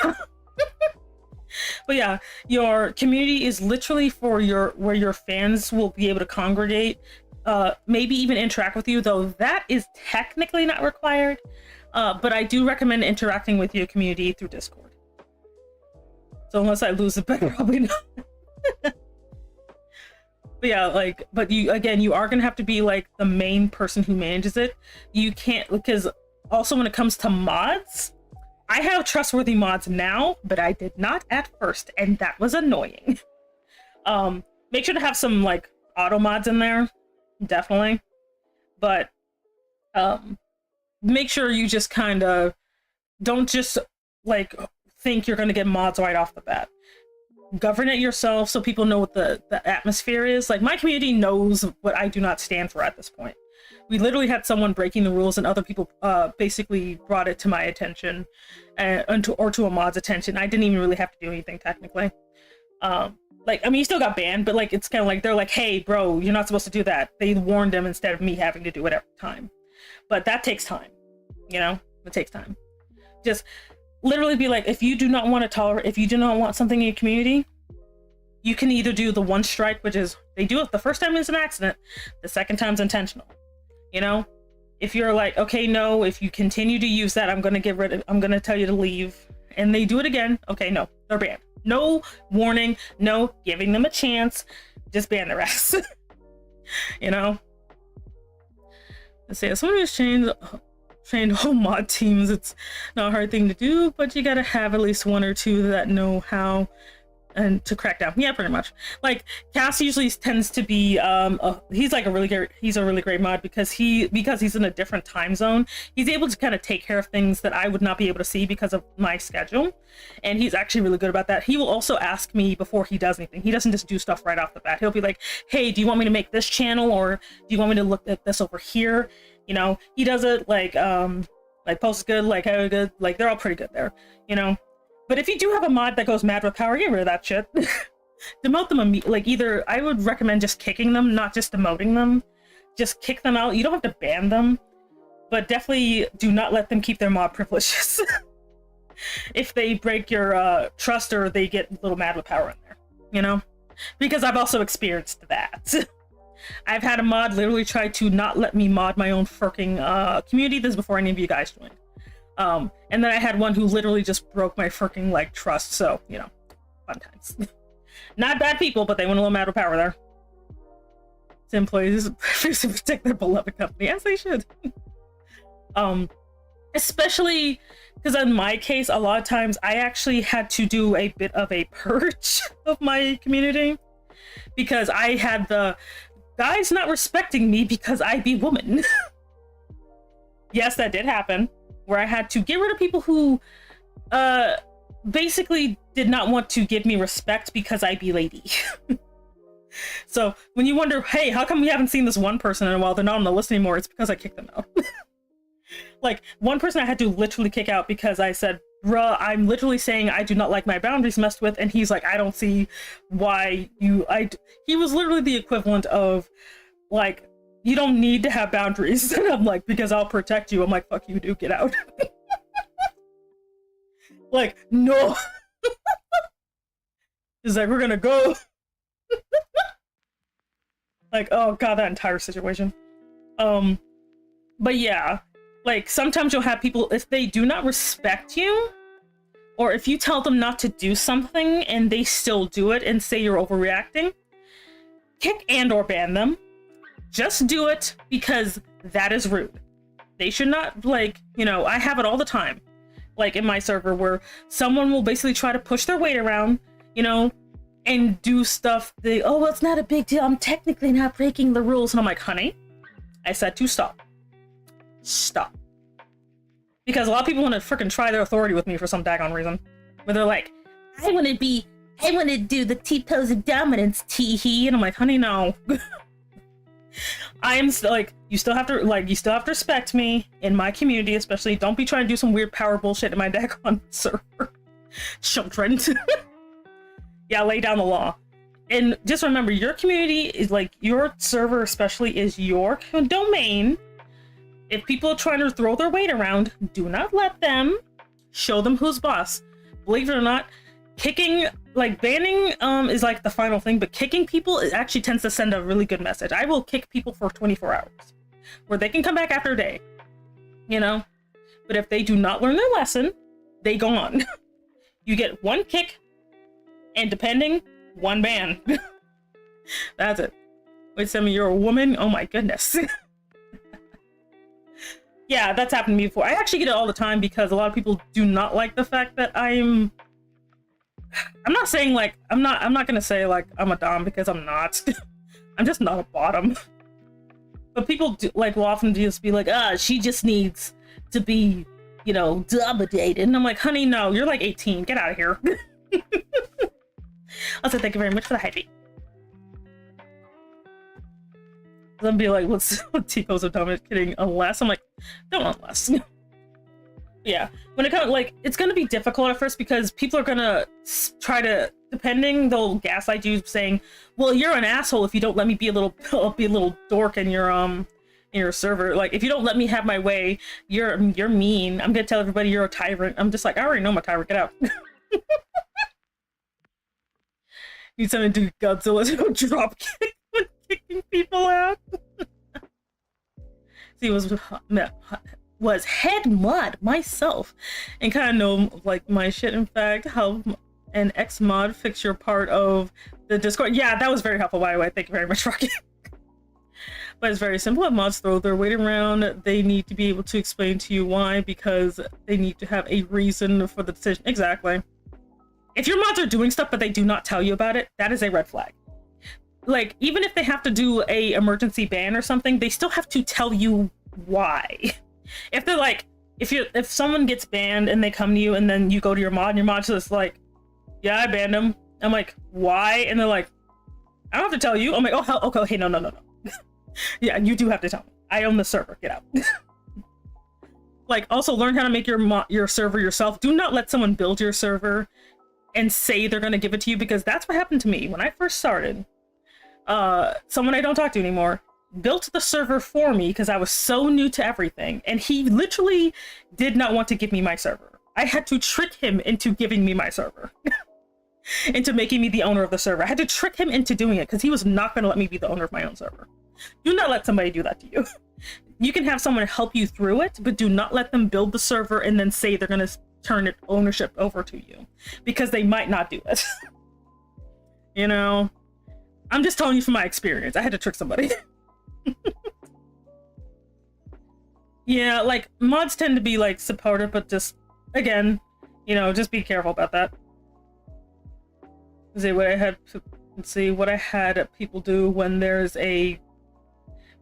but yeah, your community is literally for where your fans will be able to congregate, maybe even interact with you. Though that is technically not required, but I do recommend interacting with your community through Discord. So unless I lose it, but probably not. But yeah, like, but you are gonna have to be like the main person who manages it. You can't, because also when it comes to mods, I have trustworthy mods now, but I did not at first, and that was annoying. Make sure to have some like auto mods in there, definitely. But make sure you just kind of don't just like think you're gonna get mods right off the bat. Govern it yourself so people know what the atmosphere is. Like, my community knows what I do not stand for at this point. We literally had someone breaking the rules, and other people basically brought it to my attention, or to a mod's attention. I didn't even really have to do anything technically. Like, I mean, you still got banned, but like, it's kind of like they're like, hey bro, you're not supposed to do that. They warned them instead of me having to do it every time. But that takes time, you know? It takes time. Just literally be like, if you do not want to tolerate, if you do not want something in your community, you can either do the one strike, which is they do it the first time it's an accident, the second time's intentional. You know, if you're like, okay, no, if you continue to use that, I'm gonna tell you to leave, and they do it again, okay, no, they're banned. No warning, no giving them a chance, just ban the rest. You know. Let's say if someone who's trained whole mod teams, it's not a hard thing to do, but you gotta have at least one or two that know how and to crack down. Yeah, pretty much. Like, Cass usually tends to be he's a really great mod because he's in a different time zone. He's able to kind of take care of things that I would not be able to see because of my schedule, and he's actually really good about that. He will also ask me before he does anything. He doesn't just do stuff right off the bat. He'll be like, hey, do you want me to make this channel, or do you want me to look at this over here? You know, he does it like Post Good, like How Good, like they're all pretty good there, you know. But if you do have a mod that goes mad with power, get rid of that shit. Demote them like, either I would recommend just kicking them, not just demoting them. Just kick them out. You don't have to ban them, but definitely do not let them keep their mod privileges. If they break your trust, or they get a little mad with power in there, you know, because I've also experienced that. I've had a mod literally try to not let me mod my own freaking community. This is before any of you guys joined. And then I had one who literally just broke my freaking like trust. So, you know, fun times. Not bad people, but they went a little mad with power there. It's employees to protect their beloved company, as they should. Especially because in my case, a lot of times I actually had to do a bit of a purge of my community, because I had the guys not respecting me because I be woman. Yes, that did happen, where I had to get rid of people who basically did not want to give me respect because I be lady. So when you wonder, hey, how come we haven't seen this one person in a while, they're not on the list anymore, it's because I kicked them out. Like, one person I had to literally kick out because I said, bruh, I'm literally saying I do not like my boundaries messed with, and he's like, I don't see why you, he was literally the equivalent of, like, you don't need to have boundaries. And I'm like, because I'll protect you. I'm like, fuck you, dude, get out. Like, no. He's like, we're gonna go. Like, oh god, that entire situation. But yeah, like, sometimes you'll have people, if they do not respect you, or if you tell them not to do something and they still do it and say you're overreacting, kick and or ban them. Just do it because that is rude. They should not, like, you know, I have it all the time, like in my server, where someone will basically try to push their weight around, you know, and do stuff, oh, well, it's not a big deal, I'm technically not breaking the rules. And I'm like, honey, I said to stop. Stop. Because a lot of people want to freaking try their authority with me for some daggone reason. Where they're like, I want to do the T-pose of dominance, tee-hee. And I'm like, honey, no. I am like, you still have to respect me in my community, especially. Don't be trying to do some weird power bullshit in my daggone server. Children. Yeah, lay down the law. And just remember, your community is like, your server especially is your domain. If people are trying to throw their weight around, do not let them. Show them who's boss. Believe it or not, kicking, like, banning is like the final thing, but kicking people, it actually tends to send a really good message. I will kick people for 24 hours, where they can come back after a day, you know? But if they do not learn their lesson, they go on. You get one kick, and depending, one ban. That's it. Wait, Sammy, you're a woman? Oh my goodness. Yeah, that's happened to me before. I actually get it all the time because a lot of people do not like the fact that I'm not saying, like, I'm not gonna say, like, I'm a dom, because I'm not. I'm just not a bottom. But people do, like, will often just be like, she just needs to be, you know, dominated. And I'm like, honey, no, you're like 18. Get out of here. Also, thank you very much for the hype. Then be like, what's T-pose of dominant? Kidding, unless. I'm like, don't unless. Yeah, when it comes, like, it's gonna be difficult at first because people are gonna try to, depending, they'll gaslight you saying, well, you're an asshole if you don't let me be a little dork in your server. Like, if you don't let me have my way, you're mean. I'm gonna tell everybody you're a tyrant. I'm just like, I already know I'm a tyrant. Get out. You send to Godzilla to drop kick when kicking people out. See, was head mod myself and kind of know, like, my shit. In fact, how an X mod fix your part of the Discord. Yeah, that was very helpful, by the way. Thank you very much, Rocky. But it's very simple. If mods throw their weight around, they need to be able to explain to you why, because they need to have a reason for the decision. Exactly. If your mods are doing stuff but they do not tell you about it, that is a red flag. Like, even if they have to do a emergency ban or something, they still have to tell you why. If they're like, if someone gets banned and they come to you and then you go to your mod and your mod's just like, yeah, I banned him. I'm like, why? And they're like, I don't have to tell you. I'm like, oh, hell, okay, hey, no. Yeah, you do have to tell me. I own the server. Get out. Like, also learn how to make your server yourself. Do not let someone build your server and say they're going to give it to you, because that's what happened to me when I first started. Someone I don't talk to anymore built the server for me because I was so new to everything, and he literally did not want to give me my server. I had to trick him into giving me my server. Into making me the owner of the server. I had to trick him into doing it because he was not going to let me be the owner of my own server. Do not let somebody do that to you. You can have someone help you through it, but do not let them build the server and then say they're going to turn it ownership over to you, because they might not do it. You know, I'm just telling you from my experience. I had to trick somebody. Yeah, like, mods tend to be, like, supportive, but just, again, you know, just be careful about that. See what I had people do when there's a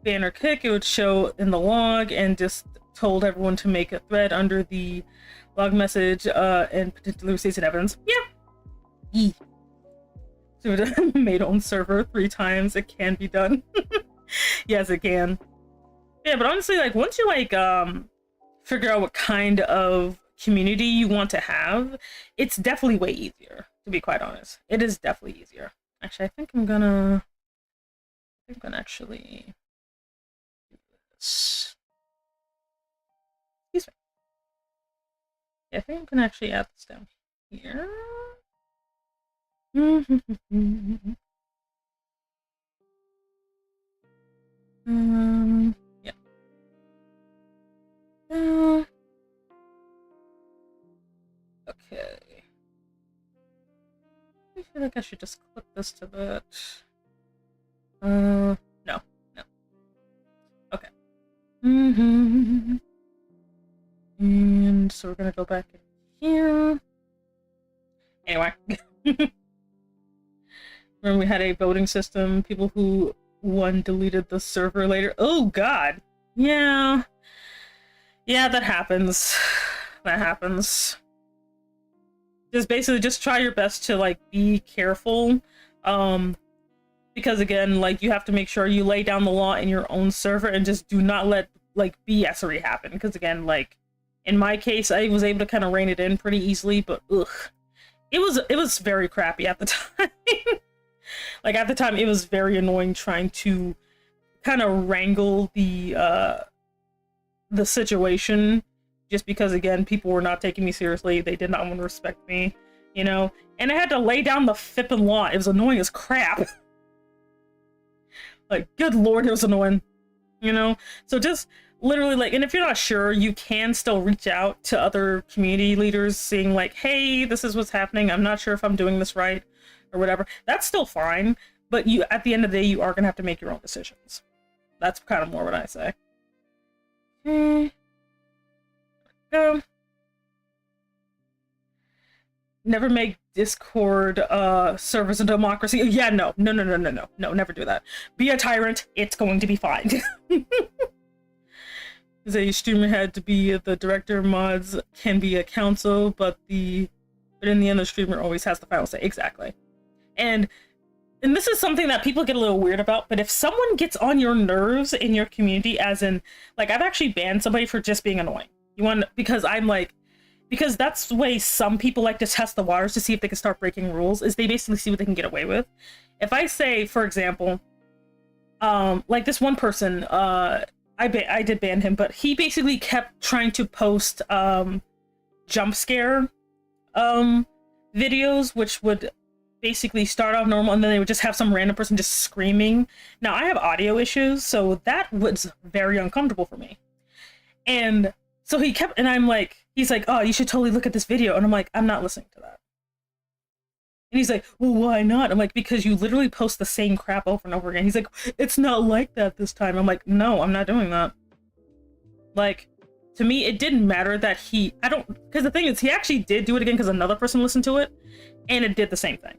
banner kick. It would show in the log and just told everyone to make a thread under the log message and potentially receipts and evidence. Yeah. So it made own server 3 times. It can be done. Yes, it can. Yeah, but honestly, like, once you, like, figure out what kind of community you want to have, it's definitely way easier, to be quite honest. It is definitely easier. Actually, I think I'm gonna actually do this. Excuse me. Yeah, I think I'm gonna actually add this down here. Yeah. Okay. I feel like I should just clip this to that. No. Okay. And so we're gonna go back in here. Anyway. Remember we had a voting system, people who won deleted the server later. Oh god. Yeah. Yeah, that happens. That happens. Just basically just try your best to like be careful. Because again, like you have to make sure you lay down the law in your own server and just do not let like BSery happen. Because again, like in my case, I was able to kind of rein it in pretty easily, but ugh. It was very crappy at the time. Like at the time it was very annoying trying to kind of wrangle the situation, just because again people were not taking me seriously. They did not want to respect me, you know, and I had to lay down the flippin' law. It was annoying as crap. Like good lord, it was annoying, you know. So just literally like, and if you're not sure, you can still reach out to other community leaders saying like, hey, this is what's happening, I'm not sure if I'm doing this right or whatever. That's still fine, but you, at the end of the day, you are gonna have to make your own decisions. That's kind of more what I say. Never make Discord servers a democracy. Yeah, no, never do that. Be a tyrant, it's going to be fine. A streamer had to be the director, mods can be a council, but in the end the streamer always has the final say. Exactly. And this is something that people get a little weird about, but if someone gets on your nerves in your community, as in like I've actually banned somebody for just being annoying. Because that's the way some people like to test the waters to see if they can start breaking rules, is they basically see what they can get away with. If I say, for example, like this one person, I did ban him, but he basically kept trying to post jump scare videos, which would basically start off normal and then they would just have some random person just screaming. Now I have audio issues, so that was very uncomfortable for me. And so he kept, and I'm like, he's like, oh, you should totally look at this video. And I'm like, I'm not listening to that. And he's like, well, why not? I'm like, because you literally post the same crap over and over again. He's like, it's not like that this time. I'm like, no, I'm not doing that. Like, to me, it didn't matter that because the thing is, he actually did do it again because another person listened to it, and it did the same thing.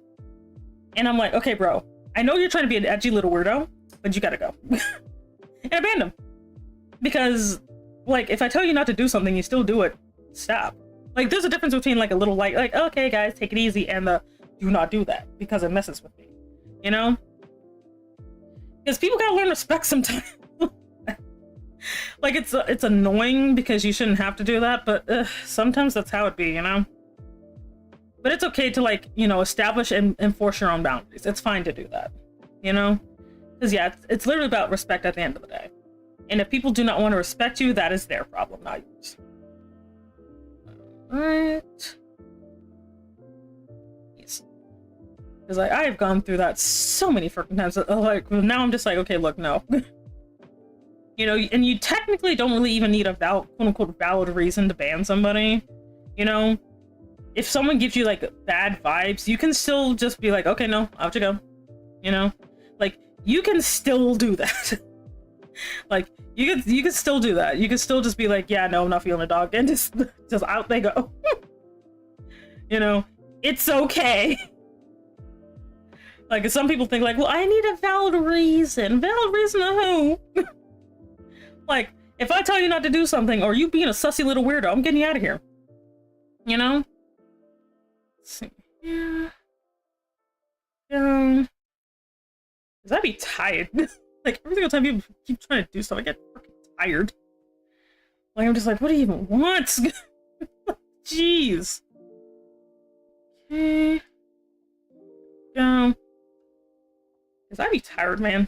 And I'm like, okay, bro, I know you're trying to be an edgy little weirdo, but you gotta go. And I banned him. Because, like, if I tell you not to do something, you still do it, stop. Like, there's a difference between, like, a little light, like, okay, guys, take it easy, and the do not do that, because it messes with me, you know? Because people gotta learn respect sometimes. Like, it's annoying because you shouldn't have to do that, but sometimes that's how it be, you know? But it's okay to, like, you know, establish and enforce your own boundaries. It's fine to do that, you know? Because, yeah, it's literally about respect at the end of the day. And if people do not want to respect you, that is their problem, not yours. Alright. Yes. Because I've gone through that so many freaking times. Like, now I'm just like, okay, look, no. You know, and you technically don't really even need a quote-unquote valid reason to ban somebody, you know? If someone gives you, like, bad vibes, you can still just be like, okay, no, out you go. You know? Like, you can still do that. Like, you can still do that. You can still just be like, yeah, no, I'm not feeling a dog, and just out they go. You know? It's okay. Like, some people think, like, well, I need a valid reason. Valid reason to who? Like, if I tell you not to do something, or you being a sussy little weirdo, I'm getting you out of here. You know? Let's see. Yeah. Cause I'd be tired. Like, every single time you keep trying to do stuff, I get fucking tired. Like, I'm just like, what do you even want? Jeez. Okay. Go. Cause I'd be tired, man.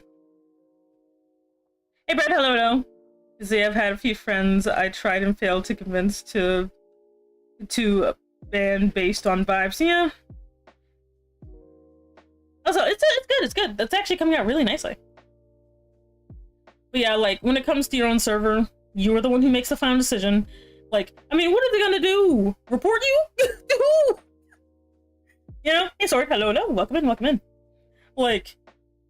Hey, Brad, hello. See, I've had a few friends I tried and failed to convince to ban based on vibes. Yeah. Also, it's good. That's actually coming out really nicely. But yeah, like, when it comes to your own server, you're the one who makes the final decision. Like, I mean, what are they gonna do? Report you? You know? Hey, sorry, hello, welcome in. Like,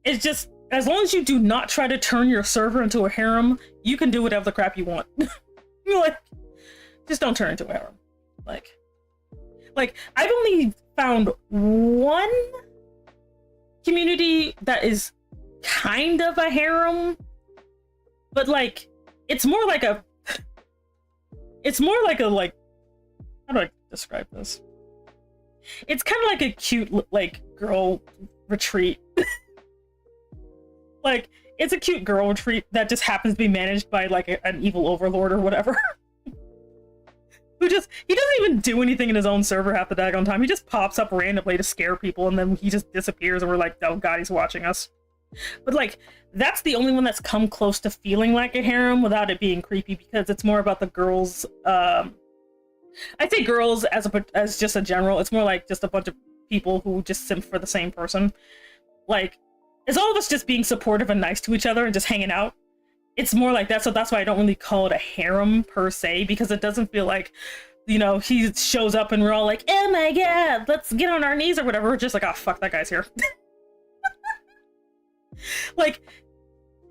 it's just, as long as you do not try to turn your server into a harem, you can do whatever the crap you want. Like, just don't turn into a harem. Like, I've only found one community that is kind of a harem, but like, it's more like a, like, how do I describe this? It's kind of like a cute, like, girl retreat. Like, it's a cute girl retreat that just happens to be managed by, like, an evil overlord or whatever. He doesn't even do anything in his own server half the daggone time. He just pops up randomly to scare people, and then he just disappears, and we're like, oh god, he's watching us. But, like, that's the only one that's come close to feeling like a harem without it being creepy, because it's more about the girls, I'd say girls as just a general. It's more like just a bunch of people who just simp for the same person. Like, it's all of us just being supportive and nice to each other and just hanging out. It's more like that, so that's why I don't really call it a harem per se, because it doesn't feel like, you know, he shows up and we're all like, oh my god, let's get on our knees or whatever. We're just like, oh fuck, that guy's here. Like,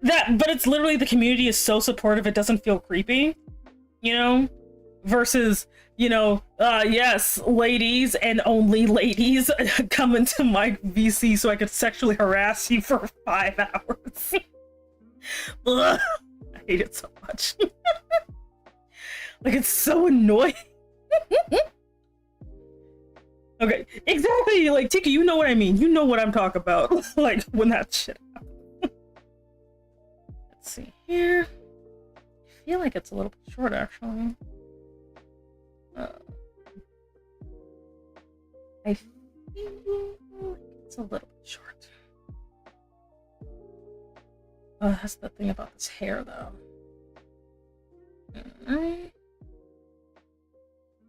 that, but it's literally, the community is so supportive it doesn't feel creepy, you know? Versus, you know, yes, ladies and only ladies come into my VC so I could sexually harass you for 5 hours. Ugh, I hate it so much. Like, it's so annoying. Okay, exactly, like, Tiki, you know what I mean. You know what I'm talking about. Like, when that shit happened. Let's see here. I feel like it's a little bit short, actually. I feel like it's a little bit short. Oh, that's the thing about this hair, though.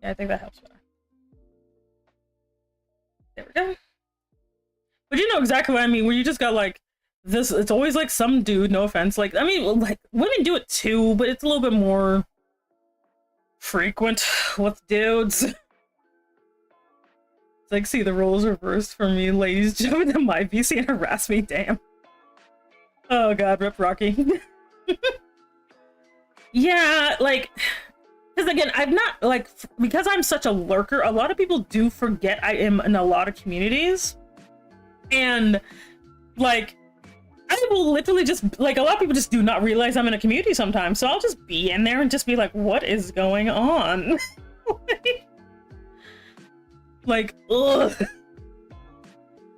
Yeah, I think that helps better. There we go. But you know exactly what I mean, where you just got, like, this, it's always, like, some dude, no offense. Like, I mean, like, women do it too, but it's a little bit more frequent with dudes. It's like, see, the roles reversed for me. Ladies jump into my VC and harass me, damn. Oh god, rip Rocky. Yeah, like, because again, I'm not, like, because I'm such a lurker, a lot of people do forget I am in a lot of communities. And, like, I will literally just, like, a lot of people just do not realize I'm in a community sometimes, so I'll just be in there and just be like, what is going on? Like, ugh.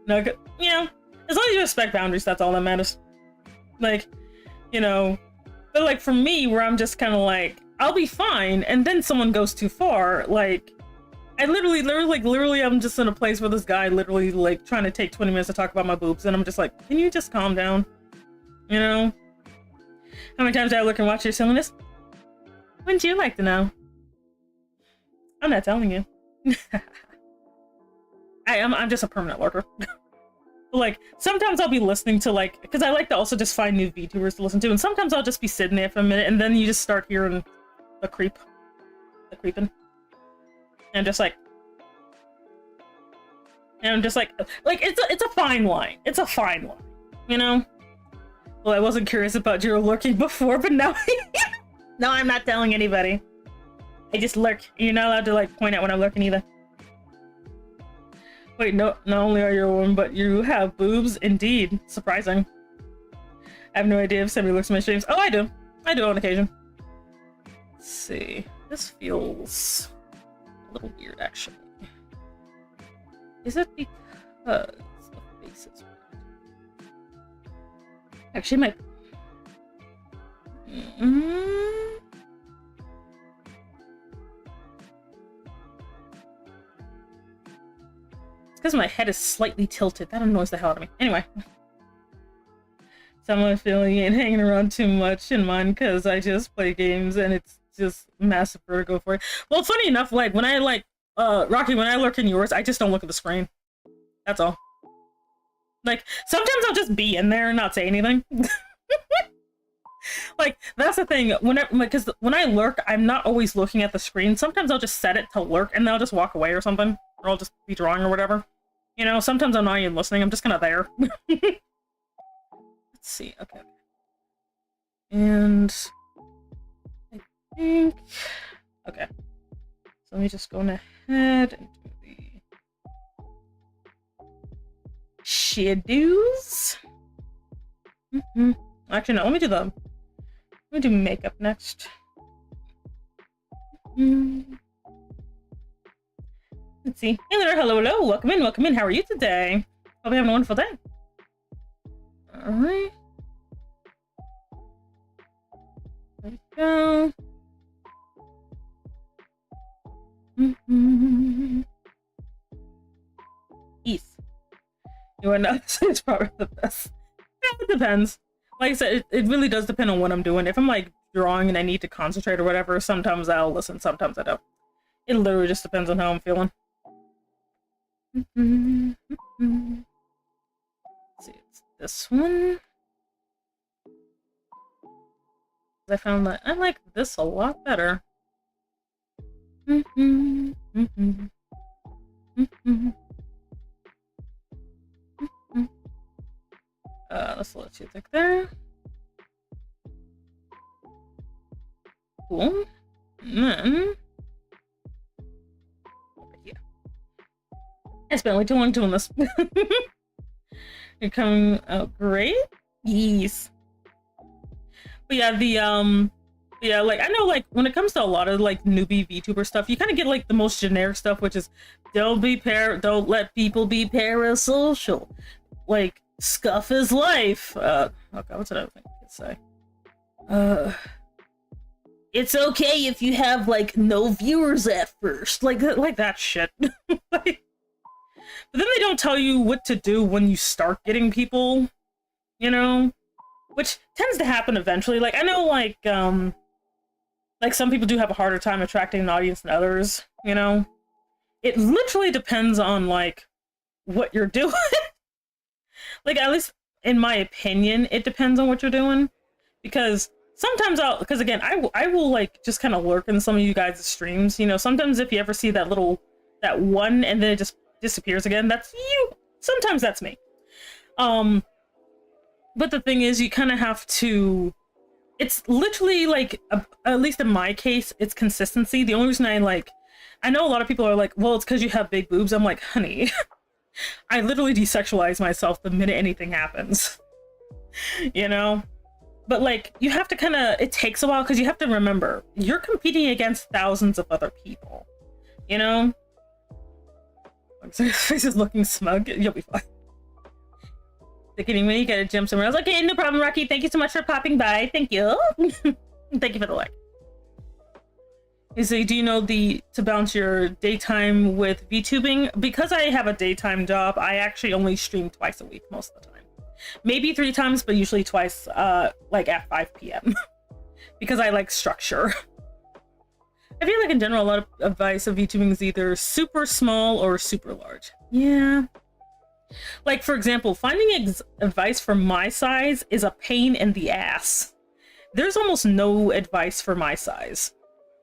No, you know, as long as you respect boundaries, that's all that matters. Like, you know, but like for me, where I'm just kind of like, I'll be fine, and then someone goes too far, like, I literally, I'm just in a place where this guy literally, like, trying to take 20 minutes to talk about my boobs, and I'm just like, can you just calm down? You know? How many times do I look and watch your silliness? Wouldn't you like to know? I'm not telling you. I'm just a permanent lurker. Like, sometimes I'll be listening to, like, because I like to also just find new VTubers to listen to, and sometimes I'll just be sitting there for a minute, and then you just start hearing the creeping. And I'm just like, it's a fine line. It's a fine line, you know? Well, I wasn't curious about your lurking before, but now, no, I'm not telling anybody. I just lurk. You're not allowed to, like, point out when I'm lurking either. Wait, no, not only are you a woman, but you have boobs? Indeed. Surprising. I have no idea if somebody looks at my streams. Oh, I do. I do on occasion. Let's see. This feels a little weird, actually. Is it because the face is weird? Actually, my... because my head is slightly tilted. That annoys the hell out of me. Anyway. Someone feeling ain't hanging around too much in mine because I just play games and it's just massive vertigo for it. Well, funny enough, like when I Rocky, when I lurk in yours, I just don't look at the screen. That's all. Like sometimes I'll just be in there and not say anything. Like that's the thing. Because when I lurk, I'm not always looking at the screen. Sometimes I'll just set it to lurk and then I'll just walk away or something, or I'll just be drawing or whatever. You know, sometimes I'm not even listening. I'm just kind of there. Let's see. Okay. And I think okay. So let me just go ahead and do the shadows. Actually, no. Let me do makeup next. Let's see. Hey there, hello, hello. Welcome in, welcome in. How are you today? Hope you're having a wonderful day. All right. There we go. East. You are not. It's probably the best. It depends. Like I said, it really does depend on what I'm doing. If I'm like drawing and I need to concentrate or whatever, sometimes I'll listen, sometimes I don't. It literally just depends on how I'm feeling. Let's see, it's this one. I found that I like this a lot better. Let's let you think there. Cool. And then over here. I spent way too long doing this. You're coming out great. Yes. But yeah, yeah, like I know, like when it comes to a lot of like newbie VTuber stuff, you kind of get like the most generic stuff, which is don't let people be parasocial. Like scuff is life. Okay, what's another thing I could say? It's okay if you have like no viewers at first, like that shit. Like, but then they don't tell you what to do when you start getting people, you know, which tends to happen eventually. Like I know, like some people do have a harder time attracting an audience than others. You know, it literally depends on like what you're doing. Like, at least in my opinion, it depends on what you're doing. Because sometimes because again, I will like just kind of lurk in some of you guys' streams. You know, sometimes if you ever see that one and then it just disappears again, that's you. Sometimes that's me. But the thing is, you kind of have to, it's literally like, at least in my case, it's consistency. The only reason I know a lot of people are like, well, it's because you have big boobs. I'm like, honey. I literally desexualize myself the minute anything happens, you know? But like, you have to kind of, it takes a while because you have to remember, you're competing against thousands of other people, you know? His face is looking smug. You'll be fine. Thinking when you get a gym somewhere. I was like, okay, no problem, Rocky. Thank you so much for popping by. Thank you. Thank you for the like. So do you know to balance your daytime with VTubing? Because I have a daytime job, I actually only stream twice a week most of the time. Maybe 3 times, but usually twice, like at 5 p.m. Because I like structure. I feel like in general, a lot of advice of VTubing is either super small or super large. Yeah. Like, for example, finding advice for my size is a pain in the ass. There's almost no advice for my size.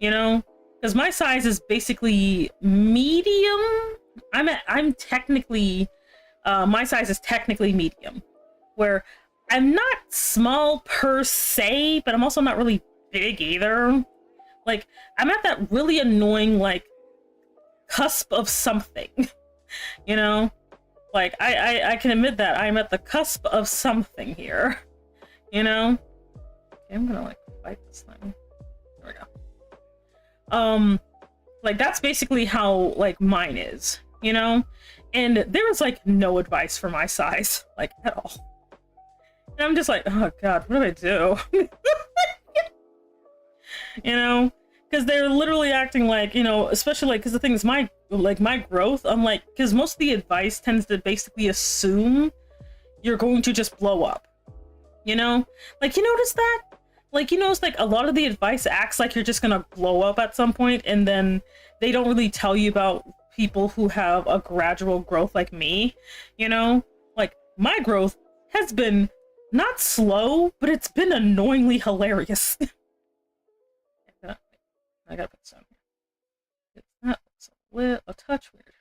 You know, because my size is basically medium. I'm technically, my size is technically medium, where I'm not small per se, but I'm also not really big either. Like, I'm at that really annoying, like, cusp of something, you know? Like, I can admit that I'm at the cusp of something here, you know? Okay, I'm gonna, like, fight this thing. There we go. Like that's basically how like mine is, you know, and there was like no advice for my size, like at all. And I'm just like, oh god, what do I do? You know, because they're literally acting like, you know, especially like, because the thing is my growth, I'm like, because most of the advice tends to basically assume you're going to just blow up, you know? Like, you notice that? Like, you notice like a lot of the advice acts like you're just gonna blow up at some point, and then they don't really tell you about people who have a gradual growth like me, you know? Like, my growth has been not slow, but it's been annoyingly hilarious. I gotta put this on here. It's a touch weird.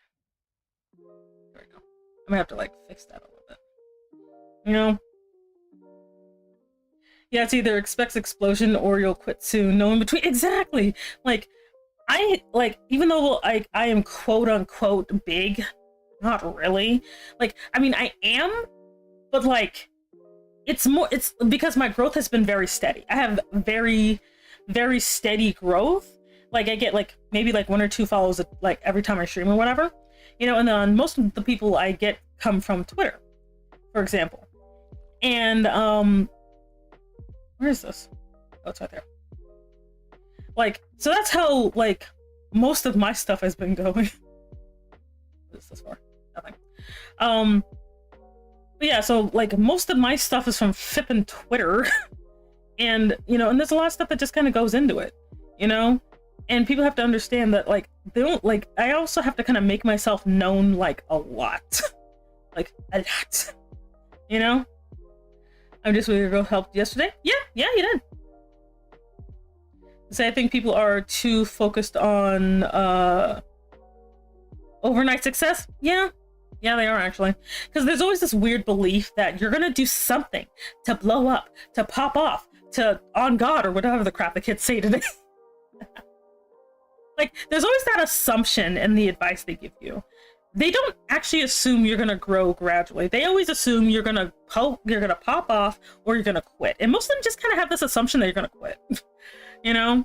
There we go. I'm gonna have to like fix that a little bit. You know? Yeah, it's either expects explosion or you'll quit soon. No in between. Exactly. Like, even though I am quote unquote big, not really. Like, I mean, I am, but like, it's because my growth has been very steady. I have very, very steady growth. Like, I get like maybe like 1 or 2 follows like every time I stream or whatever, you know. And then most of the people I get come from Twitter, for example. And where is this? Oh, it's right there. Like, so that's how like most of my stuff has been going. What is this for? Nothing. But yeah, so like most of my stuff is from flipping Twitter. And, you know, and there's a lot of stuff that just kind of goes into it, you know? And people have to understand that, like, they don't, like, I also have to kind of make myself known, like, a lot. Like, a lot. You know? I'm just with your girl helped yesterday. Yeah, you did. So I think people are too focused on overnight success. Yeah, they are actually. Because there's always this weird belief that you're gonna do something to blow up, to pop off, to on God, or whatever the crap the kids say today. Like, there's always that assumption in the advice they give you. They don't actually assume you're gonna grow gradually. They always assume you're gonna pop off, or you're gonna quit. And most of them just kind of have this assumption that you're gonna quit. You know?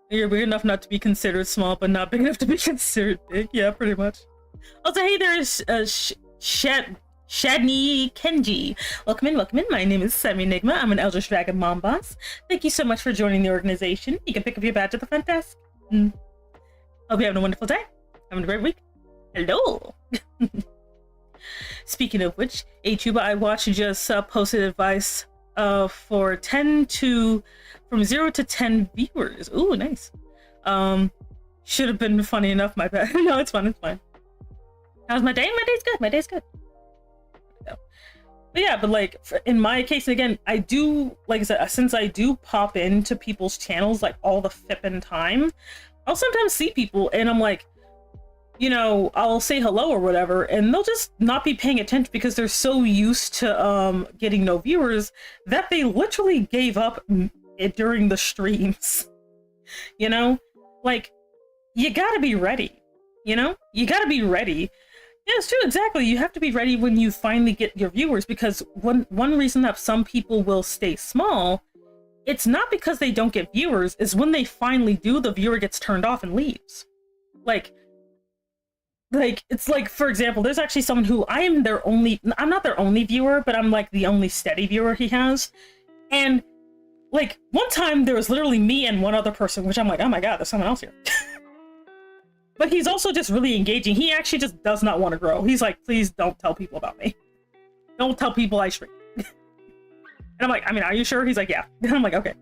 You're big enough not to be considered small, but not big enough to be considered big. Yeah, pretty much. Also, hey, there's Shadney Kenji. Welcome in. My name is Semi-Enigma. I'm an Eldritch Dragon mom boss. Thank you so much for joining the organization. You can pick up your badge at the front desk. Hope you're having a wonderful day. Having a great week. Hello. Speaking of which, a tuber I watched just posted advice for from 0 to 10 viewers. Ooh, nice. Should have been funny enough, my bad. No, it's fine, it's fine. How's my day? My day's good. But yeah, but like in my case, again, I do, like I said, since I do pop into people's channels like all the flippin' time, I'll sometimes see people and I'm like, you know, I'll say hello or whatever, and they'll just not be paying attention because they're so used to getting no viewers that they literally gave up during the streams. You know, like, you gotta be ready. You know, you gotta be ready. Yeah, it's true, exactly. You have to be ready when you finally get your viewers, because one reason that some people will stay small, it's not because they don't get viewers, is when they finally do, the viewer gets turned off and leaves. Like, it's like, for example, there's actually someone who I'm not their only viewer, but I'm like the only steady viewer he has. And like, one time there was literally me and one other person, which I'm like, oh my God, there's someone else here. But he's also just really engaging. He actually just does not want to grow. He's like, please don't tell people about me. Don't tell people I stream. And I'm like, I mean, are you sure? He's like, yeah. And I'm like, okay.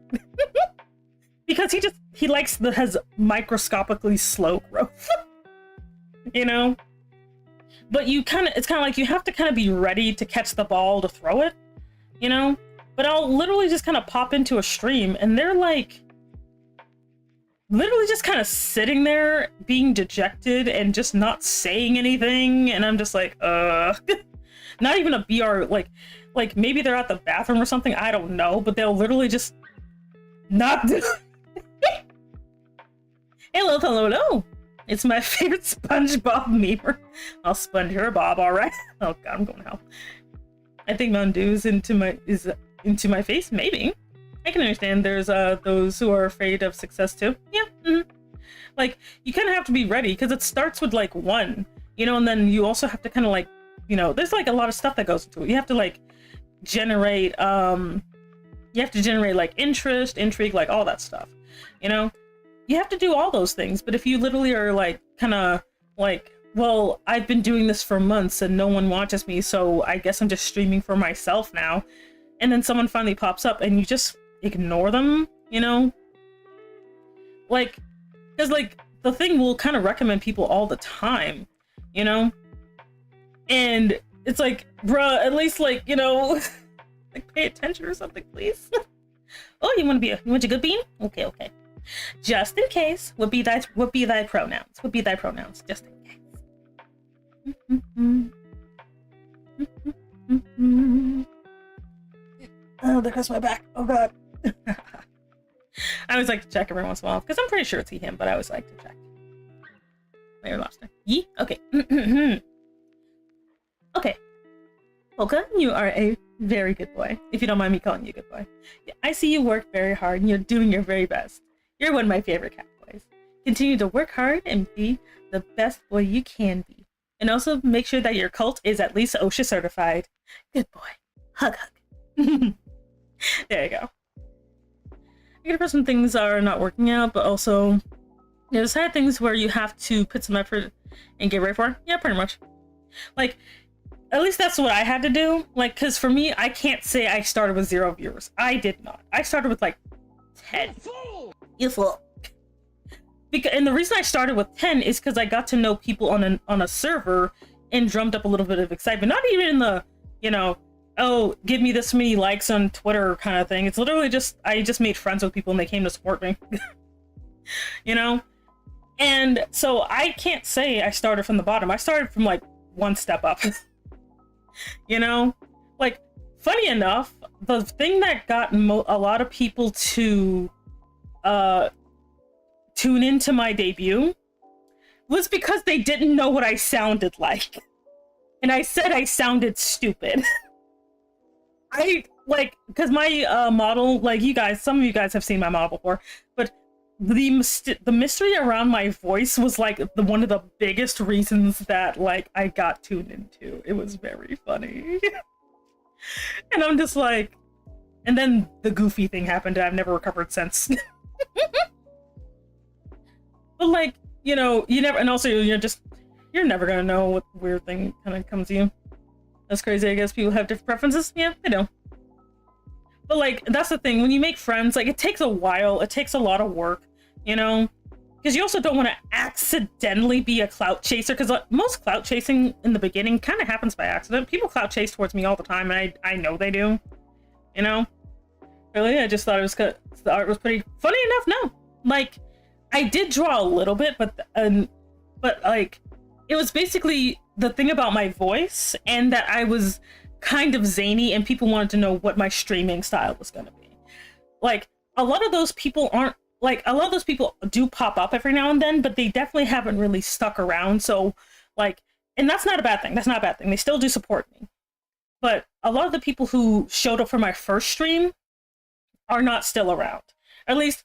Because he likes has microscopically slow growth. You know? But it's kind of like you have to kind of be ready to catch the ball to throw it, you know? But I'll literally just kind of pop into a stream and they're like, literally just kind of sitting there being dejected and just not saying anything, and I'm just like, not even a BR, like maybe they're at the bathroom or something, I don't know, but they'll literally just not do. Hello, it's my favorite SpongeBob meme. I'll sponge her, Bob, all right. Oh God, I'm going to hell. I think Mountain Dew is into my face, maybe. I can understand there's those who are afraid of success too. Yeah. Like, you kind of have to be ready because it starts with like 1, you know, and then you also have to kind of like, you know, there's like a lot of stuff that goes into it. You have to like generate like interest, intrigue, like all that stuff. You know, you have to do all those things. But if you literally are like kind of like, well, I've been doing this for months and no one watches me, so I guess I'm just streaming for myself now. And then someone finally pops up and you just ignore them, you know? Like, because like the thing will kind of recommend people all the time, you know? And it's like, bruh, at least like, you know, like pay attention or something, please. Oh, you want your good bean? Okay, okay. Just in case, would be thy pronouns. Would be thy pronouns, just in case. Oh, there goes my back. Oh god. I always like to check every once in a while, because I'm pretty sure it's him, but I always like to check. Mayor Lobster. Yee? Okay. Okay. Polka, you are a very good boy, if you don't mind me calling you a good boy. I see you work very hard, and you're doing your very best. You're one of my favorite cat boys. Continue to work hard and be the best boy you can be. And also make sure that your cult is at least OSHA certified. Good boy. Hug, hug. There you go. I get it for some things are not working out, but also, you know, there's had things where you have to put some effort and get ready for. Yeah, pretty much. Like, at least that's what I had to do. Like, because for me, I can't say I started with 0 viewers. I did not. I started with like 10. You fool. Because, and the reason I started with 10 is because I got to know people on a server and drummed up a little bit of excitement. Not even in the, you know, oh, give me this many likes on Twitter kind of thing. It's literally just, I just made friends with people and they came to support me. You know? And so I can't say I started from the bottom. I started from like 1 step up. You know? Like, funny enough, the thing that got a lot of people to tune into my debut was because they didn't know what I sounded like. And I said I sounded stupid. I, like, because my model, like you guys, some of you guys have seen my model before, but the mystery around my voice was like one of the biggest reasons that like I got tuned into. It was very funny. And I'm just like, and then the goofy thing happened and I've never recovered since. But like, you know, you never, and also you're never gonna know what weird thing kind of comes to you. That's crazy. I guess people have different preferences. Yeah, I know. But like, that's the thing. When you make friends, like, it takes a while. It takes a lot of work, you know? Because you also don't want to accidentally be a clout chaser. Because most clout chasing in the beginning kind of happens by accident. People clout chase towards me all the time, and I know they do. You know? Really? I just thought it was good. The art was pretty funny enough. No, like, I did draw a little bit, but like, it was basically the thing about my voice and that I was kind of zany and people wanted to know what my streaming style was going to be. Like, a lot of those people aren't, like, a lot of those people do pop up every now and then, but they definitely haven't really stuck around. So, like, and that's not a bad thing. That's not a bad thing. They still do support me. But a lot of the people who showed up for my first stream are not still around. Or at least,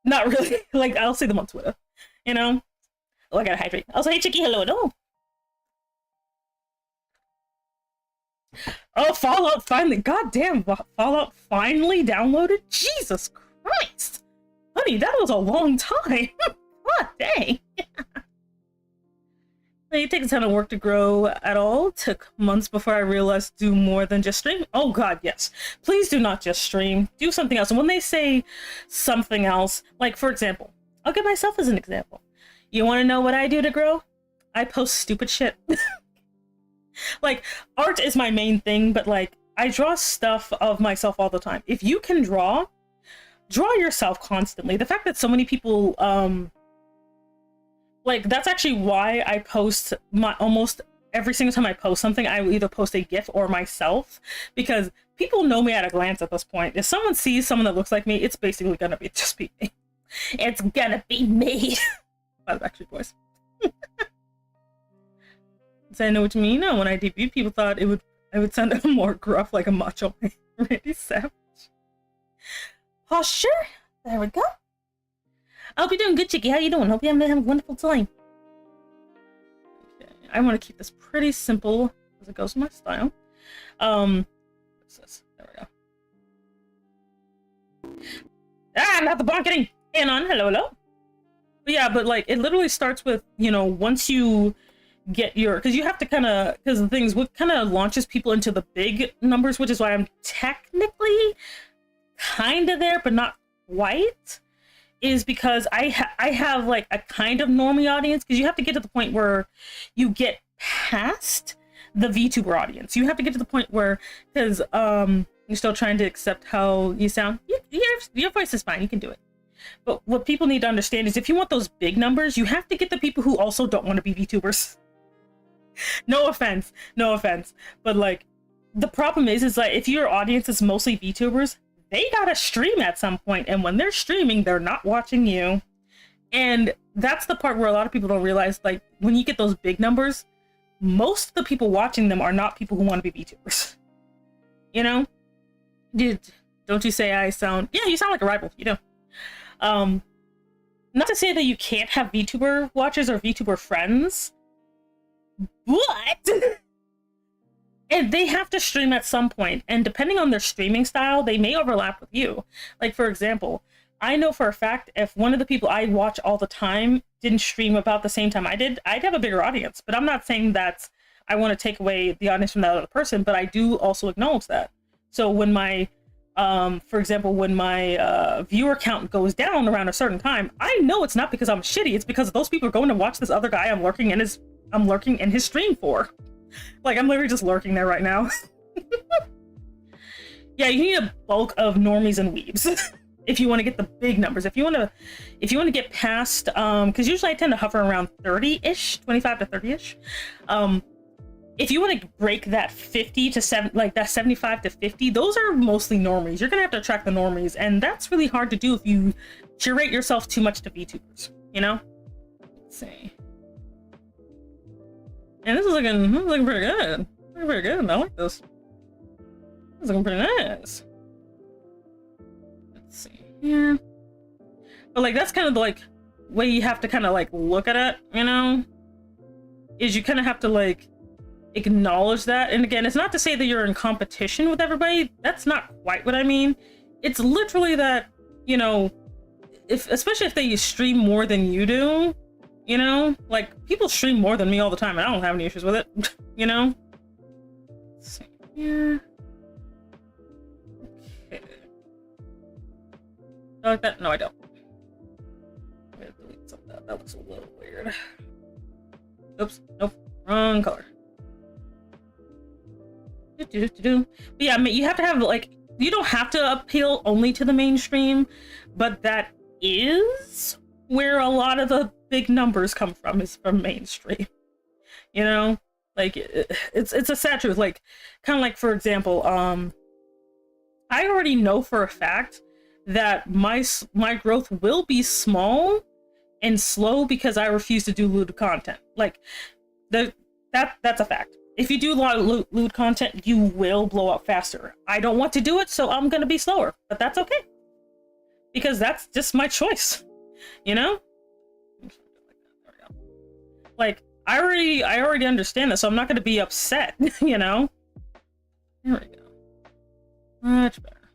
not really. Like, I'll see them on Twitter, you know? Oh, I gotta hydrate. Also, hey, Chicky, hello, no. Oh, Fallout finally, goddamn, Fallout finally downloaded? Jesus Christ! Honey, that was a long time. God dang. It takes a ton of work to grow at all. Took months before I realized do more than just stream. Oh god, yes. Please do not just stream. Do something else. And when they say something else, like, for example, I'll give myself as an example. You want to know what I do to grow? I post stupid shit. Like, art is my main thing, but like, I draw stuff of myself all the time. If you can draw yourself constantly. The fact that so many people, like, that's actually why I post almost every single time I post something, I will either post a GIF or myself, because people know me at a glance at this point. If someone sees someone that looks like me, it's basically gonna be just be me. It's gonna be me. By the Backstreet Boys. So I know what you mean. No, when I debuted, people thought I would sound more gruff, like a macho Randy Savage. Posture. There we go. I hope you're doing good, Chicky. How you doing? Hope you're having a wonderful time. Okay, I want to keep this pretty simple as it goes with my style. What's this? There we go. Ah, not the bonketing! Anon, hello, hello. But yeah, but like it literally starts with, you know, once you get your, because you have to kind of, because the things, what kind of launches people into the big numbers, which is why I'm technically kind of there, but not quite, is because I have like a kind of normie audience, because you have to get to the point where you get past the VTuber audience. You have to get to the point where, because you're still trying to accept how you sound. Your voice is fine, you can do it. But what people need to understand is if you want those big numbers, you have to get the people who also don't want to be VTubers. No offense, no offense. But like, the problem is like, if your audience is mostly VTubers, they gotta stream at some point, and when they're streaming, they're not watching you. And that's the part where a lot of people don't realize, like, when you get those big numbers, most of the people watching them are not people who want to be VTubers. You know? Don't you say I sound... Yeah, you sound like a rival, you know. Not to say that you can't have VTuber watchers or VTuber friends, but... And they have to stream at some point, and depending on their streaming style, they may overlap with you. Like, for example, I know for a fact if one of the people I watch all the time didn't stream about the same time I did, I'd have a bigger audience. But I'm not saying that I want to take away the audience from that other person, but I do also acknowledge that. So when my, for example, when my viewer count goes down around a certain time, I know it's not because I'm shitty, it's because those people are going to watch this other guy I'm lurking in his stream for. Like, I'm literally just lurking there right now. Yeah, you need a bulk of normies and weebs if you want to get the big numbers. If you want to get past, because usually I tend to hover around 30-ish, 25 to 30-ish. If you want to break that 50 to 7, like that 75 to 50, those are mostly normies. You're gonna have to attract the normies, and that's really hard to do if you curate yourself too much to VTubers. You know. Let's see. And this is looking pretty good. Looking pretty good. I like this. This is looking pretty nice. Let's see here. But like, that's kind of the like way you have to kind of like look at it, you know? Is you kind of have to like acknowledge that. And again, it's not to say that you're in competition with everybody. That's not quite what I mean. It's literally that, you know, especially if they stream more than you do, you know, like people stream more than me all the time and I don't have any issues with it, you know? Let's see here. Okay. I like that? No, I don't. I'm gonna delete some of that. That looks a little weird. Oops, nope, wrong color. But yeah, you have to have like, you don't have to appeal only to the mainstream, but that is where a lot of the big numbers come from, is from mainstream. You know, like it's a sad truth. Like, kind of like, for example, I already know for a fact that my growth will be small and slow because I refuse to do lewd content. Like, that's a fact. If you do a lot of lewd content, you will blow up faster. I don't want to do it, so I'm gonna be slower, but that's okay. Because that's just my choice, you know? Like, I already understand this, so I'm not gonna be upset, you know? There we go. Much better.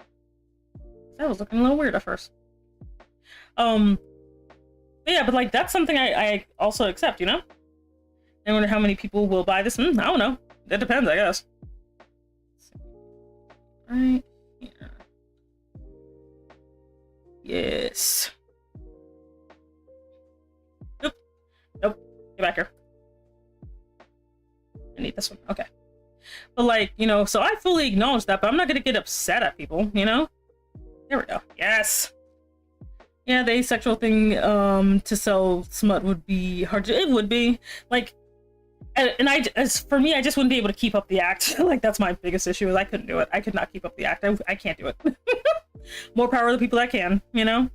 That was looking a little weird at first. But yeah, but like, that's something I also accept, you know? I wonder how many people will buy this. I don't know. It depends, I guess. Right here. Yes. Nope. Nope. Get back here. I need this one. Okay. But like, you know, so I fully acknowledge that, but I'm not gonna get upset at people, you know? There we go. Yes. Yeah, the asexual thing to sell smut would be hard to, it would be. Like, and as for me, I just wouldn't be able to keep up the act. Like, that's my biggest issue, is I couldn't do it. I could not keep up the act. I can't do it. More power to the people that can, you know?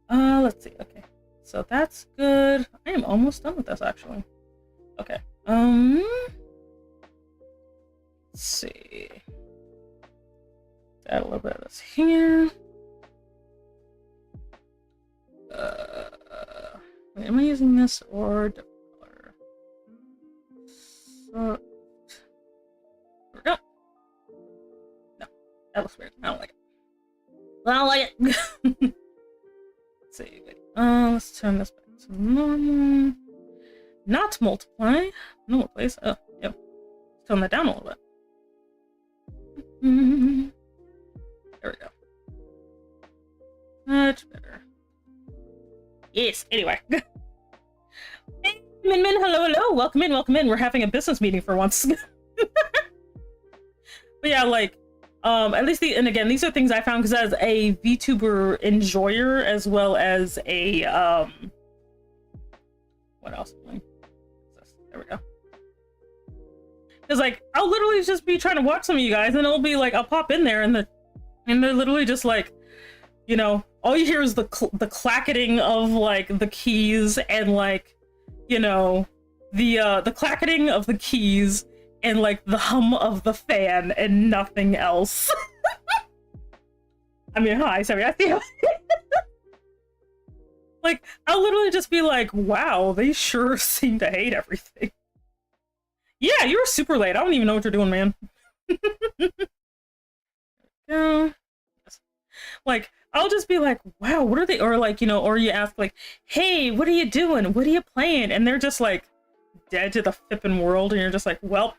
Let's see. Okay. So that's good. I am almost done with this, actually. Okay. Let's see. Add a little bit of this here. Wait, am I using this or different color? So, there we go. No, that looks weird. I don't like it. I don't like it. Let's see. Let's turn this back to normal. Not multiply. Normal place. Oh, yep. Let's tone that down a little bit. There we go. Much better. Yes, anyway. Hey, Min, hello, hello. Welcome in, welcome in. We're having a business meeting for once. But yeah, like, at least and again, these are things I found because as a VTuber enjoyer, as well as a, what else? There we go. Because, like, I'll literally just be trying to watch some of you guys, and it'll be like, I'll pop in there, and they're literally just like, you know, all you hear is the clacketing of, like, the keys, and, like, you know, the clacketing of the keys, and like the hum of the fan and nothing else. I mean, hi, sorry, I see. Like, I'll literally just be like, wow, they sure seem to hate everything. Yeah, you were super late. I don't even know what you're doing, man. Yeah. Like, I'll just be like, wow, what are they? Or like, you know, or you ask like, hey, what are you doing? What are you playing? And they're just like, dead to the flippin' world, and you're just like, well,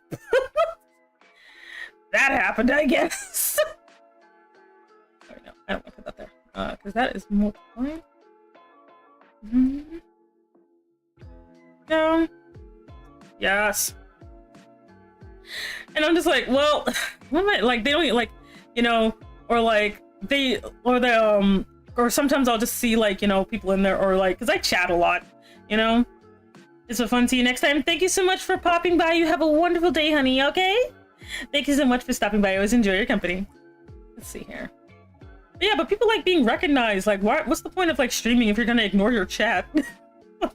that happened, I guess. Oh, no, I don't want to put that there, because that is multiplying. No. Yes. And I'm just like, well, what am I, like, they don't, like, you know, or like, or sometimes I'll just see, like, you know, people in there, or like, because I chat a lot, you know? It's a fun to you next time. Thank you so much for popping by. You have a wonderful day, honey, okay? Thank you so much for stopping by. I always enjoy your company. Let's see here. But yeah, but people like being recognized. Like, what's the point of, like, streaming if you're gonna ignore your chat?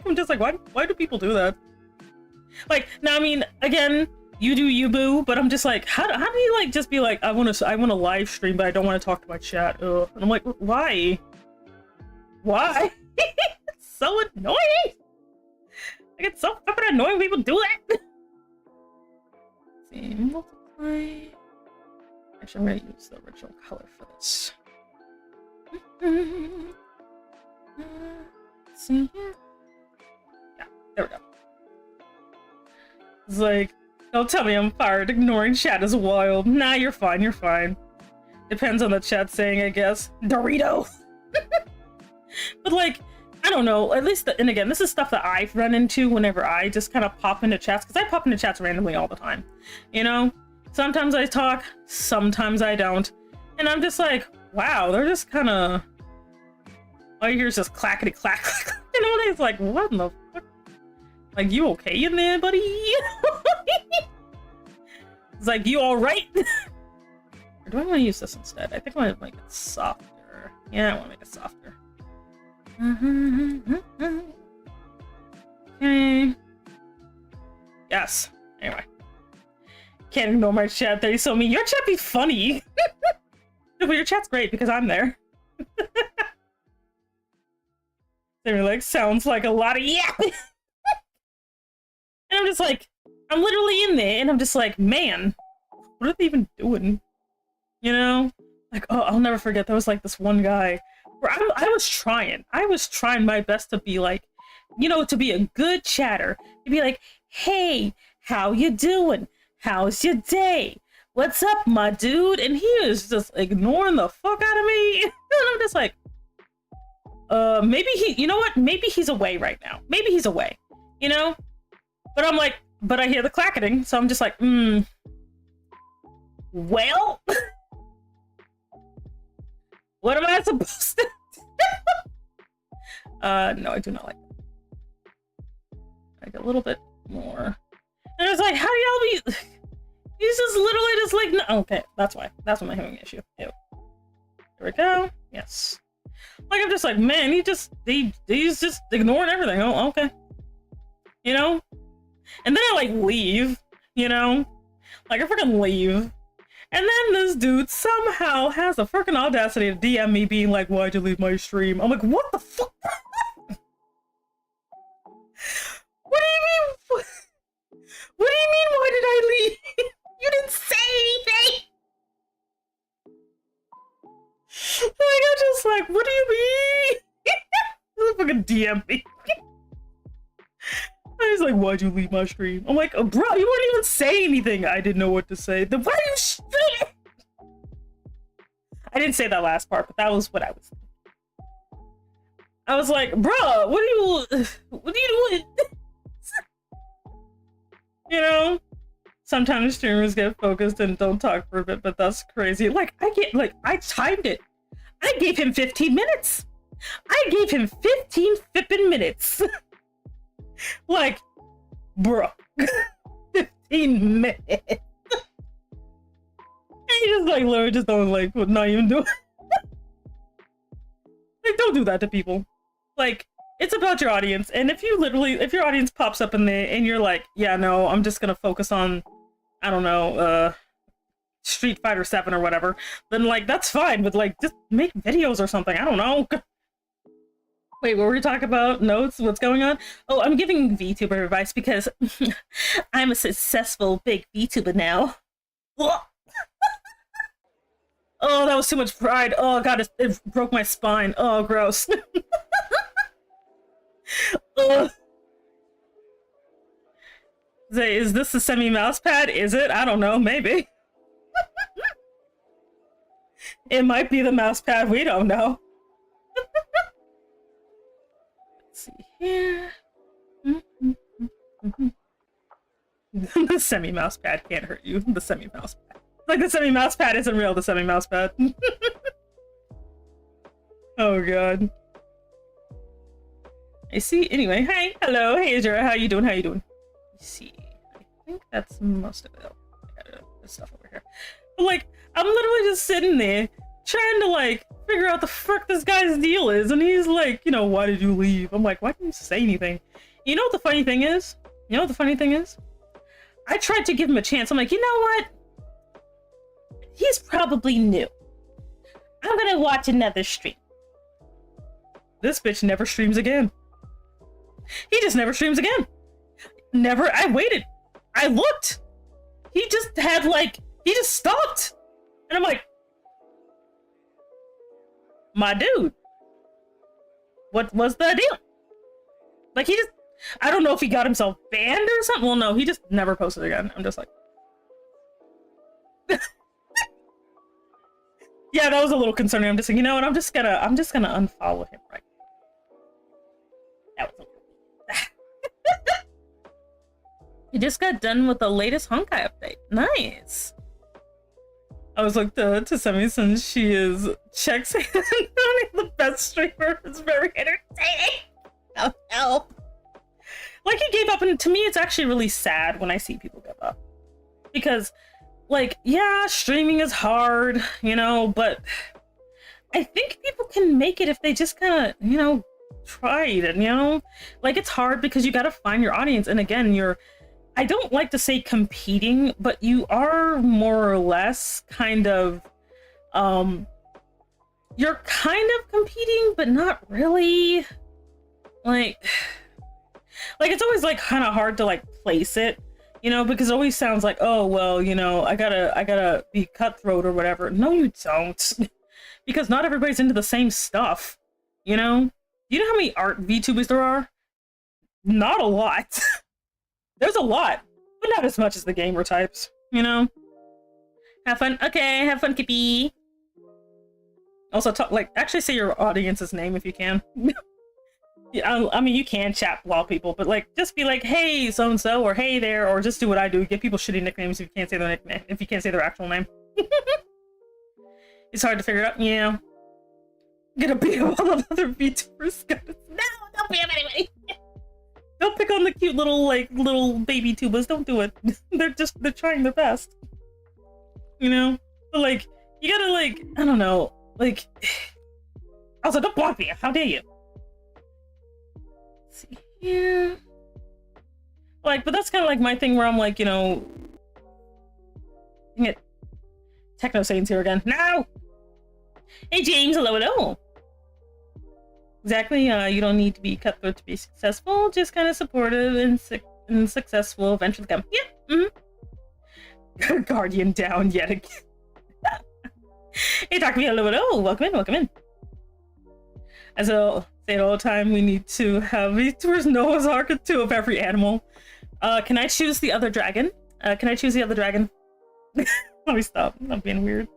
I'm just like, why do people do that? Like, now, I mean, again, you do you, boo, but I'm just like, how do you, like, just be like, I want to live stream, but I don't want to talk to my chat. Ugh. And I'm like, why? Why? It's so annoying! I get so fucking annoying when people do that! Let's see, multiply. Actually, I'm gonna use the original color for this. Let's see here. Yeah, there we go. It's like, don't tell me I'm fired. Ignoring chat is wild. Nah, you're fine, you're fine. Depends on the chat saying, I guess. Dorito! But like, I don't know, at least, and again, this is stuff that I've run into whenever I just kind of pop into chats, because I pop into chats randomly all the time, you know? Sometimes I talk, sometimes I don't, and I'm just like, wow, they're just kind of, all you hear is just clackety clack, clack, you know? It's like, what in the fuck? Like, you okay in there, buddy? It's like, you alright? Or do I want to use this instead? I think I want to make it softer. Yeah, I want to make it softer. Okay. Yes. Anyway. Can't ignore my chat. There you so mean. Your chat be funny. But your chat's great because I'm there. They're like, sounds like a lot of yapping. And I'm just like, I'm literally in there and I'm just like, man, what are they even doing? You know? Like, oh, I'll never forget. There was like this one guy where I was trying my best to be like, you know, to be a good chatter. To be like, hey, how you doing? How's your day? What's up, my dude? And he is just ignoring the fuck out of me. And I'm just like, maybe you know what? Maybe he's away right now. Maybe he's away, you know? But I'm like, but I hear the clacketing, so I'm just like, well, what am I supposed to do? No, I do not like that. Like a little bit more. And it's like, how do y'all be? He's just literally just like, no. Okay, that's why. That's when I'm having an issue. Ew. There we go. Yes. Like, I'm just like, man, he's just ignoring everything. Oh, okay. You know? And then I like leave, you know? Like I freaking leave. And then this dude somehow has the freaking audacity to DM me being like, why'd you leave my stream? I'm like, what the fuck? What do you mean? What do you mean, why did I leave? You didn't say anything! Like, I'm just like, what do you mean? This is a fucking DM me. I was like, why'd you leave my stream? I'm like, oh, bro, you wouldn't even say anything. I didn't know what to say. Then why are you streaming? I didn't say that last part, but that was what I was thinking. I was like, bro, what are you doing? You know? Sometimes streamers get focused and don't talk for a bit, but that's crazy. Like, I timed it. I gave him 15 minutes. I gave him 15 flipping minutes. Like, bro, 15 minutes. And he just like literally just don't like not even do it. Like, don't do that to people. Like, it's about your audience, and if your audience pops up in there and you're like, yeah, no, I'm just gonna focus on, I don't know, Street Fighter 7 or whatever, then like that's fine. But like, just make videos or something. I don't know. Wait, what were we talking about? Notes? What's going on? Oh, I'm giving VTuber advice because I'm a successful big VTuber now. Oh, that was too much pride. Oh god, it broke my spine. Oh, gross. Is this a semi-mouse pad? Is it? I don't know, maybe. It might be the mouse pad, we don't know. Let's see here. The semi-mouse pad can't hurt you. The semi-mouse pad. Like, the semi-mouse pad isn't real, the semi-mouse pad. Oh god. I see. Anyway, hi, hello, hey Azura, how you doing? How you doing? Let's see. I think that's most of it. I got this stuff over here. But like, I'm literally just sitting there trying to like figure out the fuck this guy's deal is, and he's like, you know, why did you leave? I'm like, why didn't you say anything? You know what the funny thing is? You know what the funny thing is? I tried to give him a chance. I'm like, you know what? He's probably new. I'm gonna watch another stream. This bitch never streams again. He just never streams again. Never. I waited. I looked. He just had like, he just stopped. And I'm like, my dude, what was the deal? Like, he just, I don't know if he got himself banned or something. Well, no, he just never posted again. I'm just like, yeah, that was a little concerning. I'm just like, you know what? I'm just gonna unfollow him right now. That was he just got done with the latest Honkai update. Nice. I was like, to Semi, since she is checks the best streamer, is very entertaining. Oh no. Like, he gave up, and to me it's actually really sad when I see people give up. Because, like, yeah, streaming is hard, you know, but I think people can make it if they just kind of, you know, tried. And, you know, like, it's hard because you got to find your audience. And again, I don't like to say competing, but you are more or less kind of, you're kind of competing, but not really. Like it's always like kind of hard to like place it, you know, because it always sounds like, oh, well, you know, I gotta be cutthroat or whatever. No, you don't. Because not everybody's into the same stuff, you know? You know how many art VTubers there are? Not a lot. There's a lot, but not as much as the gamer types, you know? Have fun. Okay, have fun, Kippy. Also, actually say your audience's name if you can. I mean, you can chat while people, but like, just be like, hey, so-and-so, or hey there, or just do what I do. Give people shitty nicknames if you can't say their nickname, if you can't say their actual name. It's hard to figure out, you know? Gonna beat up all the other VTubers. No, don't beat up anybody. Don't pick on the cute little baby tubas. Don't do it. They're trying their best. You know? But like, you gotta like, I don't know, like, also, don't block me. How dare you? Let's see here. Like, but that's kind of like my thing where I'm like, you know, dang it. Techno Saiyans here again. No! Hey James, hello. Exactly, you don't need to be cutthroat to be successful, just kind of supportive and successful eventually come. Yeah, Guardian down yet again. Hey Talk to me, hello, welcome in. As I say it all the time, we need to have VTubers Noah's Ark 2 of every animal. Can I choose the other dragon? Can I choose the other dragon? Let me stop. I'm being weird.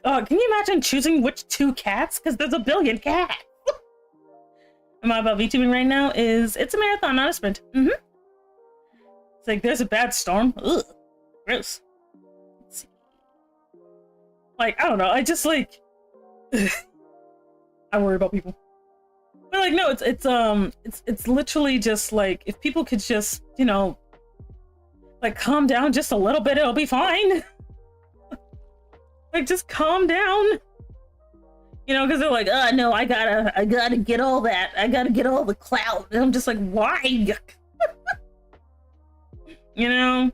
Can you imagine choosing which 2 cats? Because there's a billion cats. Am I about VTubing right now? It's a marathon, not a sprint. It's like there's a bad storm. Ugh, gross. Let's see. Like, I don't know. I just like I worry about people. But like, no, it's literally just like if people could just, you know, like calm down just a little bit, it'll be fine. Like, just calm down. You know, because they're like, oh no, I gotta get all that. I gotta get all the clout. And I'm just like, why? You know?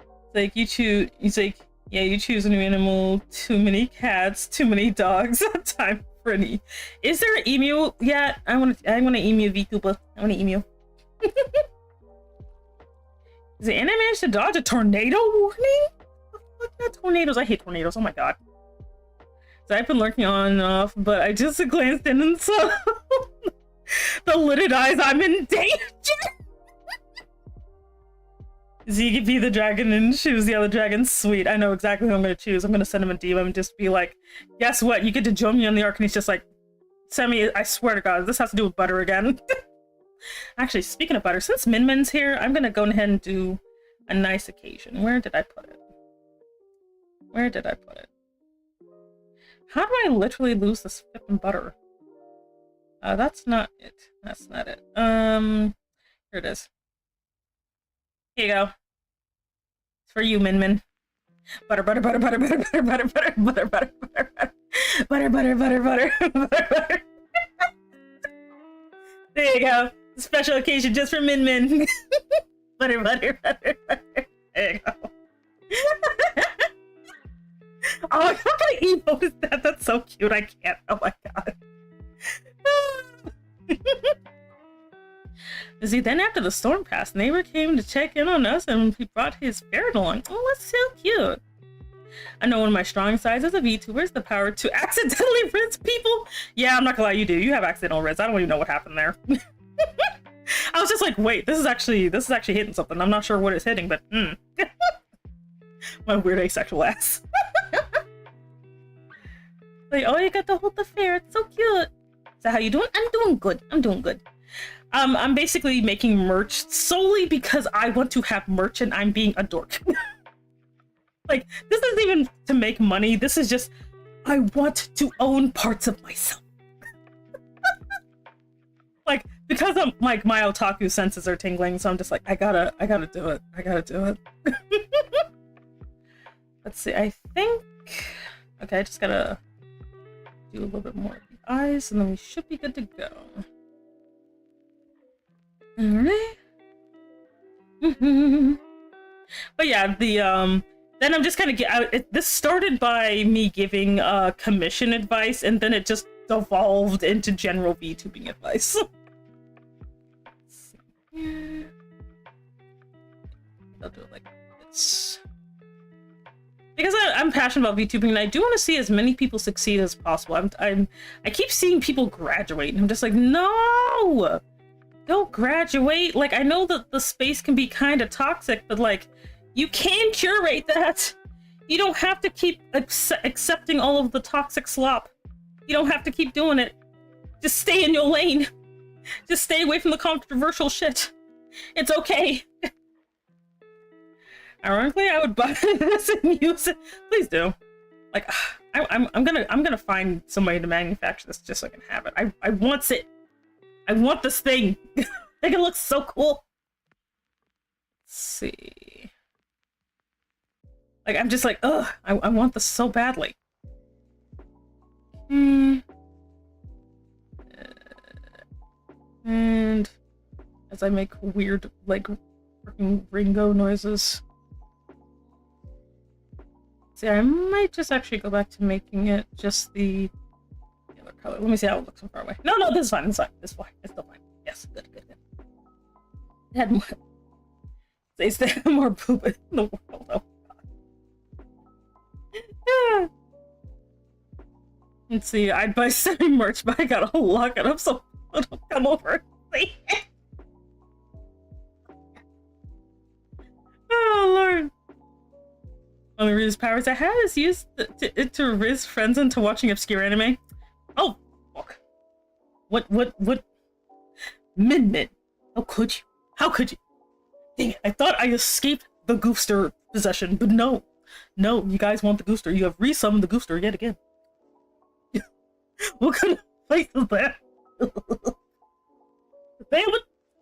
It's like you choose, it's like, yeah, you choose a new animal, too many cats, too many dogs, time for any. Is there an emu yet? I want an emu VTuber. I want an emu. Is it and I managed to dodge a tornado warning? What the fuck, tornadoes? I hate tornadoes, oh my god. So I've been lurking on and off, but I just glanced in and saw the lidded eyes. I'm in danger! Z could be the dragon and choose the other dragon. Sweet, I know exactly who I'm gonna choose. I'm gonna send him a DM and just be like, guess what? You get to join me on the arc, and he's just like, send me, I swear to god, this has to do with butter again. Actually, speaking of butter, since Min Min's here, I'm gonna go ahead and do a nice occasion. Where did I put it? Where did I put it? How do I literally lose this flipping butter? That's not it. That's not it. Here it is. Here you go. It's for you, Min Min. Butter, butter, butter, butter, butter, butter, butter, butter, butter, butter, butter, butter, butter, butter, butter, butter, butter. There you go. Special occasion just for Min Min. Butter, butter, butter, butter. There you go. Oh, how can I emote that? That's so cute. I can't. Oh my god. See, then after the storm passed, neighbor came to check in on us and he brought his ferret along. Oh, that's so cute. I know one of my strong sides as a VTuber is the power to accidentally rinse people. Yeah, I'm not gonna lie, you do. You have accidental rinse. I don't even know what happened there. I was just like, wait, this is actually hitting something. I'm not sure what it's hitting, but my weird asexual ass. Like, oh, you got to hold the ferret. So cute. So how you doing? I'm doing good. I'm doing good. I'm basically making merch solely because I want to have merch and I'm being a dork. Like, this isn't even to make money. This is just, I want to own parts of myself. Like, because I'm like, my otaku senses are tingling, so I'm just like, I gotta do it. I gotta do it. Let's see, I think, okay, I just gotta do a little bit more of the eyes and then we should be good to go. Alright. But yeah, the then I'm just kind of this started by me giving commission advice, and then it just evolved into general VTubing advice. Let's see here. I'll do it like this. Because I'm passionate about VTubing, and I do want to see as many people succeed as possible. I keep seeing people graduate, and I'm just like, no! Don't graduate. Like, I know that the space can be kind of toxic, but like, you can curate that. You don't have to keep accepting all of the toxic slop. You don't have to keep doing it. Just stay in your lane. Just stay away from the controversial shit. It's okay. Ironically, I would buy this and use it. Please do. Like, I'm gonna find somebody to manufacture this just so I can have it. I want it. I want this thing. I think it looks so cool. Let's see. Like, I'm just like, ugh, I want this so badly. And as I make weird, like, freaking Ringo noises. See, I might just actually go back to making it just the other color. Let me see how it looks from far away. No, this is fine. It's fine. It's fine. It's still fine. Yes, good. It had more. They have more poop in the world. Oh god. Let's see, I'd buy semi merch, but I gotta lock it up so it'll come over and see it. Oh, Lord. One of Riz powers I had is used to riz friends into watching obscure anime. Oh, fuck. What? Min. How could you? How could you? Dang it, I thought I escaped the Goofster possession, but no. No, you guys want the Goofster. You have resummoned the Goofster yet again. What kind of fight is that? Damn it!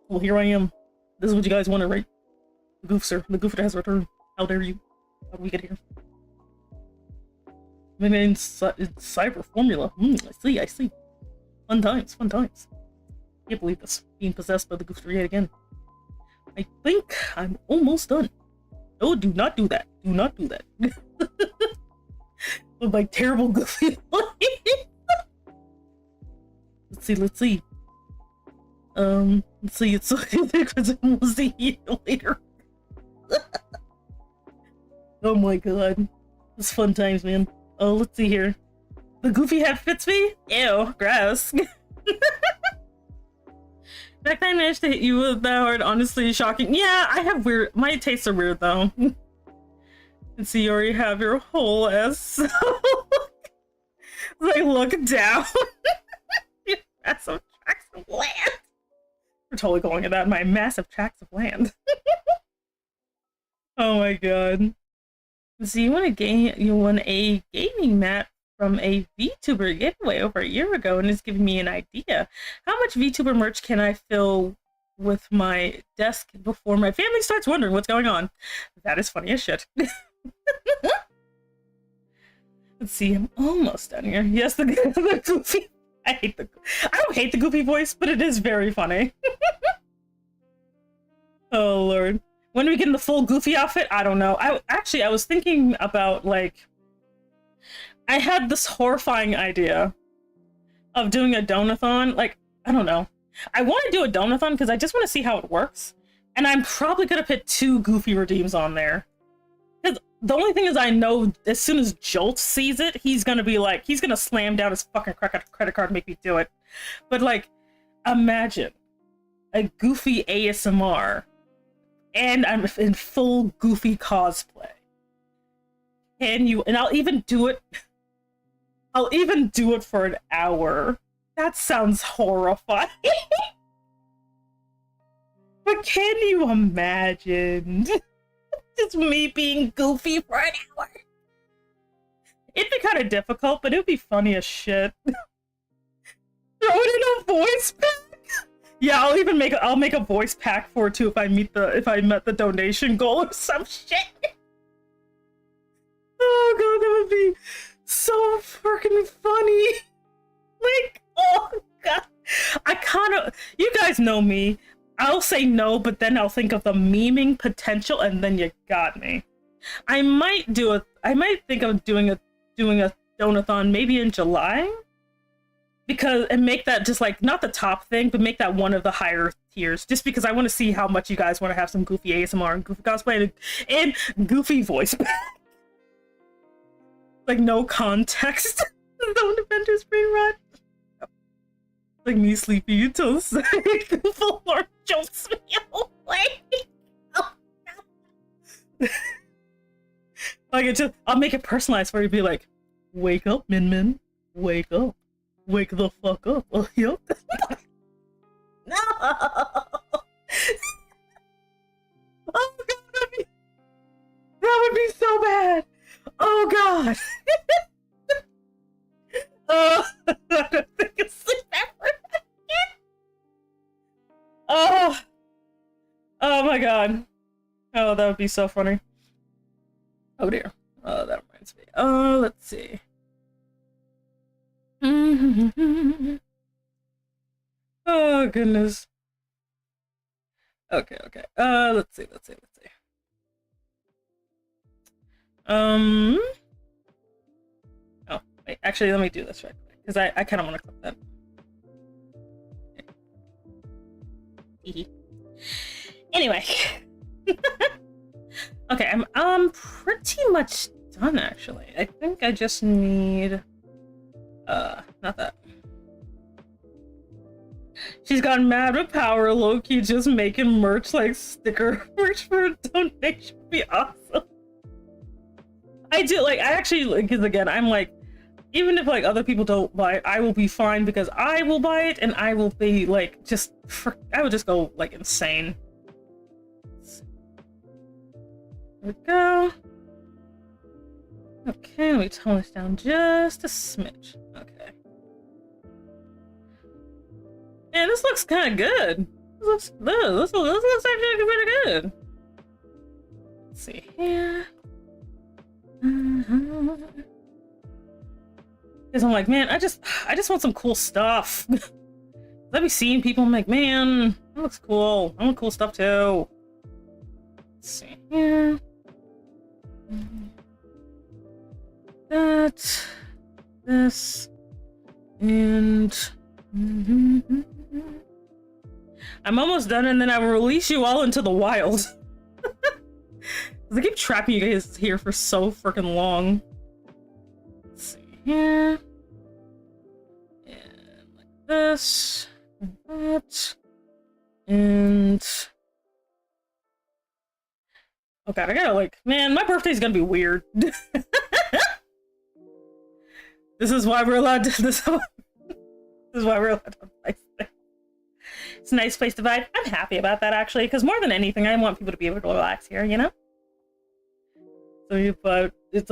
Well, here I am. This is what you guys wanted, right? The Goofster. The Goofster has returned. How dare you? How did we get here? Maybe in cyber formula. I see. Fun times, fun times. Can't believe this. Being possessed by the Goofster yet again. I think I'm almost done. No, do not do that. Do not do that. With my terrible Goofy voice. Let's see. Let's see, it's we'll see you later. Oh my god. It's fun times, man. Oh, let's see here. The Goofy hat fits me? Ew, gross. That time I managed to hit you with that hard, honestly shocking. Yeah, I have weird, my tastes are weird though. And see, you already have your whole ass. Like, look down. Massive tracts of land. We're totally calling it that, my massive tracts of land. Oh my god. So you won a gaming mat from a VTuber giveaway over a year ago, and it's giving me an idea. How much VTuber merch can I fill with my desk before my family starts wondering what's going on? That is funny as shit. Let's see, I'm almost done here. Yes, the Goofy. I don't hate the Goofy voice, but it is very funny. Oh lord. When do we get in the full Goofy outfit? I don't know. I was thinking about, like, I had this horrifying idea of doing a donathon. Like, I don't know. I want to do a donathon because I just want to see how it works. And I'm probably going to put 2 Goofy redeems on there. Because the only thing is, I know as soon as Jolt sees it, he's going to be like, he's going to slam down his fucking credit card and make me do it. But, like, imagine a Goofy ASMR and I'm in full Goofy cosplay. Can you? And I'll even do it for an hour. That sounds horrifying. But can you imagine? Just me being Goofy for an hour. It'd be kind of difficult, but it would be funny as shit. Throw it in a voice pack. Yeah, I'll make a voice pack for it too if I met the donation goal or some shit. Oh god, that would be so freaking funny. Like, oh god. You guys know me. I'll say no, but then I'll think of the memeing potential, and then you got me. I might think of doing a donathon maybe in July. And make that just like, not the top thing, but make that one of the higher tiers. Just because I want to see how much you guys want to have some Goofy ASMR and Goofy cosplay and Goofy voice. Like, no context. Don't Avengers Brain Rot. Like me sleepy until full more jolts me away. Oh, no. Like, I'll make it personalized for you. Be like, wake up, Min Min. Wake up. Wake the fuck up. Oh, yep. No! Oh god, that would be so bad! Oh god! Oh, I don't think it's sleep ever again! Oh! Oh my god. Oh, that would be so funny. Oh dear. Oh, that reminds me. Oh, let's see. Oh goodness. Okay. Let's see. Oh wait, actually, let me do this right quick because I kind of want to clip that. Anyway. Okay, I'm pretty much done actually. I think I just need Not that. She's gotten mad with power, low-key just making merch like sticker merch for a donation would be awesome. I do, like, I actually, because again, I'm like, even if like other people don't buy it, I will be fine because I will buy it and I will be like, I would just go like insane. There we go. Okay, let me tone this down just a smidge. Okay. Man, this looks kind of good. This looks actually pretty good. Let's see here. Because I'm like, man, I just want some cool stuff. Let me see people. I'm like, man, that looks cool. I want cool stuff too. Let's see here. That, this, and I'm almost done, and then I will release you all into the wild. I keep trapping you guys here for so freaking long. Let's see here. And like this. And that. And... oh god, I gotta like... man, my birthday's gonna be weird. This is why we're allowed to... this is why we're allowed to buy things. It's a nice place to vibe. I'm happy about that, actually, because more than anything, I want people to be able to relax here, you know? So, but it's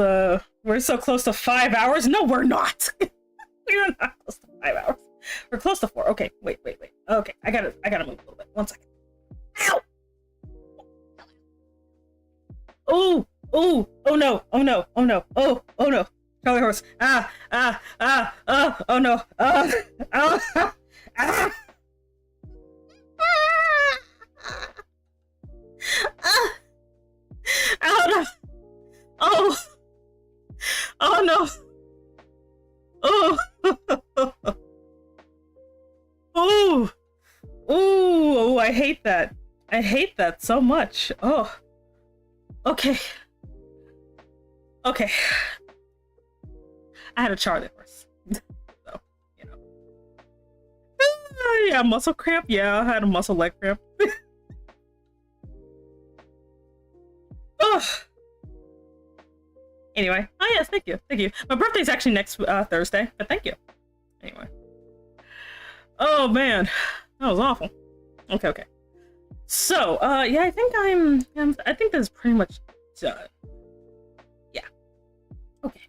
we're so close to 5 hours. No, we're not. We're not close to 5 hours. We're close to 4. Okay, wait. Okay, I gotta move a little bit. 1 second. Ow! Oh no. Oh no. Charlie horse. Oh no. Oh no. Oh no. Oh, I hate that. I hate that so much. Oh. Okay. I had a Charlie horse. So, you know. Yeah, muscle cramp. Yeah, I had a muscle leg cramp. Oh. Anyway. Oh yes, thank you. My birthday's actually next Thursday, but thank you. Anyway. Oh man. That was awful. Okay. So, yeah, I think I think this is pretty much done. Yeah. Okay.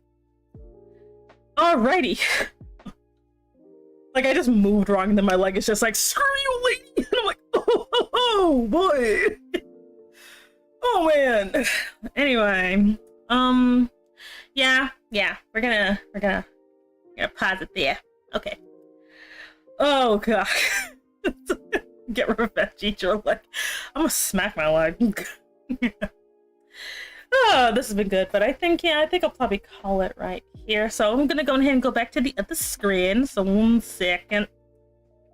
Alrighty. Like, I just moved wrong, and then my leg is just like, screw you, lady! And I'm like, oh boy! Oh, man. Anyway, yeah, we're gonna pause it there. Okay. Oh, God. Get revenge, eat your leg. I'm gonna smack my leg. Oh, this has been good, but I think I'll probably call it right here. So I'm gonna go ahead and go back to the other screen. So 1 second.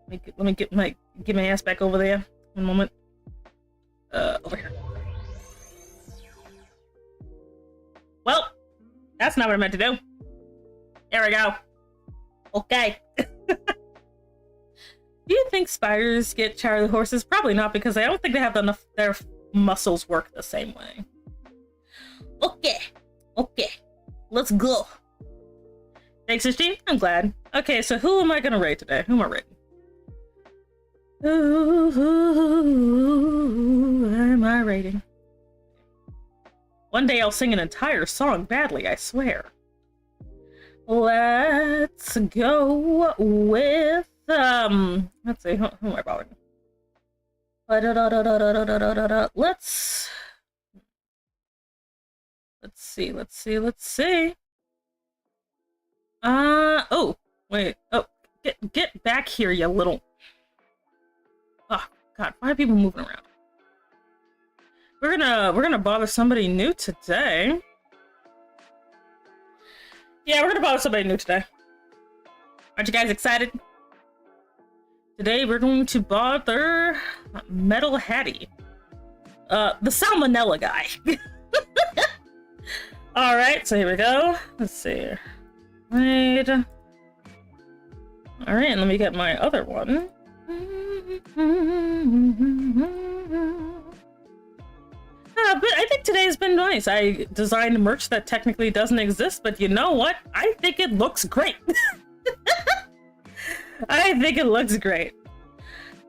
Let me get my ass back over there. 1 moment. Over here. Well, that's not what I meant to do. There we go. Okay. Do you think spiders get Charlie horses? Probably not, because I don't think they have enough. Their muscles work the same way. Okay. Let's go. Thanks, Steve. I'm glad. Okay, so who am I gonna rate today? Who am I rating? Who am I rating? One day I'll sing an entire song badly, I swear. Let's go with let's see, who am I bothering? Let's see. Oh, wait. Oh, get back here, you little. Oh God, why are people moving around? We're gonna bother somebody new today. Yeah, we're gonna bother somebody new today. Aren't you guys excited? Today we're going to bother Metal Hattie. The Salmonella guy. Alright, so here we go. Let's see. Wait. All right, and let me get my other one. But I think today's been nice. I designed merch that technically doesn't exist, but you know what? I think it looks great. I think it looks great.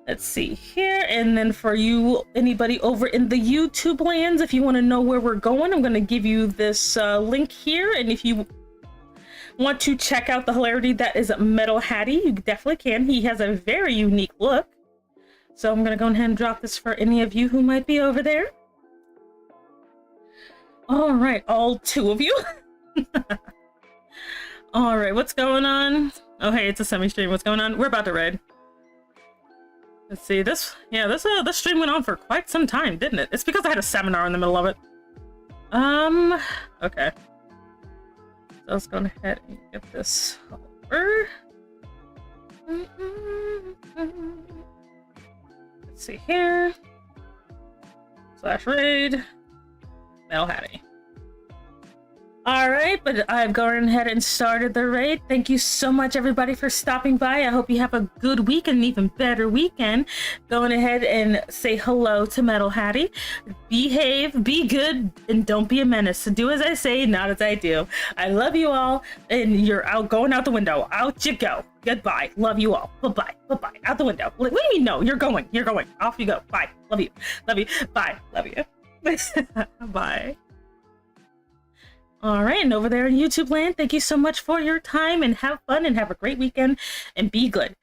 Let's see here, and then for you, anybody over in the YouTube lands, if you want to know where we're going, I'm going to give you this link here, and if you want to check out the hilarity that is Metal Hattie, you definitely can. He has a very unique look. So I'm going to go ahead and drop this for any of you who might be over there. All right, all 2 of you. All right, what's going on? Oh, hey, it's a semi-stream. What's going on? We're about to raid. Let's see, this stream went on for quite some time, didn't it? It's because I had a seminar in the middle of it. Okay. So let's go ahead and get this over. Let's see here. /raid. Metal Hattie. Alright, but I've gone ahead and started the raid. Thank you so much, everybody, for stopping by. I hope you have a good week and an even better weekend. Going ahead and say hello to Metal Hattie. Behave, be good, and don't be a menace. So do as I say, not as I do. I love you all, and you're out, going out the window. Out you go. Goodbye. Love you all. Bye-bye. Bye-bye. Out the window. What do you mean no? You're going. You're going. Off you go. Bye. Love you. Love you. Bye. Love you. Bye. All right, and over there in YouTube land, thank you so much for your time, and have fun and have a great weekend and be good.